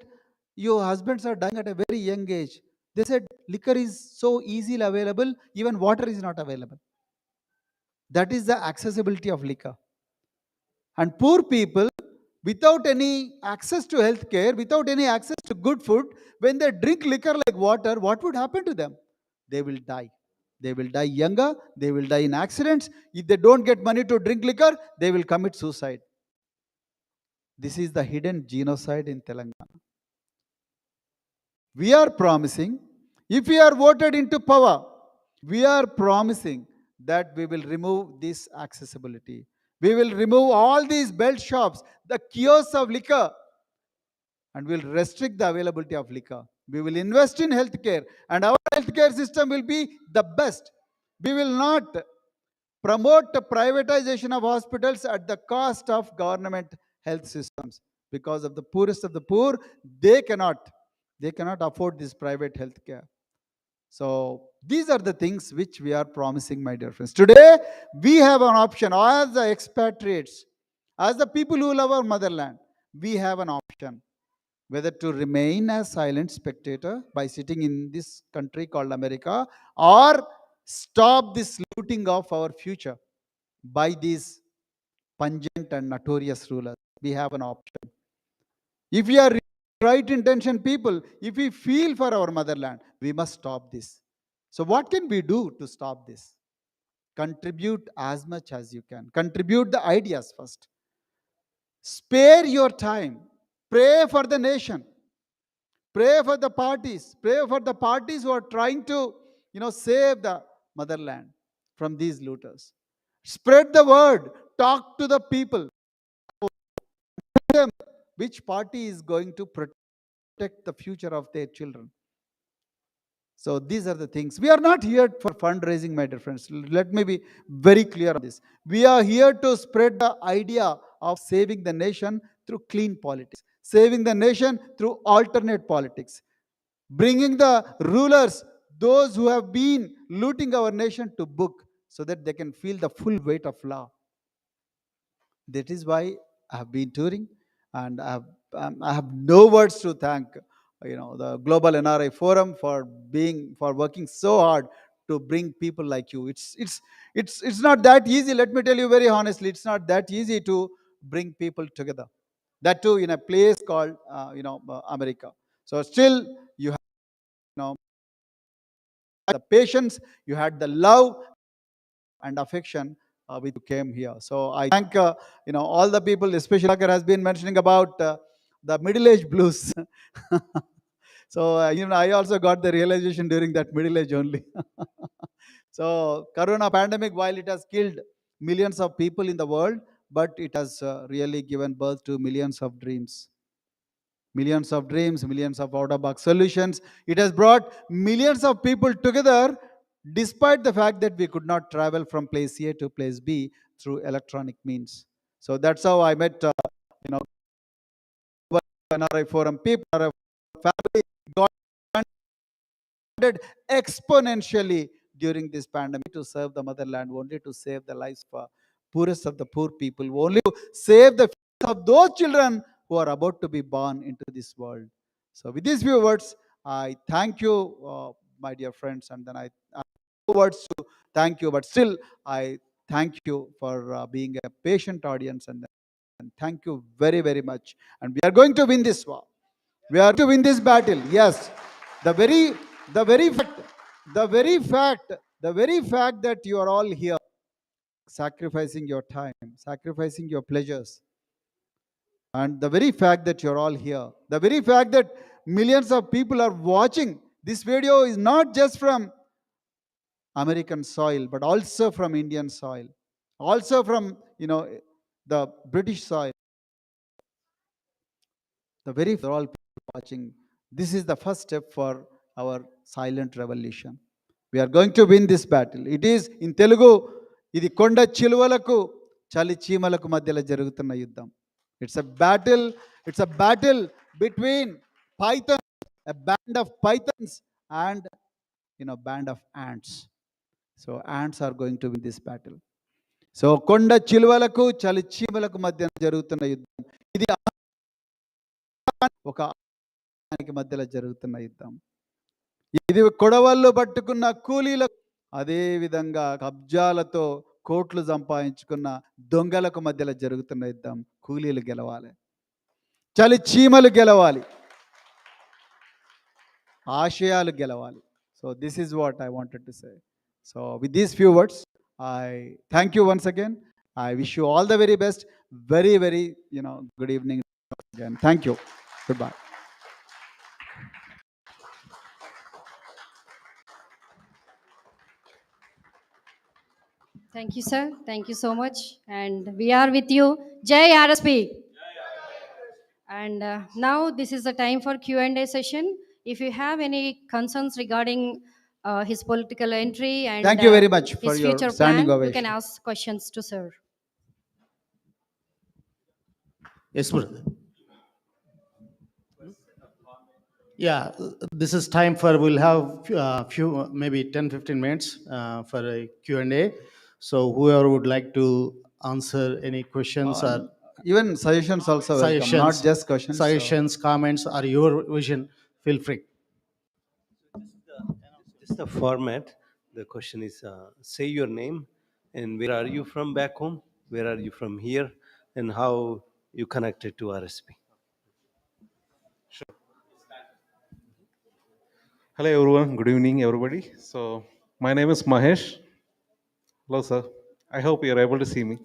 your husbands are dying at a very young age? They said, liquor is so easily available, even water is not available. That is the accessibility of liquor. And poor people, without any access to health care, without any access to good food, when they drink liquor like water, what would happen to them? They will die. They will die younger, they will die in accidents. If they don't get money to drink liquor, they will commit suicide. This is the hidden genocide in Telangana. We are promising, if we are voted into power, we are promising that we will remove this accessibility. We will remove all these belt shops, the kiosks of liquor, and will restrict the availability of liquor. We will invest in healthcare, and our healthcare system will be the best. We will not promote the privatization of hospitals at the cost of government health systems, because of the poorest of the poor, they cannot afford this private healthcare. So these are the things which we are promising, my dear friends. Today, we have an option as the expatriates, as the people who love our motherland. We have an option whether to remain as silent spectator by sitting in this country called America, or stop this looting of our future by these pungent and notorious rulers. We have an option. If we are right intention people, if we feel for our motherland, we must stop this. So what can we do to stop this? Contribute as much as you can. Contribute the ideas first. Spare your time. Pray for the nation. Pray for the parties. Pray for the parties who are trying to, save the motherland from these looters. Spread the word. Talk to the people. Tell them which party is going to protect the future of their children. So these are the things. We are not here for fundraising, my dear friends. Let me be very clear on this. We are here to spread the idea of saving the nation through clean politics, saving the nation through alternate politics, bringing the rulers, those who have been looting our nation, to book so that they can feel the full weight of law. That is why I have been touring, and I have no words to thank the Global NRI Forum for working so hard to bring people like you. It's not that easy. Let me tell you very honestly, it's not that easy to bring people together. That too in a place called America. So still you have the patience, you had the love and affection with you came here. So I thank all the people, especially Lakar has been mentioning about the middle age blues. So I also got the realization during that middle age only. So Corona pandemic, while it has killed millions of people in the world, but it has really given birth to millions of dreams. Millions of dreams, millions of out-of-box solutions. It has brought millions of people together, despite the fact that we could not travel from place A to place B through electronic means. So that's how I met, NRI Forum people, our family got expanded exponentially during this pandemic to serve the motherland, only to save the lives for poorest of the poor people, only to save the future of those children who are about to be born into this world. So with these few words, I thank you, my dear friends, and then I no words to thank you, but still I thank you for being a patient audience, and thank you very, very much. And we are going to win this war. We are to win this battle. Yes, the very fact, the very fact, the very fact that you are all here, sacrificing your time, sacrificing your pleasures, and the very fact that you're all here, the very fact that millions of people are watching this video is not just from American soil, but also from Indian soil, also from the British soil. The very for all people watching, this is the first step for our silent revolution. We are going to win this battle. It is in Telugu. ఇది కొండ చిలువలకు చలి చీమలకు మధ్యలో జరుగుతున్న యుద్ధం. It's a battle. It's a battle between pythons, a band of pythons, and band of ants. So ants are going to win this battle. So కొండ చిలువలకు చలి చీమలకు మధ్య జరుగుతున్న యుద్ధం ఇది ఒక మధ్యలో జరుగుతున్న యుద్ధం. ఇది కొడవళ్ళు పట్టుకున్న కూలీలకు, అదే విధంగా కబ్జాలతో కోట్లు సంపాదించుకున్న దొంగలకు మధ్యలో జరుగుతున్న యుద్ధం. కూలీలు గెలవాలి, చలి చీమలు గెలవాలి, ఆశయాలు గెలవాలి. So this is what I wanted to say. So with these few words I thank you once again. I wish you all the very best. Very, very, good evening again. Thank you. Goodbye. Thank you, sir. Thank you so much. And we are with you. Jai RSP. And now this is the time for Q&A session. If you have any concerns regarding his political entry and Thank you very much his for your future standing plan, ovation. you can ask questions to sir. Yes, brother. Yeah, this is time for, we'll have few, maybe 10-15 minutes for a Q&A. So whoever would like to answer any questions or Even suggestions also welcome, not suggestions, just questions. suggestions, comments, or your vision, feel free. Just the format. The question is, say your name and where are you from back home? Where are you from here? And how you connected to RSP? Hello everyone, good evening everybody. So my name is Mahesh. Hello sir, I hope you're able to see me.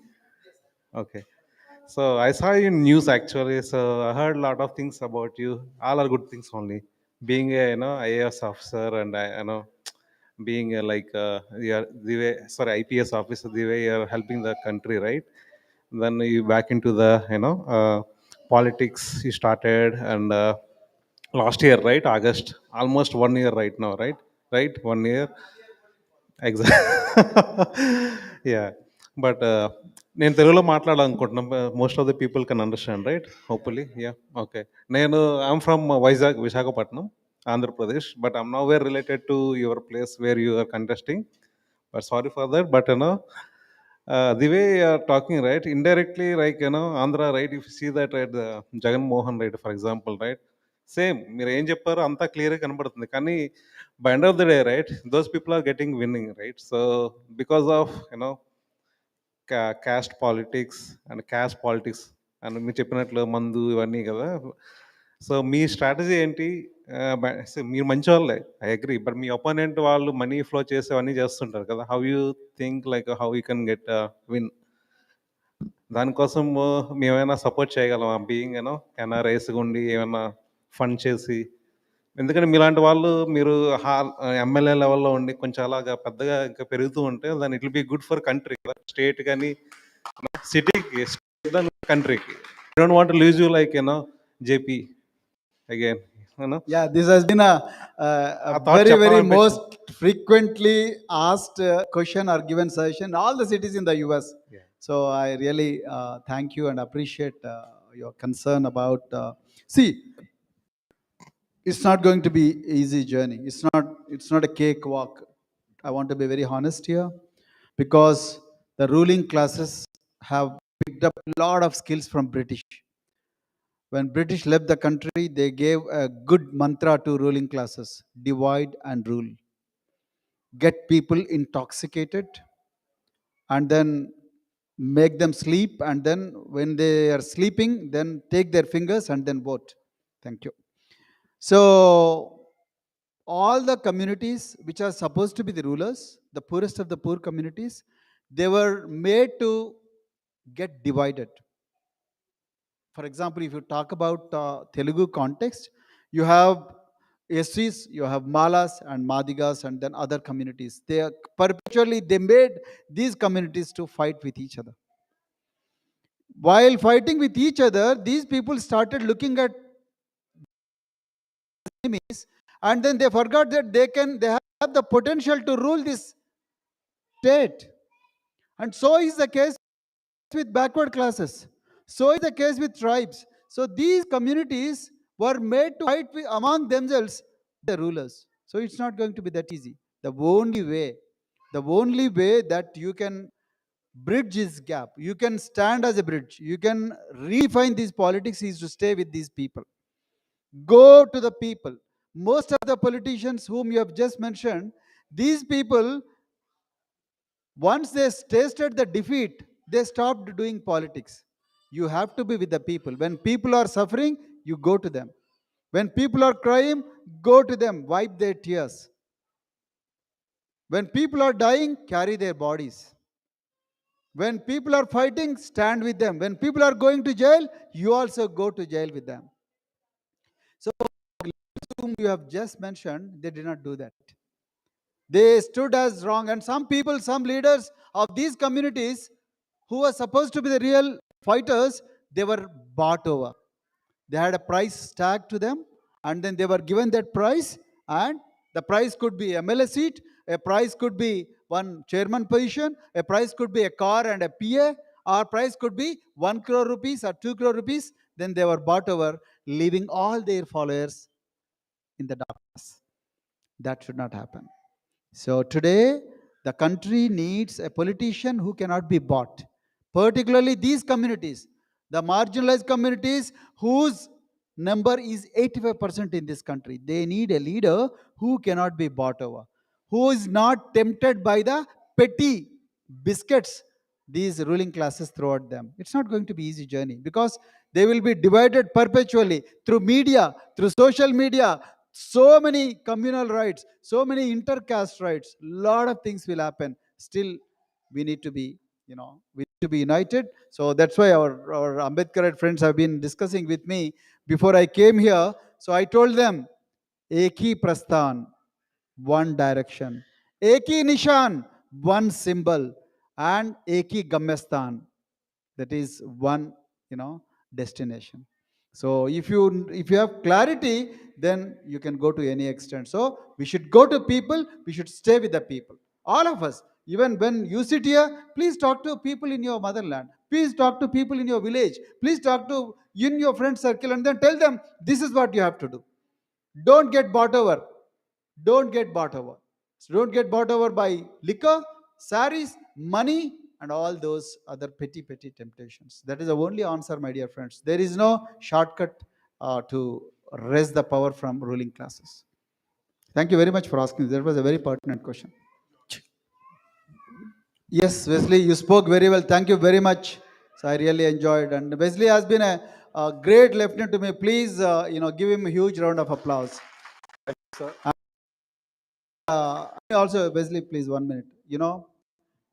Okay. So I saw you in news actually, so I heard a lot of things about you. All are good things only. Being a IAS officer, and being the way, sorry, IPS officer, the way you're helping the country, right? Then you back into the politics you started, and last year, right, August, almost 1 year right now, right, 1 year. Yeah but నేను తెలుగులో మాట్లాడాలనుకుంటున్నాను. Most of the people can understand, right? Hopefully. Yeah, okay. నేను I'm from Vizag, Visakhapatnam, Andhra Pradesh. But I'm now where related to your place where you are contesting. But sorry for that. But the way you are talking, right, indirectly, like Andhra, right, if see that, right, Jaganmohan, right, for example, right, same మీరు ఏం చెప్పారో అంతా క్లియర్గా కనబడుతుంది. కానీ by end of the day, right, those people are getting winning, right? So because of caste politics and మీరు చెప్పినట్లు మందు ఇవన్నీ కదా. సో మీ స్ట్రాటజీ ఏంటి? మీరు మంచి వాళ్ళే, I agree. But me opponent వాళ్ళు మనీ ఫ్లో చేసేవన్నీ చేస్తుంటారు కదా. How you think, like how you can get win? దానికోసం మేమైనా సపోర్ట్ చేయగలమా? బీయింగ్ కెనా రైస్గా ఉండి ఏమైనా ఫండ్ చేసి? ఎందుకంటే మీలాంటి వాళ్ళు, మీరు ఎమ్మెల్యే లెవెల్లో ఉండి కొంచెం అలాగా పెద్దగా ఇంకా పెరుగుతూ ఉంటే దాని it will be good for country, state కానీ సిటీకి, కంట్రీకి. I don't want to lose you like JP again. Yeah, this has been a very, very most frequently asked question or given suggestion in all the cities in the US. Yeah. So I really thank you and appreciate your concern about. See, it's not going to be easy journey. It's not a cakewalk. I want to be very honest here, because the ruling classes have picked up a lot of skills from British. When British left the country, they gave a good mantra to ruling classes: divide and rule. Get people intoxicated and then make them sleep, and then when they are sleeping, then take their fingers and then vote. Thank you. So all the communities which are supposed to be the rulers, the poorest of the poor communities, they were made to get divided. For example, if you talk about Telugu context, you have SCs, you have Malas and Madigas, and then other communities. They are perpetually, they made these communities to fight with each other. While fighting with each other, these people started looking at enemies, and then they forgot that they have the potential to rule this state. And so is the case with backward classes. So is the case with tribes. So these communities were made to fight among themselves, the rulers. So it's not going to be that easy. The only way that you can bridge this gap, you can stand as a bridge, you can redefine these politics, is to stay with these people. Go to the people. Most of the politicians whom you have just mentioned, these people, once they tasted the defeat, they stopped doing politics. You have to be with the people. When people are suffering, you go to them. When people are crying, go to them, wipe their tears. When people are dying, carry their bodies. When people are fighting, stand with them. When people are going to jail, you also go to jail with them. So, whom you have just mentioned, they did not do that. They stood as wrong. And some people, some leaders of these communities who were supposed to be the real fighters, they were bought over. They had a price tag to them, and then they were given that price, and the price could be MLA seat, a price could be one chairman position, a price could be a car and a PA, or price could be 1 crore rupees or 2 crore rupees. Then they were bought over, leaving all their followers in the darkness. That should not happen. So today, the country needs a politician who cannot be bought, particularly these communities, the marginalized communities whose number is 85% in this country. They need a leader who cannot be bought over, who is not tempted by the petty biscuits these ruling classes throw at them. It's not going to be easy journey, because they will be divided perpetually through media, through social media. So many communal rights, so many intercaste rights, lot of things will happen. Still, we need to be, we need to be united. So that's why our Ambedkarite friends have been discussing with me before I came here. So I told them, एक ही प्रस्थान, one direction, एक ही निशान, one symbol, and एक ही गम्यस्थान, that is one, destination. So if you have clarity, then you can go to any extent. So we should go to people, we should stay with the people. All of us, even when you sit here, please talk to people in your motherland. Please talk to people in your village. Please talk to in your friend circle, and then tell them this is what you have to do. Don't get bought over. Don't get bought over. So don't get bought over by liquor, saris, money, and all those other petty temptations. That is the only answer, my dear friends. There is no shortcut to raise the power from ruling classes. Thank you very much for asking. That was a very pertinent question. Yes, Wesley, you spoke very well. Thank you very much. So I really enjoyed. And Wesley has been a great lieutenant to me. Please, give him a huge round of applause. Sir. Also, Wesley, please, 1 minute.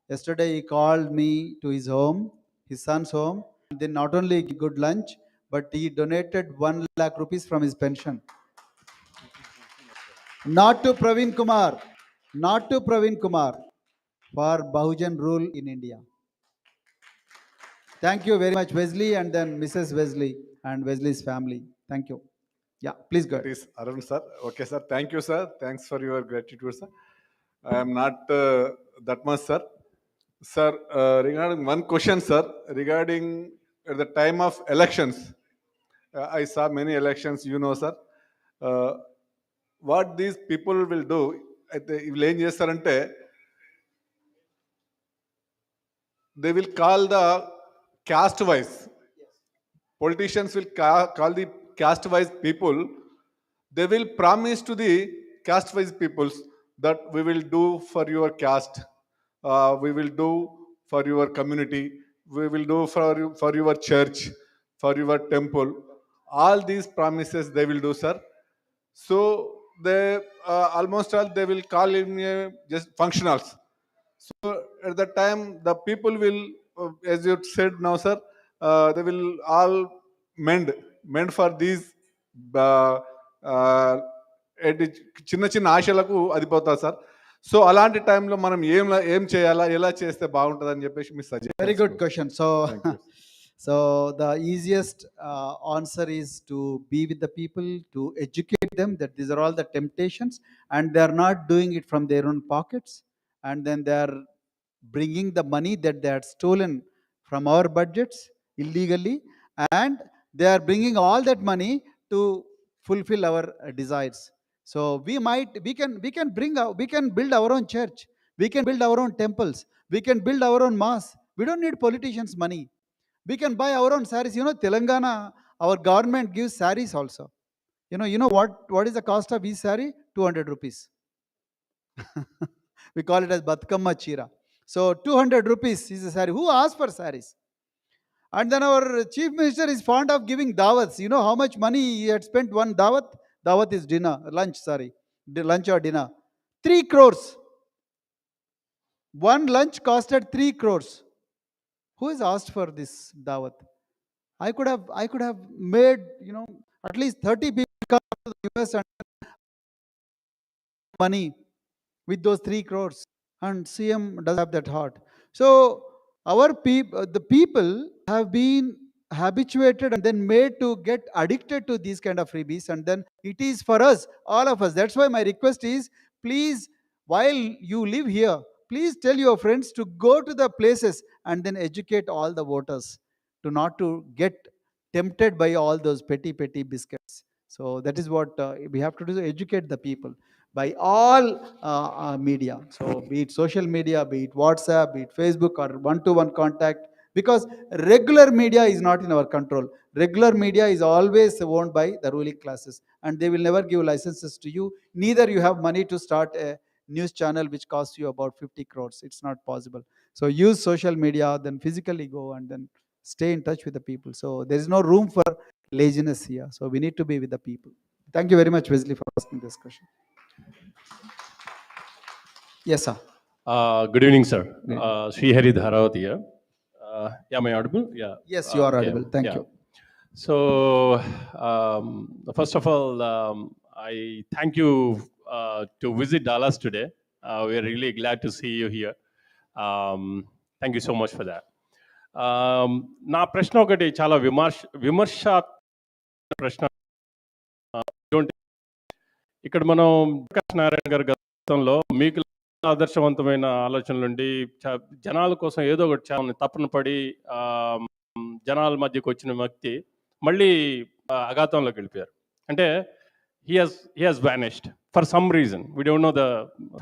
Yesterday he called me to his home, his son's home. And then not only good lunch, but he donated 1 lakh rupees from his pension. Not to Praveen Kumar, for Bahujan rule in India. Thank you very much, Wesley, and then Mrs. Wesley and Wesley's family. Thank you. Yeah, please go ahead. It is Arun sir. Okay, sir. Thank you, sir. Thanks for your gratitude, sir. I am not that much, sir. Sir, regarding one question, sir, regarding at the time of elections, I saw many elections, sir. What these people will do, వీళ్ళు ఏం చేస్తారంటే they will call the caste wise politicians will call the caste-wise people. They will promise to the caste-wise peoples that we will do for your caste, we will do for your community, we will do for your church, for your temple. All these promises they will do, sir. So they almost all they will call in just functionals. So at the time, the people will, as you said now, sir, they will all mend for these uh, uh, చిన్న చిన్న ఆశలకు అది పోతుంది sir. So అలాంటి టైంలో మనం ఏం చేయాలా, ఎలా చేస్తే బాగుంటుంది అని చెప్పేసి మీ suggestion. Very good question. So, so the easiest answer is to be with the people, to educate them that these are all the temptations, and they are not doing it from their own pockets, and then they are bringing the money that they had stolen from our budgets illegally, and they are bringing all that money to fulfill our desires. So we can build our own church, we can build our own temples, we can build our own mosque. We don't need politicians money. We can buy our own saris. Telangana, our government gives saris also. What is the cost of each sari? 200 rupees. We call it as Batkamma Chira. So 200 rupees is a sari. Who asked for saris? And then our chief minister is fond of giving dawats. You know how much money he had spent one dawat? Dawat is dinner, lunch, lunch or dinner. 3 crores. One lunch costed 3 crores. Who has asked for this dawat? I could have made, at least 30 people come to the US and money with those 3 crores. And CM does have that heart. So the people have been habituated and then made to get addicted to these kind of freebies, and then it is for us, all of us. That's why my request is, please, while you live here, please tell your friends to go to the places and then educate all the voters to not to get tempted by all those petty biscuits. So that is what we have to do, educate the people by all media. So be it social media, be it WhatsApp, be it Facebook, or one-to-one contact, because regular media is not in our control. Regular media is always owned by the ruling classes, and they will never give licenses to you. Neither you have money to start a news channel which costs you about 50 crores. It's not possible. So use social media, then physically go and then stay in touch with the people. So there is no room for laziness here. So we need to be with the people. Thank you very much, Wesley, for asking this question. Yes, sir. Good evening, sir. Sri Hari Dharawat here. Am I audible? Yeah. Yes, you are audible. Thank you. So, first of all, I thank you to visit Dallas today. We are really glad to see you here. Thank you so much for that. నా ప్రశ్న ఒకటి చాలా విమర్శ ప్రశ్న. ఇక్కడ మనం ప్రకాష్ నారాయణ గారి గతంలో మీకు ఆదర్శవంతమైన ఆలోచనలు ఉండి జనాల కోసం ఏదో ఒకటి తపన పడి జనాల మధ్యకి వచ్చిన వ్యక్తి మళ్ళీ అఘాతంలోకి వెళ్ళిపోయారు. అంటే he has vanished for some reason. We don't know the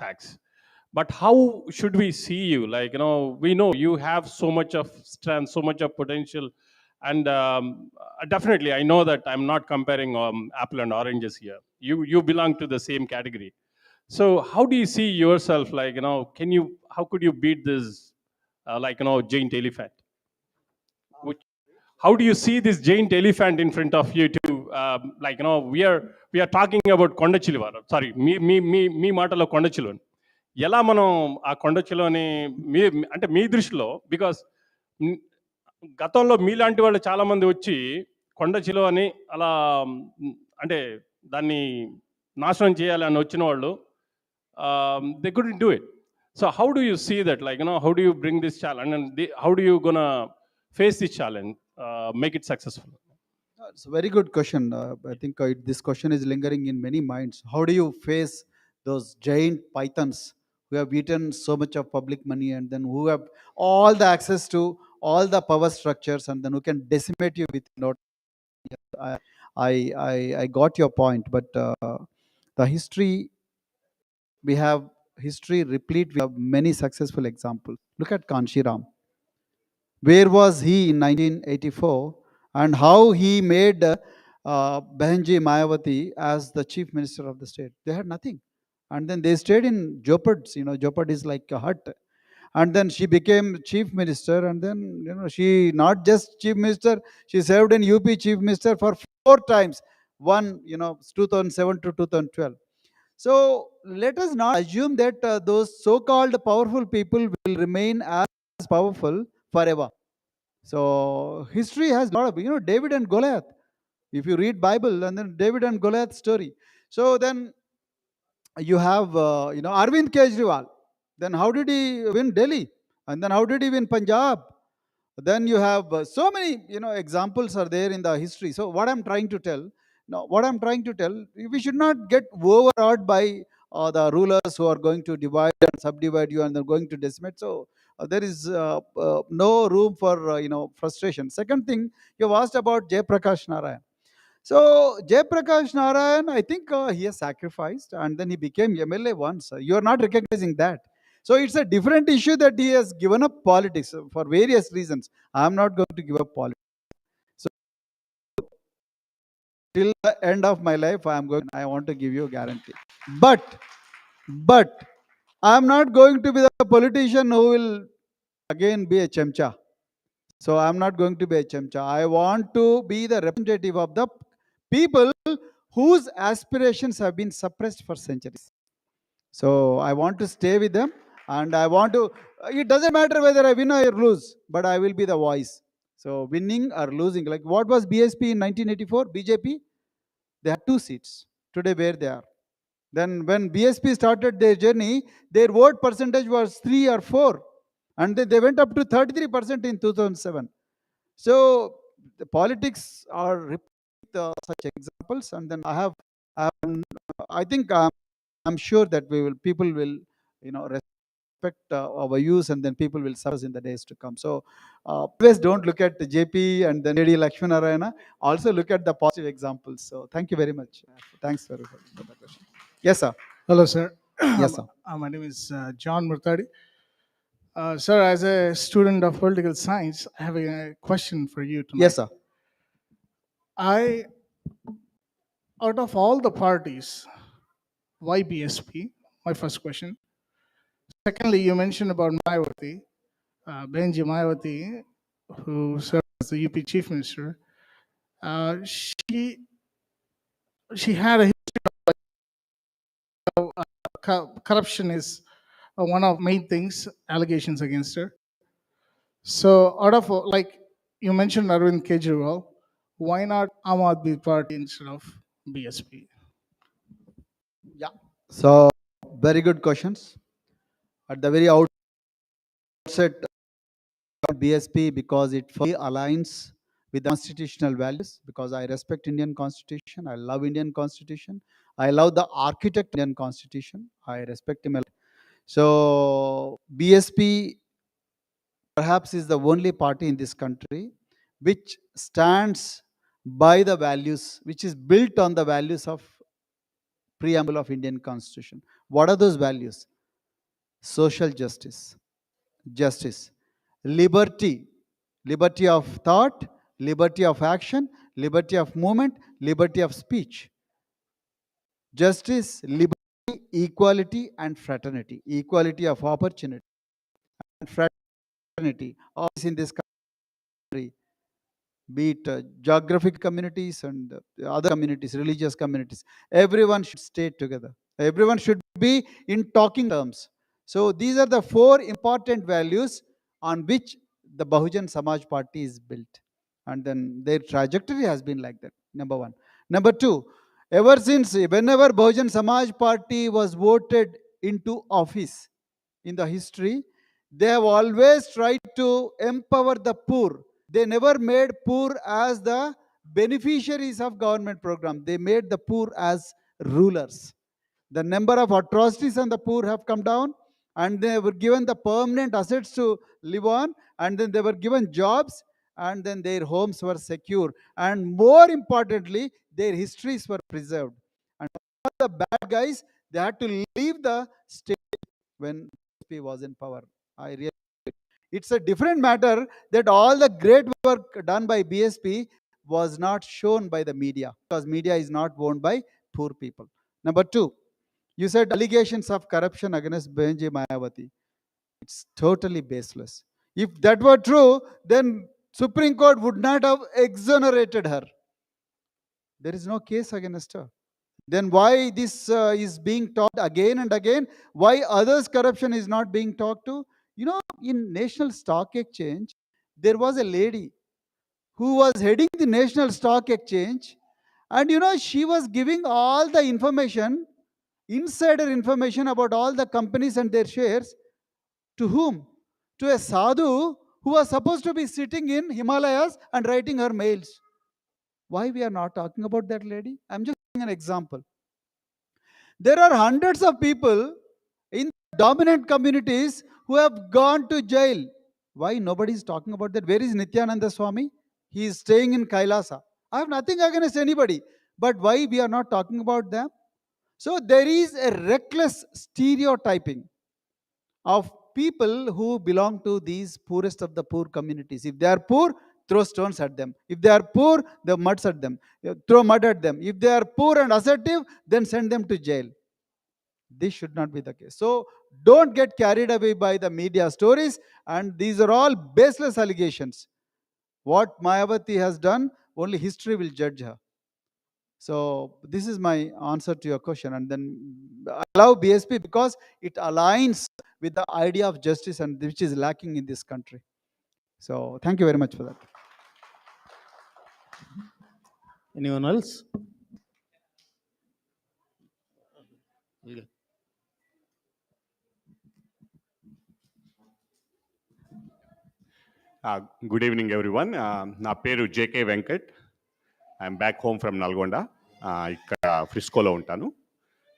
facts. But how should we see you? Like, we know you have so much of strength, so much of potential. And definitely, I know that I'm not comparing apple and oranges here. You belong to the same category. So how do you see yourself? Like, how could you beat this, giant elephant? How do you see this giant elephant in front of you too? We are talking about Kondachilivara. Sorry, me matalo Kondachilu. ఎలా మనం ఆ కొండచిలోని అంటే మీ దృష్టిలో, because గతంలో మీలాంటి వాళ్ళు చాలామంది వచ్చి కొండచిలో అని అలా అంటే దాన్ని నాశనం చేయాలి అని వచ్చిన వాళ్ళు they couldn't do it. So how do you see that, how do you bring this challenge and how do you gonna face this challenge, make it successful? It's a very good question. I think this question is lingering in many minds. How do you face those giant pythons who have eaten so much of public money and then who have all the access to all the power structures and then who can decimate you with not? I got your point, but the history, we have history replete. We have many successful examples. Look at Kanshiram. Where was he in 1984? and how he made Behenji Mayawati as the chief minister of the state. They had nothing. And then they stayed in Jopads. Jopad is like a hut. And then she became chief minister. And then, she not just chief minister, she served in UP chief minister for 4 times. One, 2007 to 2012. So let us not assume that those so-called powerful people will remain as powerful forever. So history has a lot of, David and Goliath. If you read Bible, and then David and Goliath story. So then you have, Arvind Kejriwal. Then how did he win Delhi? And then how did he win Punjab? Then you have so many, examples are there in the history. So what I'm trying to tell, we should not get overawed by the rulers who are going to divide and subdivide you, and they're going to decimate. So there is no room for, frustration. Second thing, you've asked about Jayaprakash Narayan. So Jayaprakash Narayan, I think he has sacrificed, and then he became MLA once. You are not recognizing that. So it's a different issue that he has given up politics for various reasons. I am not going to give up politics. So till the end of my life, I want to give you a guarantee. But I am not going to be the politician who will again be a chamcha. So I'm not going to be a chamcha. I want to be the representative of the people whose aspirations have been suppressed for centuries. So I want to stay with them, and I want to, it doesn't matter whether I win or lose, but I will be the voice. So winning or losing, like what was BSP in 1984, BJP? They had 2 seats. Today, where they are. Then when BSP started their journey, their vote percentage was 3 or 4. And then they went up to 33% in 2007. So the politics are such examples, and then I think I'm sure that people will, respect our views, and then people will serve us in the days to come. So always don't look at the JP and then AD Lakshminarayana. Also look at the positive examples. So thank you very much. Thanks for the question. Yes, sir. Hello, sir. Yes, sir. My name is John Murtadi. Sir, as a student of political science, I have a question for you tonight. Yes, sir. Out of all the parties, why BSP? My first question. Secondly, you mentioned about Mayawati, Benji Mayawati, who served as the UP Chief Minister. She had a history of corruption is one of main things, allegations against her. So out of, like you mentioned Arvind Kejriwal, why not Aam Aadmi Party instead of BSP? Yeah. So very good questions. At the very outset, BSP because it fully aligns with the constitutional values, because I respect Indian Constitution. I love Indian Constitution. I love the architect of Indian Constitution. I respect him a lot. So BSP perhaps is the only party in this country which stands by the values, which is built on the values of preamble of Indian Constitution. What are those values? Social justice, liberty, liberty of thought, liberty of action, liberty of movement, liberty of speech, justice, liberty, equality, and fraternity, equality of opportunity and fraternity. All this in this country, be it geographic communities and other communities, religious communities, everyone should stay together. Everyone should be in talking terms. So these are the 4 important values on which the Bahujan Samaj Party is built. And then their trajectory has been like that, number 1. Number 2, ever since, whenever Bahujan Samaj Party was voted into office in the history, they have always tried to empower the poor. They never made poor as the beneficiaries of government program. They made the poor as rulers. The number of atrocities on the poor have come down, and they were given the permanent assets to live on, and then they were given jobs, and then their homes were secure. And more importantly, their histories were preserved. And all the bad guys, they had to leave the state when BSP was in power. It's a different matter that all the great work done by BSP was not shown by the media, because media is not owned by poor people. Number two, you said allegations of corruption against Benji Mayawati. It's totally baseless. If that were true, then Supreme Court would not have exonerated her. There is no case against her. Then why this is being talked again and again? Why others' corruption is not being talked to? You know, in National Stock Exchange, there was a lady who was heading the National Stock Exchange, and you know, she was giving all the information, insider information about all the companies and their shares. To whom? To a sadhu who was supposed to be sitting in Himalayas and writing her mails. Why we are not talking about that lady? I'm just giving an example. There are hundreds of people in dominant communities who have gone to jail. Why nobody is talking about that? Where is Nityananda Swami? He is staying in Kailasa. I have nothing against anybody, but why we are not talking about them? So there is a reckless stereotyping of people who belong to these poorest of the poor communities. If they are poor, throw stones at them. If they are poor, they mud at them. Throw mud at them. If they are poor and assertive, then send them to jail. This should not be the case. So don't get carried away by the media stories, and these are all baseless allegations. What Mayawati has done, only history will judge her. So this is my answer to your question. And then I love BSP because it aligns with the idea of justice, and which is lacking in this country. So thank you very much for that. Anyone else? Good evening, everyone. నా పేరు JK Venkat. I'm back home from Nalgonda. ఇక్కడ ఫ్రిస్కోలో ఉంటాను.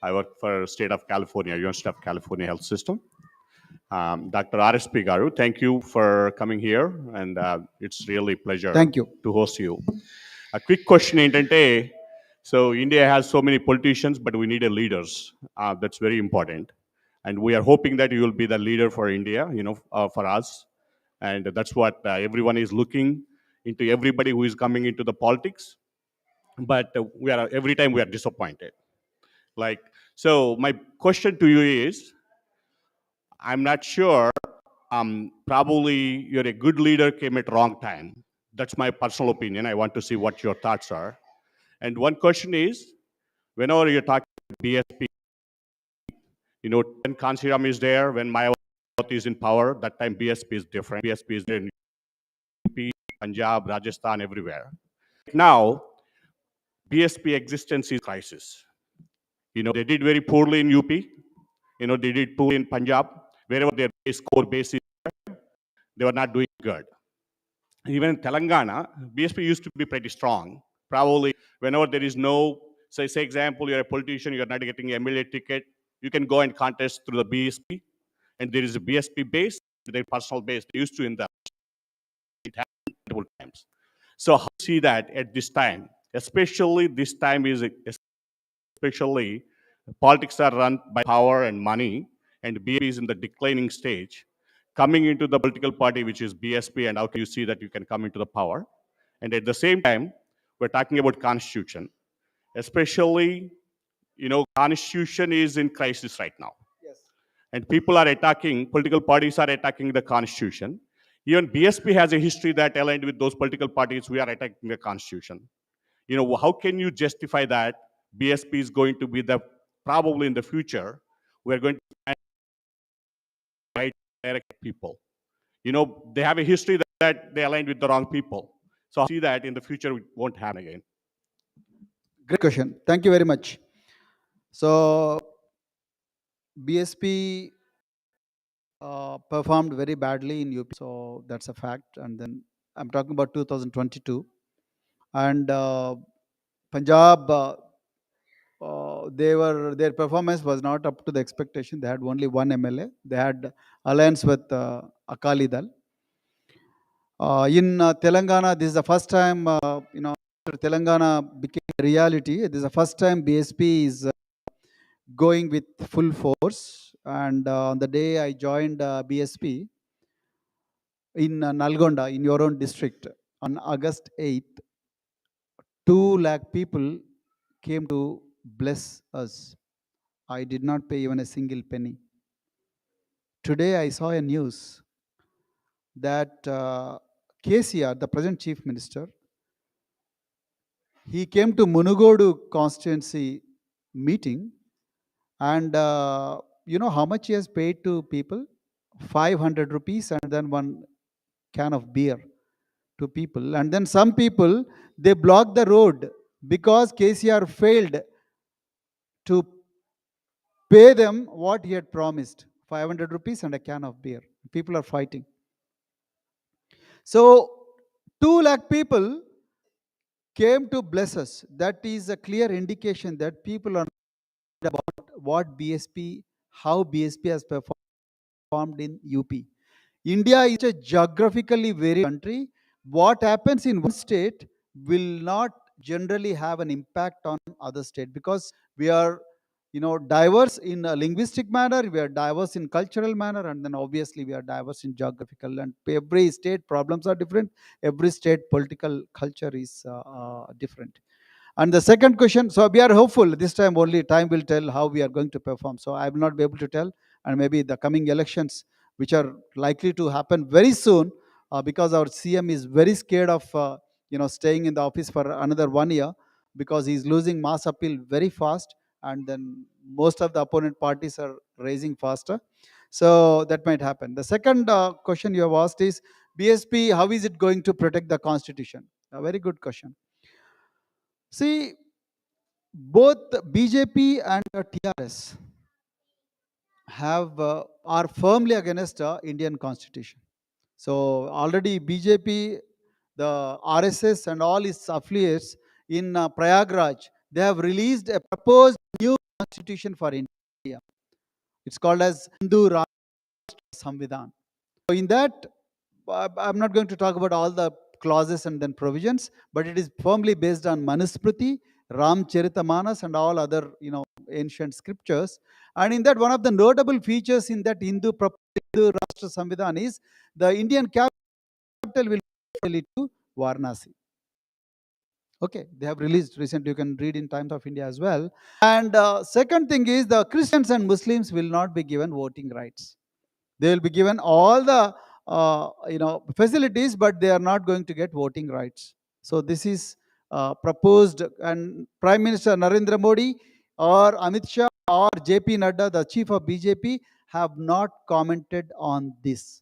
I work for State of California, University of California Health System. Dr. RSP Garu, thank you for coming here, and it's really a pleasure Thank you. to host you. A quick question ఏంటంటే, so India has so many politicians, but we need a leaders. That's very important. And we are hoping that you will be the leader for India, for us. And that's what everyone is looking into, everybody who is coming into the politics. But every time we are disappointed. So my question to you is, I'm not sure, probably you're a good leader came at wrong time. That's my personal opinion. I want to see what your thoughts are. And one question is, whenever you're talking about BSP, when Kansiram is there, when Mayawati is in power, that time BSP is different. BSP is there in UP, Punjab, Rajasthan, everywhere. Now, BSP existence is crisis. They did very poorly in UP. They did poorly in Punjab. Wherever their core base is, they were not doing good. Even in Telangana, BSP used to be pretty strong. Probably whenever there is no, say example, you're a politician, you're not getting a MLA ticket, you can go and contest through the BSP, and there is a BSP base, their personal base. They used to in the, it happened multiple times. So how do you see that at this time? Especially this time is, especially politics are run by power and money, and BSP is in the declining stage. Coming into the political party, which is BSP, and how can you see that you can come into the power? And at the same time, we're talking about constitution. Especially, constitution is in crisis right now. Yes. And people are attacking, political parties are attacking the constitution. Even BSP has a history that aligned with those political parties, we are attacking the constitution. How can you justify that BSP is going to be the, probably in the future, we're going to right direct people. They have a history that they aligned with the wrong people. So I see that in the future it won't happen again. Great question. Thank you very much. So BSP performed very badly in UP. So that's a fact. And then I'm talking about 2022. And Punjab, their performance was not up to the expectation. They had only one MLA. They had alliance with Akali Dal. In Telangana, this is the first time, Telangana became a reality. This is the first time BSP is going with full force. And on the day I joined BSP in Nalgonda, in your own district, on August 8th, 2 lakh people came to bless us. I did not pay even a single penny. Today I saw a news that KCR, the present chief minister, he came to Munugodu constituency meeting, and you know how much he has paid to people? 500 rupees and then one can of beer to people. And then some people, they blocked the road because KCR failed to pay them what he had promised, 500 rupees and a can of beer. People are fighting. So 2 lakh people came to bless us. That is a clear indication that people are about what BSP, how BSP has performed in UP. India is a geographically very country. What happens in one state will not generally have an impact on other state, because we are, you know, diverse in a linguistic manner, we are diverse in cultural manner, and then obviously we are diverse in geographical. And every state problems are different. Every state political culture is different. And the second question, so we are hopeful this time only time will tell how we are going to perform. So I will not be able to tell, and maybe the coming elections, which are likely to happen very soon, because our CM is very scared of staying in the office for another 1 year, because he's losing mass appeal very fast, and then most of the opponent parties are raising faster. So that might happen. The second question you have asked is, BSP, how is it going to protect the constitution? A very good question. See, both BJP and TRS are firmly against Indian constitution. So already BJP, the RSS and all its affiliates in Prayagraj, they have released a proposed new constitution for India. It's called as Hindu Rashtra Samvidhan. So in that, I'm not going to talk about all the clauses and then provisions, but it is firmly based on Manusmriti, Ramcharitamanas, and all other ancient scriptures. And in that, one of the notable features in that Hindu Rashtra Samvidhan is the Indian capital will be to Varanasi. Okay, they have released recently. You can read in Times of India as well. And second thing is, the Christians and Muslims will not be given voting rights. They will be given all the facilities, but they are not going to get voting rights. So this is proposed, and Prime Minister Narendra Modi or Amit Shah or JP Nadda, the chief of BJP, have not commented on this.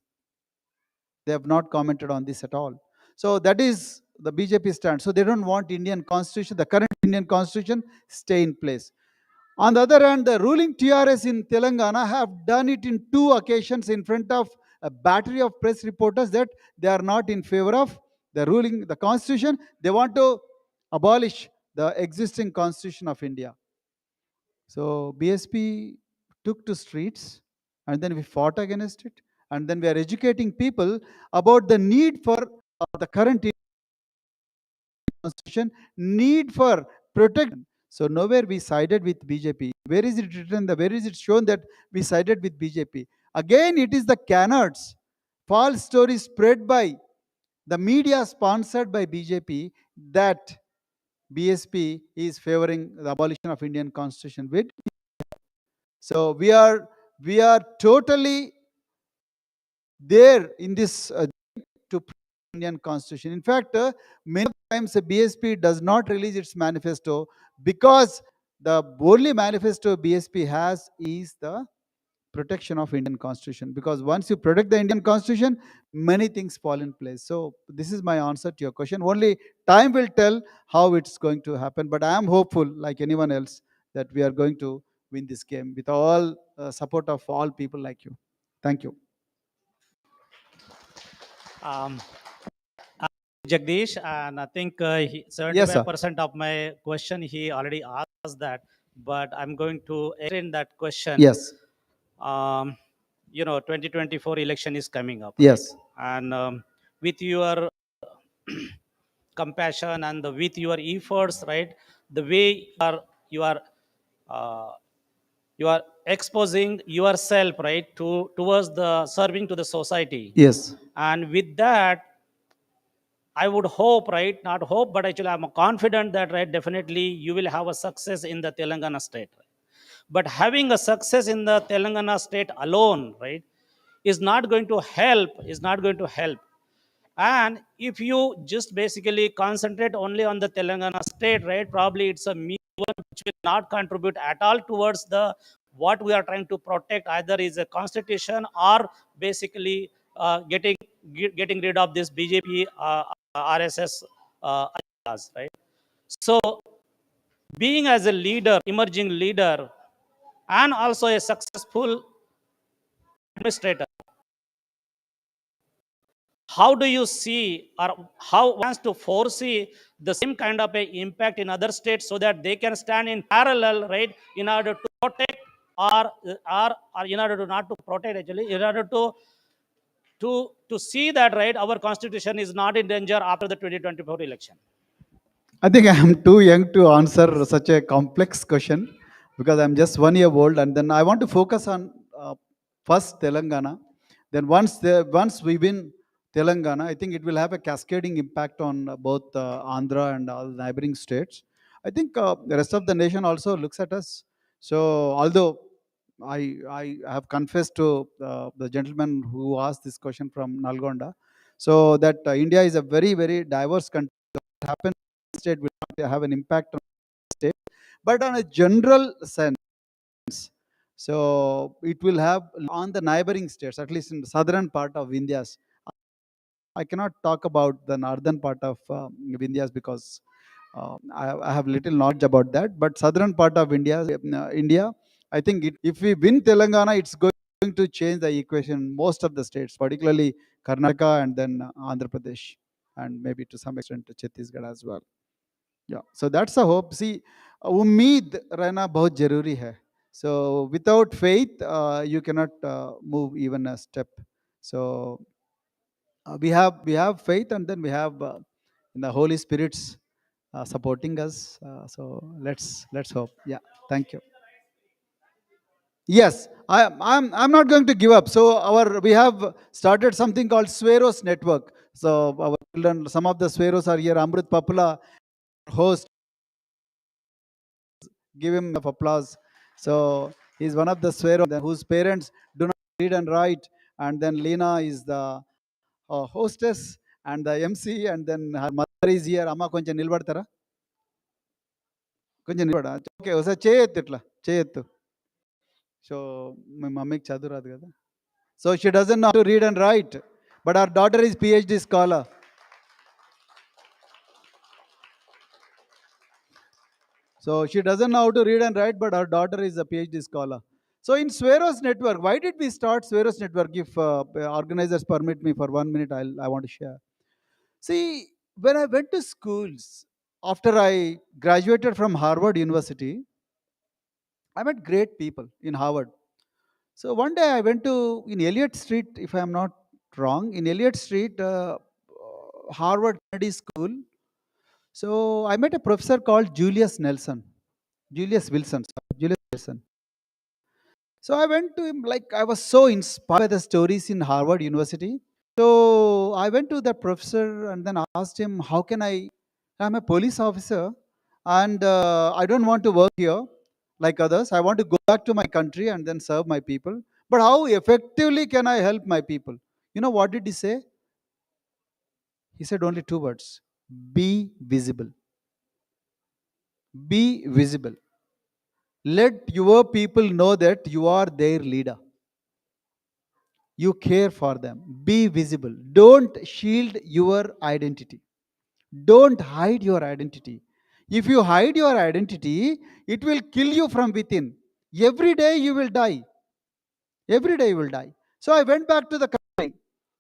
They have not commented on this at all. So that is the BJP stand. So they don't want Indian constitution, the current Indian constitution, stay in place. On the other hand, the ruling TRS in Telangana have done it in 2 occasions in front of a battery of press reporters that they are not in favor of the constitution. They want to abolish the existing constitution of India. So BSP took to streets, and then we fought against it, and then we are educating people about the need for the current constitution, need for protection. So nowhere we sided with BJP. Where is it written? Where is it shown that we sided with BJP? Again, it is the canards, false stories spread by the media sponsored by BJP, that BSP is favoring the abolition of Indian constitution. So we are totally there in this to Indian constitution. In fact, many times BSP does not release its manifesto, because the only manifesto BSP has is the protection of Indian constitution. Because once you protect the Indian constitution, many things fall in place. So this is my answer to your question. Only time will tell how it's going to happen, but I am hopeful, like anyone else, that we are going to win this game with all support of all people like you. Thank you. Jagdish, and I think Yes, sir. 75% of my question he already asked that, but I'm going to extend that question. Yes. 2024 election is coming up. Yes. And with your compassion and with your efforts, right, the way uh, you are exposing yourself, right, towards the serving to the society. Yes. And with that, I would hope, right? Not hope, but actually I'm confident that, right, definitely you will have a success in the Telangana state. But having a success in the Telangana state alone, right, is not going to help, And if you just basically concentrate only on the Telangana state, right, probably it's a mere one which will not contribute at all towards the what we are trying to protect, either is a constitution or basically getting rid of this BJP RSS agendas, right? So being as a leader, emerging leader, and also a successful administrator, how do you see, or how wants to foresee the same kind of a impact in other states so that they can stand in parallel, right, in order to protect, or in order to not to protect, actually, in order to see that, right, our constitution is not in danger after the 2024 election? I think I am too young to answer such a complex question because I'm just 1 year old, and then I want to focus on first Telangana. Then once we win Telangana, I think it will have a cascading impact on both Andhra and all neighboring states. I think the rest of the nation also looks at us. So although I have confessed to the gentleman who asked this question from Nalgonda, so that India is a very very diverse country. What happens in state will not have an impact on the state, but on a general sense, so it will have on the neighboring states, at least in the southern part of India's. I cannot talk about the northern part of India's because I have little knowledge about that. But southern part of India, I think if we win Telangana, it's going to change the equation. Most of the states, particularly Karnataka and then Andhra Pradesh, and maybe to some extent Chhattisgarh as well. Yeah, so that's a hope. See, उम्मीद रहना बहुत जरूरी है. So without faith, you cannot move even a step. So we have faith, and then we have the Holy Spirit's supporting us. So let's hope. Yeah, thank you. Yes, I'm not going to give up. So we have started something called Sweros Network. So our children, some of the Sweros are here. Amrit Papula, host. Give him of applause. So he's one of the Sweros whose parents do not read and write, and then Lena is the hostess and the MC, and then her mother is here. Amma konచెం నిలబడతారా? కొంచెం నిలబడా? Okay, ఒకసారి చేయొద్దు, ఇట్లా చేయొద్దు. So మీ మమ్మీకి చదువు రాదు కదా. So she doesn't know how to read and write, but our daughter is PhD scholar. So she doesn't know how to read and write, but her daughter is a PhD scholar. So in Sweros Network, why did we start Sweros Network? If organizers permit me for 1 minute, I want to share. See, when I went to schools, after I graduated from Harvard University, I met great people in Harvard. So one day I went to in Elliott Street, if I am not wrong, in Elliott Street, Harvard Kennedy School. So I met a professor called Julius Wilson. So I went to him, like I was so inspired by the stories in Harvard University. So I went to the professor and then asked him, how can I'm a police officer, and I don't want to work here like others. I want to go back to my country and then serve my people. But how effectively can I help my people? You know what did he say? He said only 2 words: be visible. Be visible. Let your people know that you are their leader. You care for them. Be visible. Don't shield your identity. Don't hide your identity. If you hide your identity, it will kill you from within. Every day you will die. Every day you will die. So I went back to the country,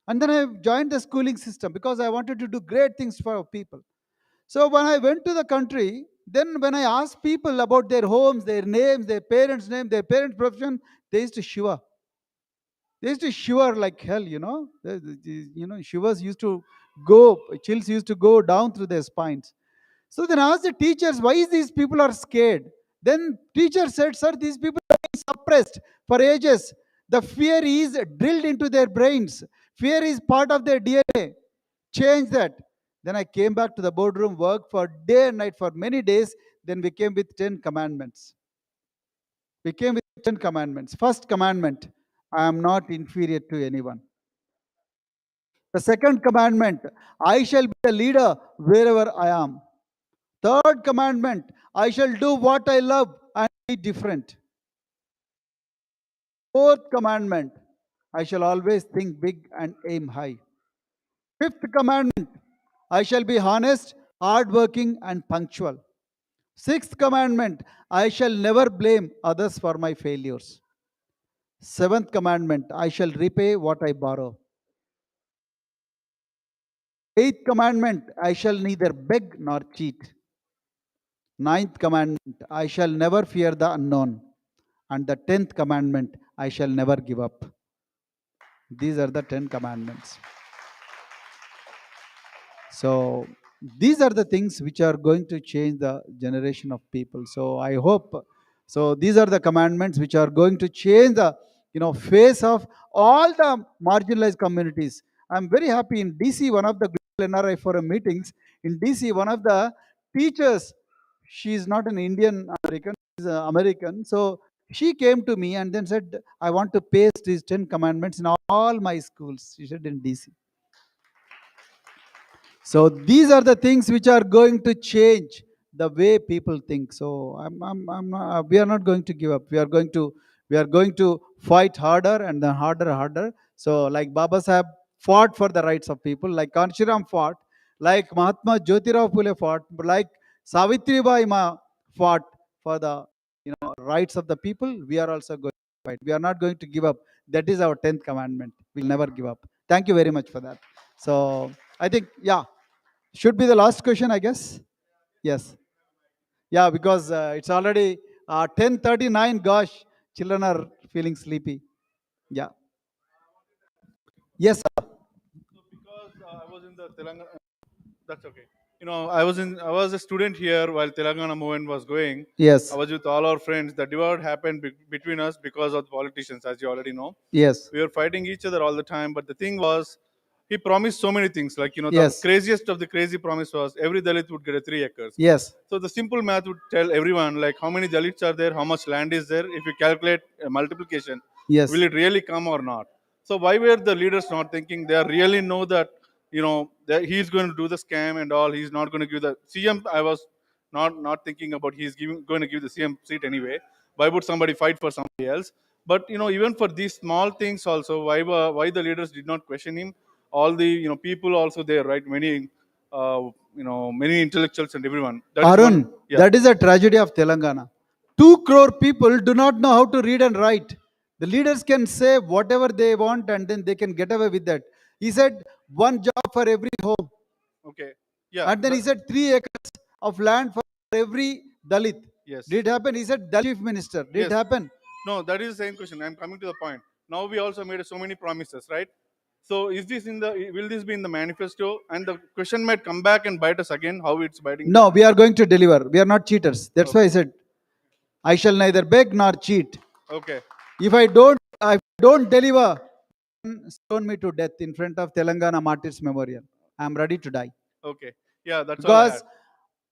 and then I joined the schooling system because I wanted to do great things for people. So when I went to the country, then when I asked people about their homes, their names, their parents' name, their parents' profession, they used to shiver. They used to shiver like hell, you know. Shivers used to go, chills used to go down through their spines. So then I asked the teachers, why is these people are scared? Then teacher said, sir, these people are being suppressed for ages. The fear is drilled into their brains. Fear is part of their DNA. Change that. Then I came back to the boardroom, worked for day and night for many days. Then we came with 10 commandments. We came with 10 commandments. First commandment, I am not inferior to anyone. The second commandment, I shall be a leader wherever I am. Third commandment, I shall do what I love and be different. Fourth commandment, I shall always think big and aim high. Fifth commandment, I shall be honest, hardworking, and punctual. Sixth commandment, I shall never blame others for my failures. Seventh commandment, I shall repay what I borrow. Eighth commandment, I shall neither beg nor cheat. Ninth commandment, I shall never fear the unknown. And the 10th commandment, I shall never give up. These are the 10 commandments. So these are the things which are going to change the generation of people. So I hope, so these are the commandments which are going to change the face of all the marginalized communities. I'm very happy in DC, one of the global NRI forum meetings in DC, one of the teachers, she is not an Indian American, she's an American. So she came to me and then said, I want to paste these 10 commandments in all my schools. She said in DC. So these are the things which are going to change the way people think. So I'm not, we are not going to give up. We are going to fight harder and then harder. So like Baba Saheb fought for the rights of people, like Kanshiram fought, like Mahatma Jyotirao Phule fought, like Savitri Bai Ma fought for the rights of the people. We are also going to fight. We are not going to give up. That is our 10th commandment. We'll never give up. Thank you very much for that. So I think, yeah, should be the last question, I guess. Yes. Yeah, because it's already 10:39. Gosh, children are feeling sleepy. Yeah. Yes, sir. Because I was in the Telangana, that's okay. I was a student here while Telangana movement was going. Yes. I was with all our friends. The divide happened between us because of the politicians, as you already know. Yes. We were fighting each other all the time. But the thing was, he promised so many things. Like, the Yes. craziest of the crazy promise was every Dalit would get a 3 acres. Yes. So the simple math would tell everyone, like, how many Dalits are there, how much land is there. If you calculate a multiplication, Yes. will it really come or not? So why were the leaders not thinking? They really know that, that he's going to do the scam and all. He's not going to give the CM. I was not thinking about going to give the CM seat anyway. Why would somebody fight for somebody else? But even for these small things also, why the leaders did not question him? All the people also there, right? Many many intellectuals and everyone. That is Arun, one. Yeah. that is a tragedy of Telangana. 2 crore people do not know how to read and write. The leaders can say whatever they want and then they can get away with that. He said one job for every home. Okay. Yeah. And then he said 3 acres of land for every Dalit. Yes. Did it happen? He said Dalit chief minister. Did Yes. it happen? No, that is the same question. I'm coming to the point. Now we also made so many promises, right? So will this be in the manifesto? And the question might come back and bite us again, how it's biting. No, we are going to deliver. We are not cheaters. That's why I said, I shall neither beg nor cheat. Okay. If I don't deliver, stone me to death in front of Telangana Martyrs Memorial. I am ready to die. Okay. Yeah, that's all I had. Because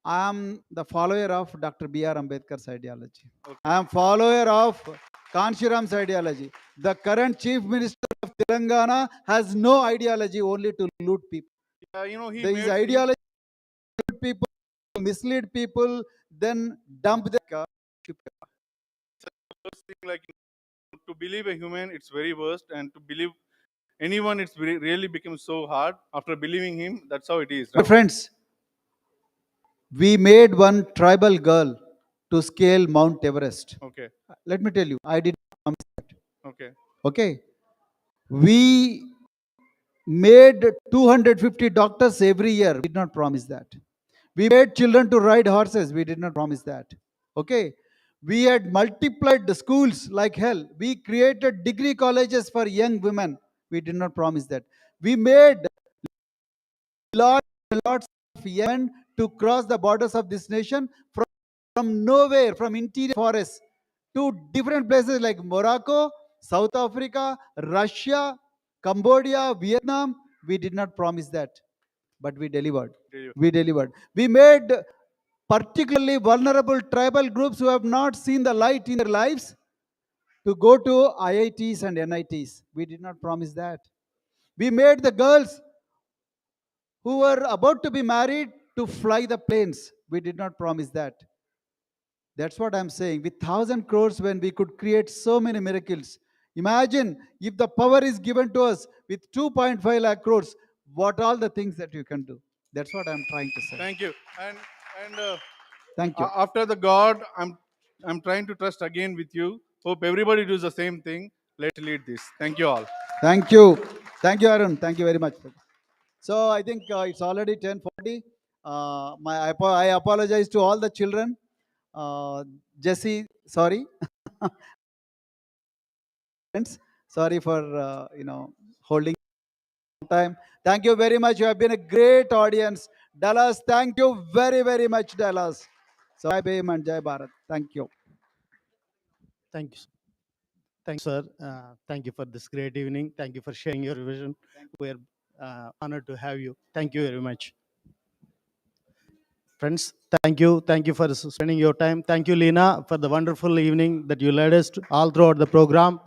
I am the follower of Dr. B.R. Ambedkar's ideology. Okay. I am follower of Kanshiram's ideology. The current chief minister of Telangana has no ideology, only to loot people. Yeah, His ideology to loot people, to mislead people, then dump them. First thing, like, to believe a human, it's very worst, and to believe anyone, it's really become so hard. After believing him, that's how it is. My friends, we made one tribal girl to scale Mount Everest. Okay. Let me tell you, I did not promise that. Okay. Okay. We made 250 doctors every year. We did not promise that. We made children to ride horses. We did not promise that. Okay. We had multiplied the schools like hell. We created degree colleges for young women. We did not promise that. We made lots and lots of young men to cross the borders of this nation from nowhere, from interior forests to different places like Morocco, South Africa, Russia, Cambodia, Vietnam. We did not promise that, but we delivered. We delivered. We made particularly vulnerable tribal groups who have not seen the light in their lives to go to IITs and NITs. We did not promise that. We made the girls who were about to be married to fly the planes. We did not promise that. That's what I'm saying. With 1,000 crores, when we could create so many miracles, imagine if the power is given to us with 2.5 lakh crores, what all the things that you can do. That's what I'm trying to say. Thank you. And Thank you. after the God, I'm trying to trust again with you. Hope everybody does the same thing. Let's lead this. Thank you all. Thank you. Thank you, Arun. Thank you very much. So I think it's already 10:40. I apologize to all the children. Jesse, sorry. Sorry for holding time. Thank you very much. You have been a great audience. Dallas, thank you very, very much, Dallas. So Jai Bhim and Jai Bharat. Thank you. Thank you. Thank you, sir. Thank you for this great evening. Thank you for sharing your vision. We're honored to have you. Thank you very much. Friends, thank you. Thank you for spending your time. Thank you, Lena, for the wonderful evening that you led us all throughout the program.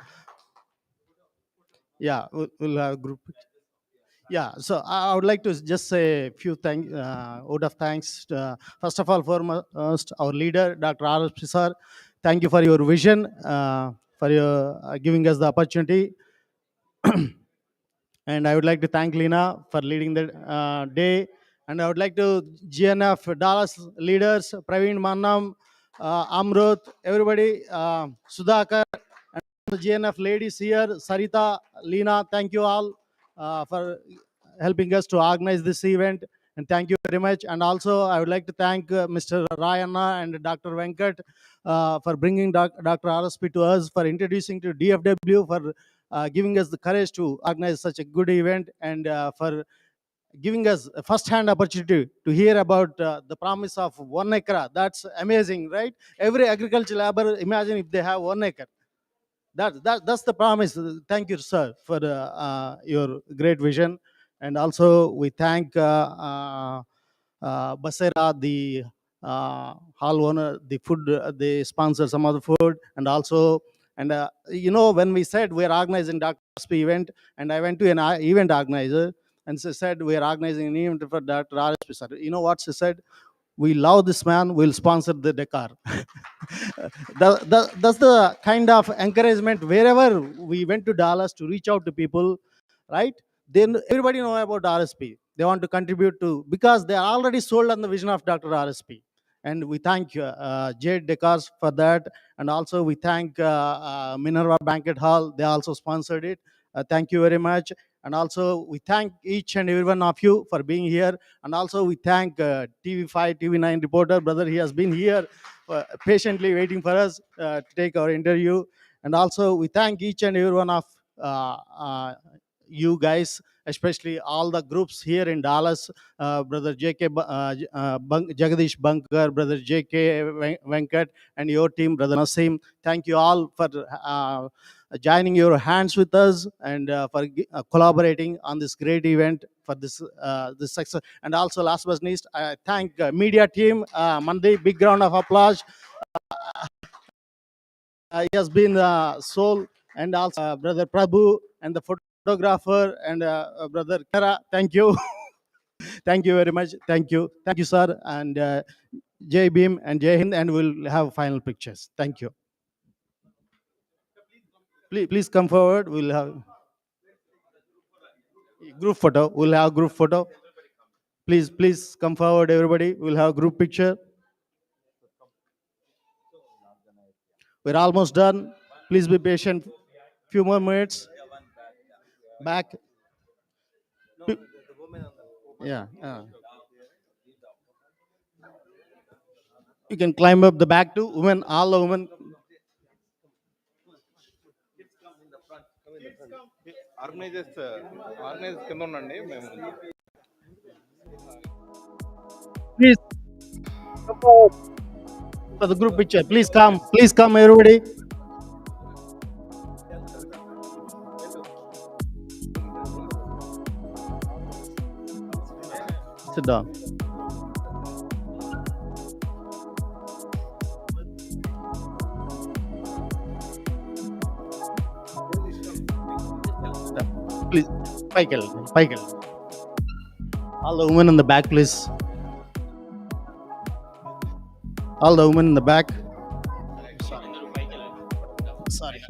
Yeah, we'll have a group. Yeah, so I would like to just say a few word of thanks. First of all, foremost, our leader, Dr. R.S. sir. Thank you for your vision, for your giving us the opportunity. And I would like to thank Lena for leading the day. And I would like to GNF Dallas leaders, Praveen, Mannam, Amrut, everybody, Sudhakar, and the GNF ladies here, Sarita, Lena, thank you all for helping us to organize this event. And thank you very much. And also, I would like to thank Mr. Rayana and Dr. Venkat for bringing Dr. RSP to us, for introducing to DFW, for giving us the courage to organize such a good event, and for giving us a first-hand opportunity to hear about the promise of 1 acre. That's amazing, right? Every agricultural labor, imagine if they have 1 acre. That's the promise. Thank you, sir, for your great vision. And also, we thank Basera, the hall owner, the food, they sponsor some of the food, and also, and when we said we're organizing Dr. RSP event, and I went to an event organizer, and she said we're organizing an event for Dr. RSP, sir. You know what she said? We love this man, we'll sponsor the Dakar. That's the kind of encouragement wherever we went to Dallas to reach out to people, right? Then everybody know about RSP. They want to contribute to, because they are already sold on the vision of Dr. RSP. And we thank Jade Decars for that. And also we thank Minerva Banquet Hall. They also sponsored it. Thank you very much. And also we thank each and every one of you for being here. And also we thank TV5, TV9 reporter, brother. He has been here patiently waiting for us to take our interview. And also we thank each and every one of you guys, especially all the groups here in Dallas, brother JK Jagadish Bankar, brother JK Venkat, and your team, brother Nasim. Thank you all for joining your hands with us, and for collaborating on this great event for this success. And also, last but not least, I thank media team, Mandi, big round of applause. He has been soul, and also brother Prabhu and the photographer, and brother Kara. Thank you. Thank you very much. Thank you, sir. And Jai Bhim and Jai Hind, and we'll have final pictures. Thank you. Please come forward. We'll have group photo. We'll have group photo. Please come forward, everybody. We'll have group picture. We're almost done. Please be patient. Few more minutes. Back. Yeah. You can climb up the back too. Women, all the women. Organisers కింద ఉండండి మేము Please come forward for the group picture. Please come, everybody. Sit down. Paikel. All the women in the back, please. All the women in the back. Sorry.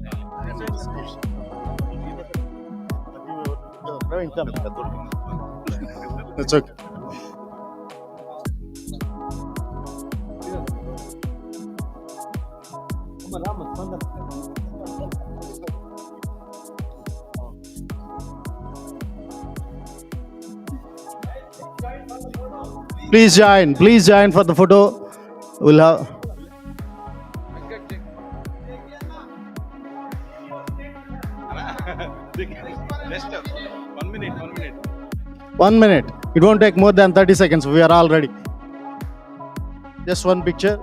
Praveen, come. It's okay. Please join for the photo. We'll have. Just 1 minute. 1 minute. It won't take more than 30 seconds. We are all ready. Just one picture.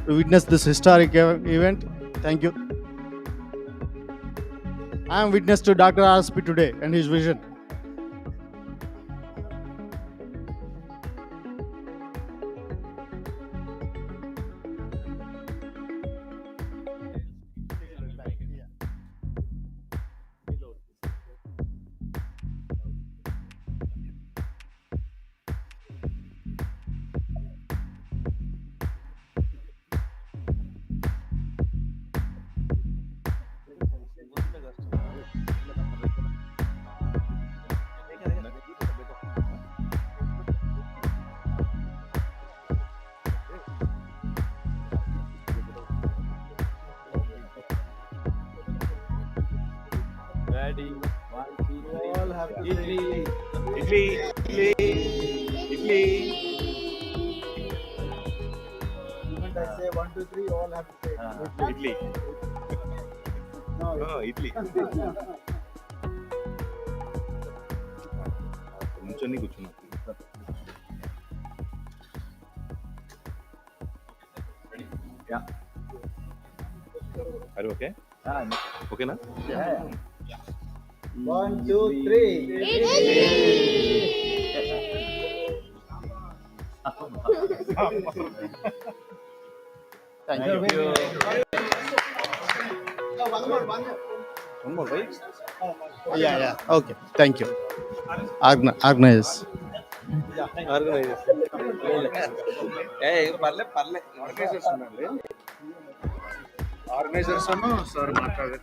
To witness this historic event. Thank you. I am witness to Dr. RSP today and his vision. Ready? 1, 2, 3. All have idli. When I say 1, 2, 3, all have to say Idli. No, Idli. నుంచొని కూర్చున్నా. Yeah. Are you okay? Okay na? Yeah. 1, 2, 3. Thank you. One more, right? Yeah. Okay. Thank you. Organize. Organisers sir మాట్లాడారు.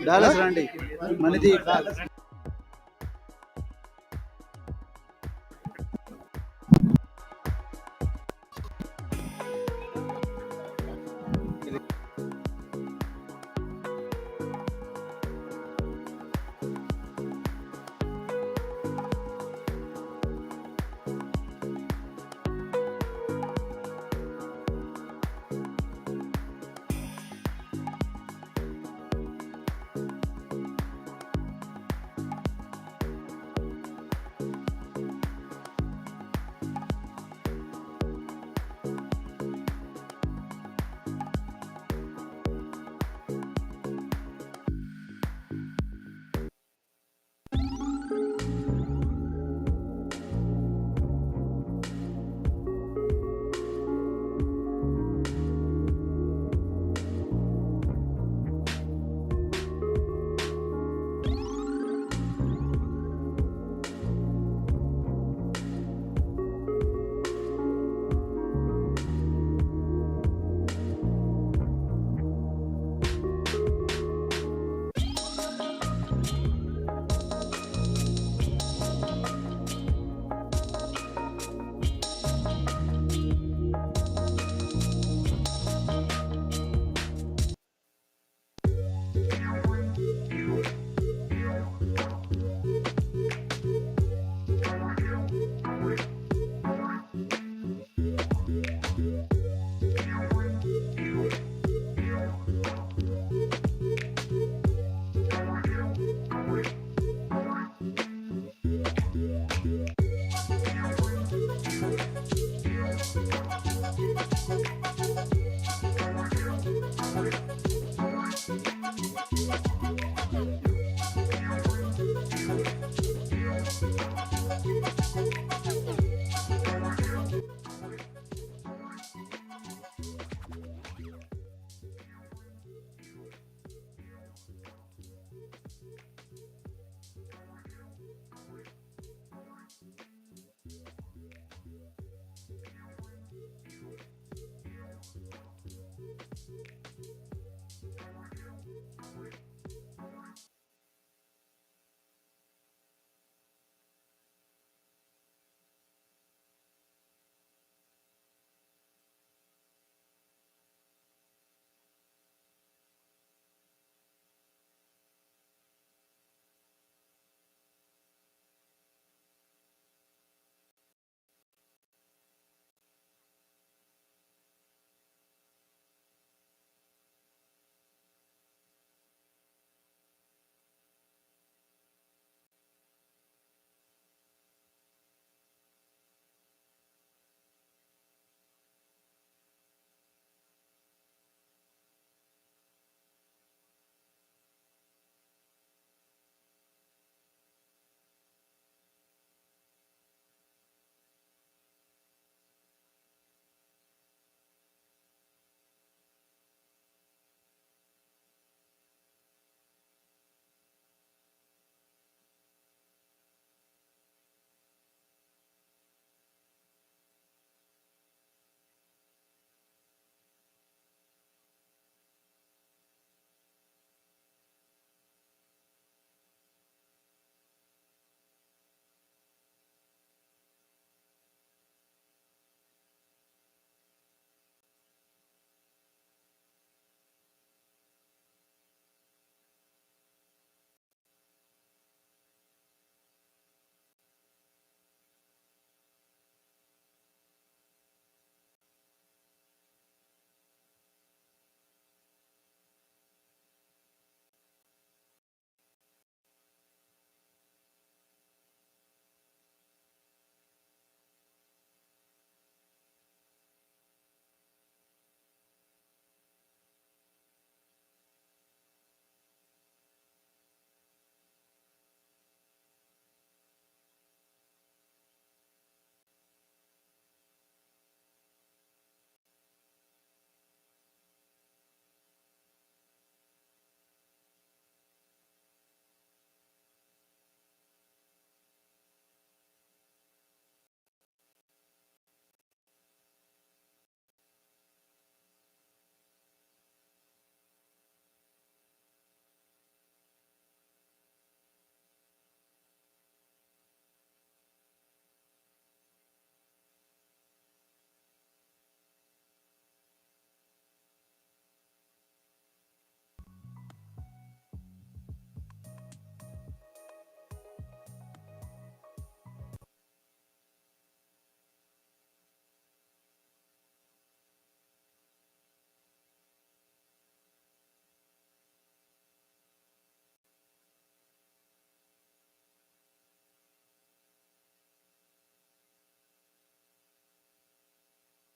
Dallas రండి మనది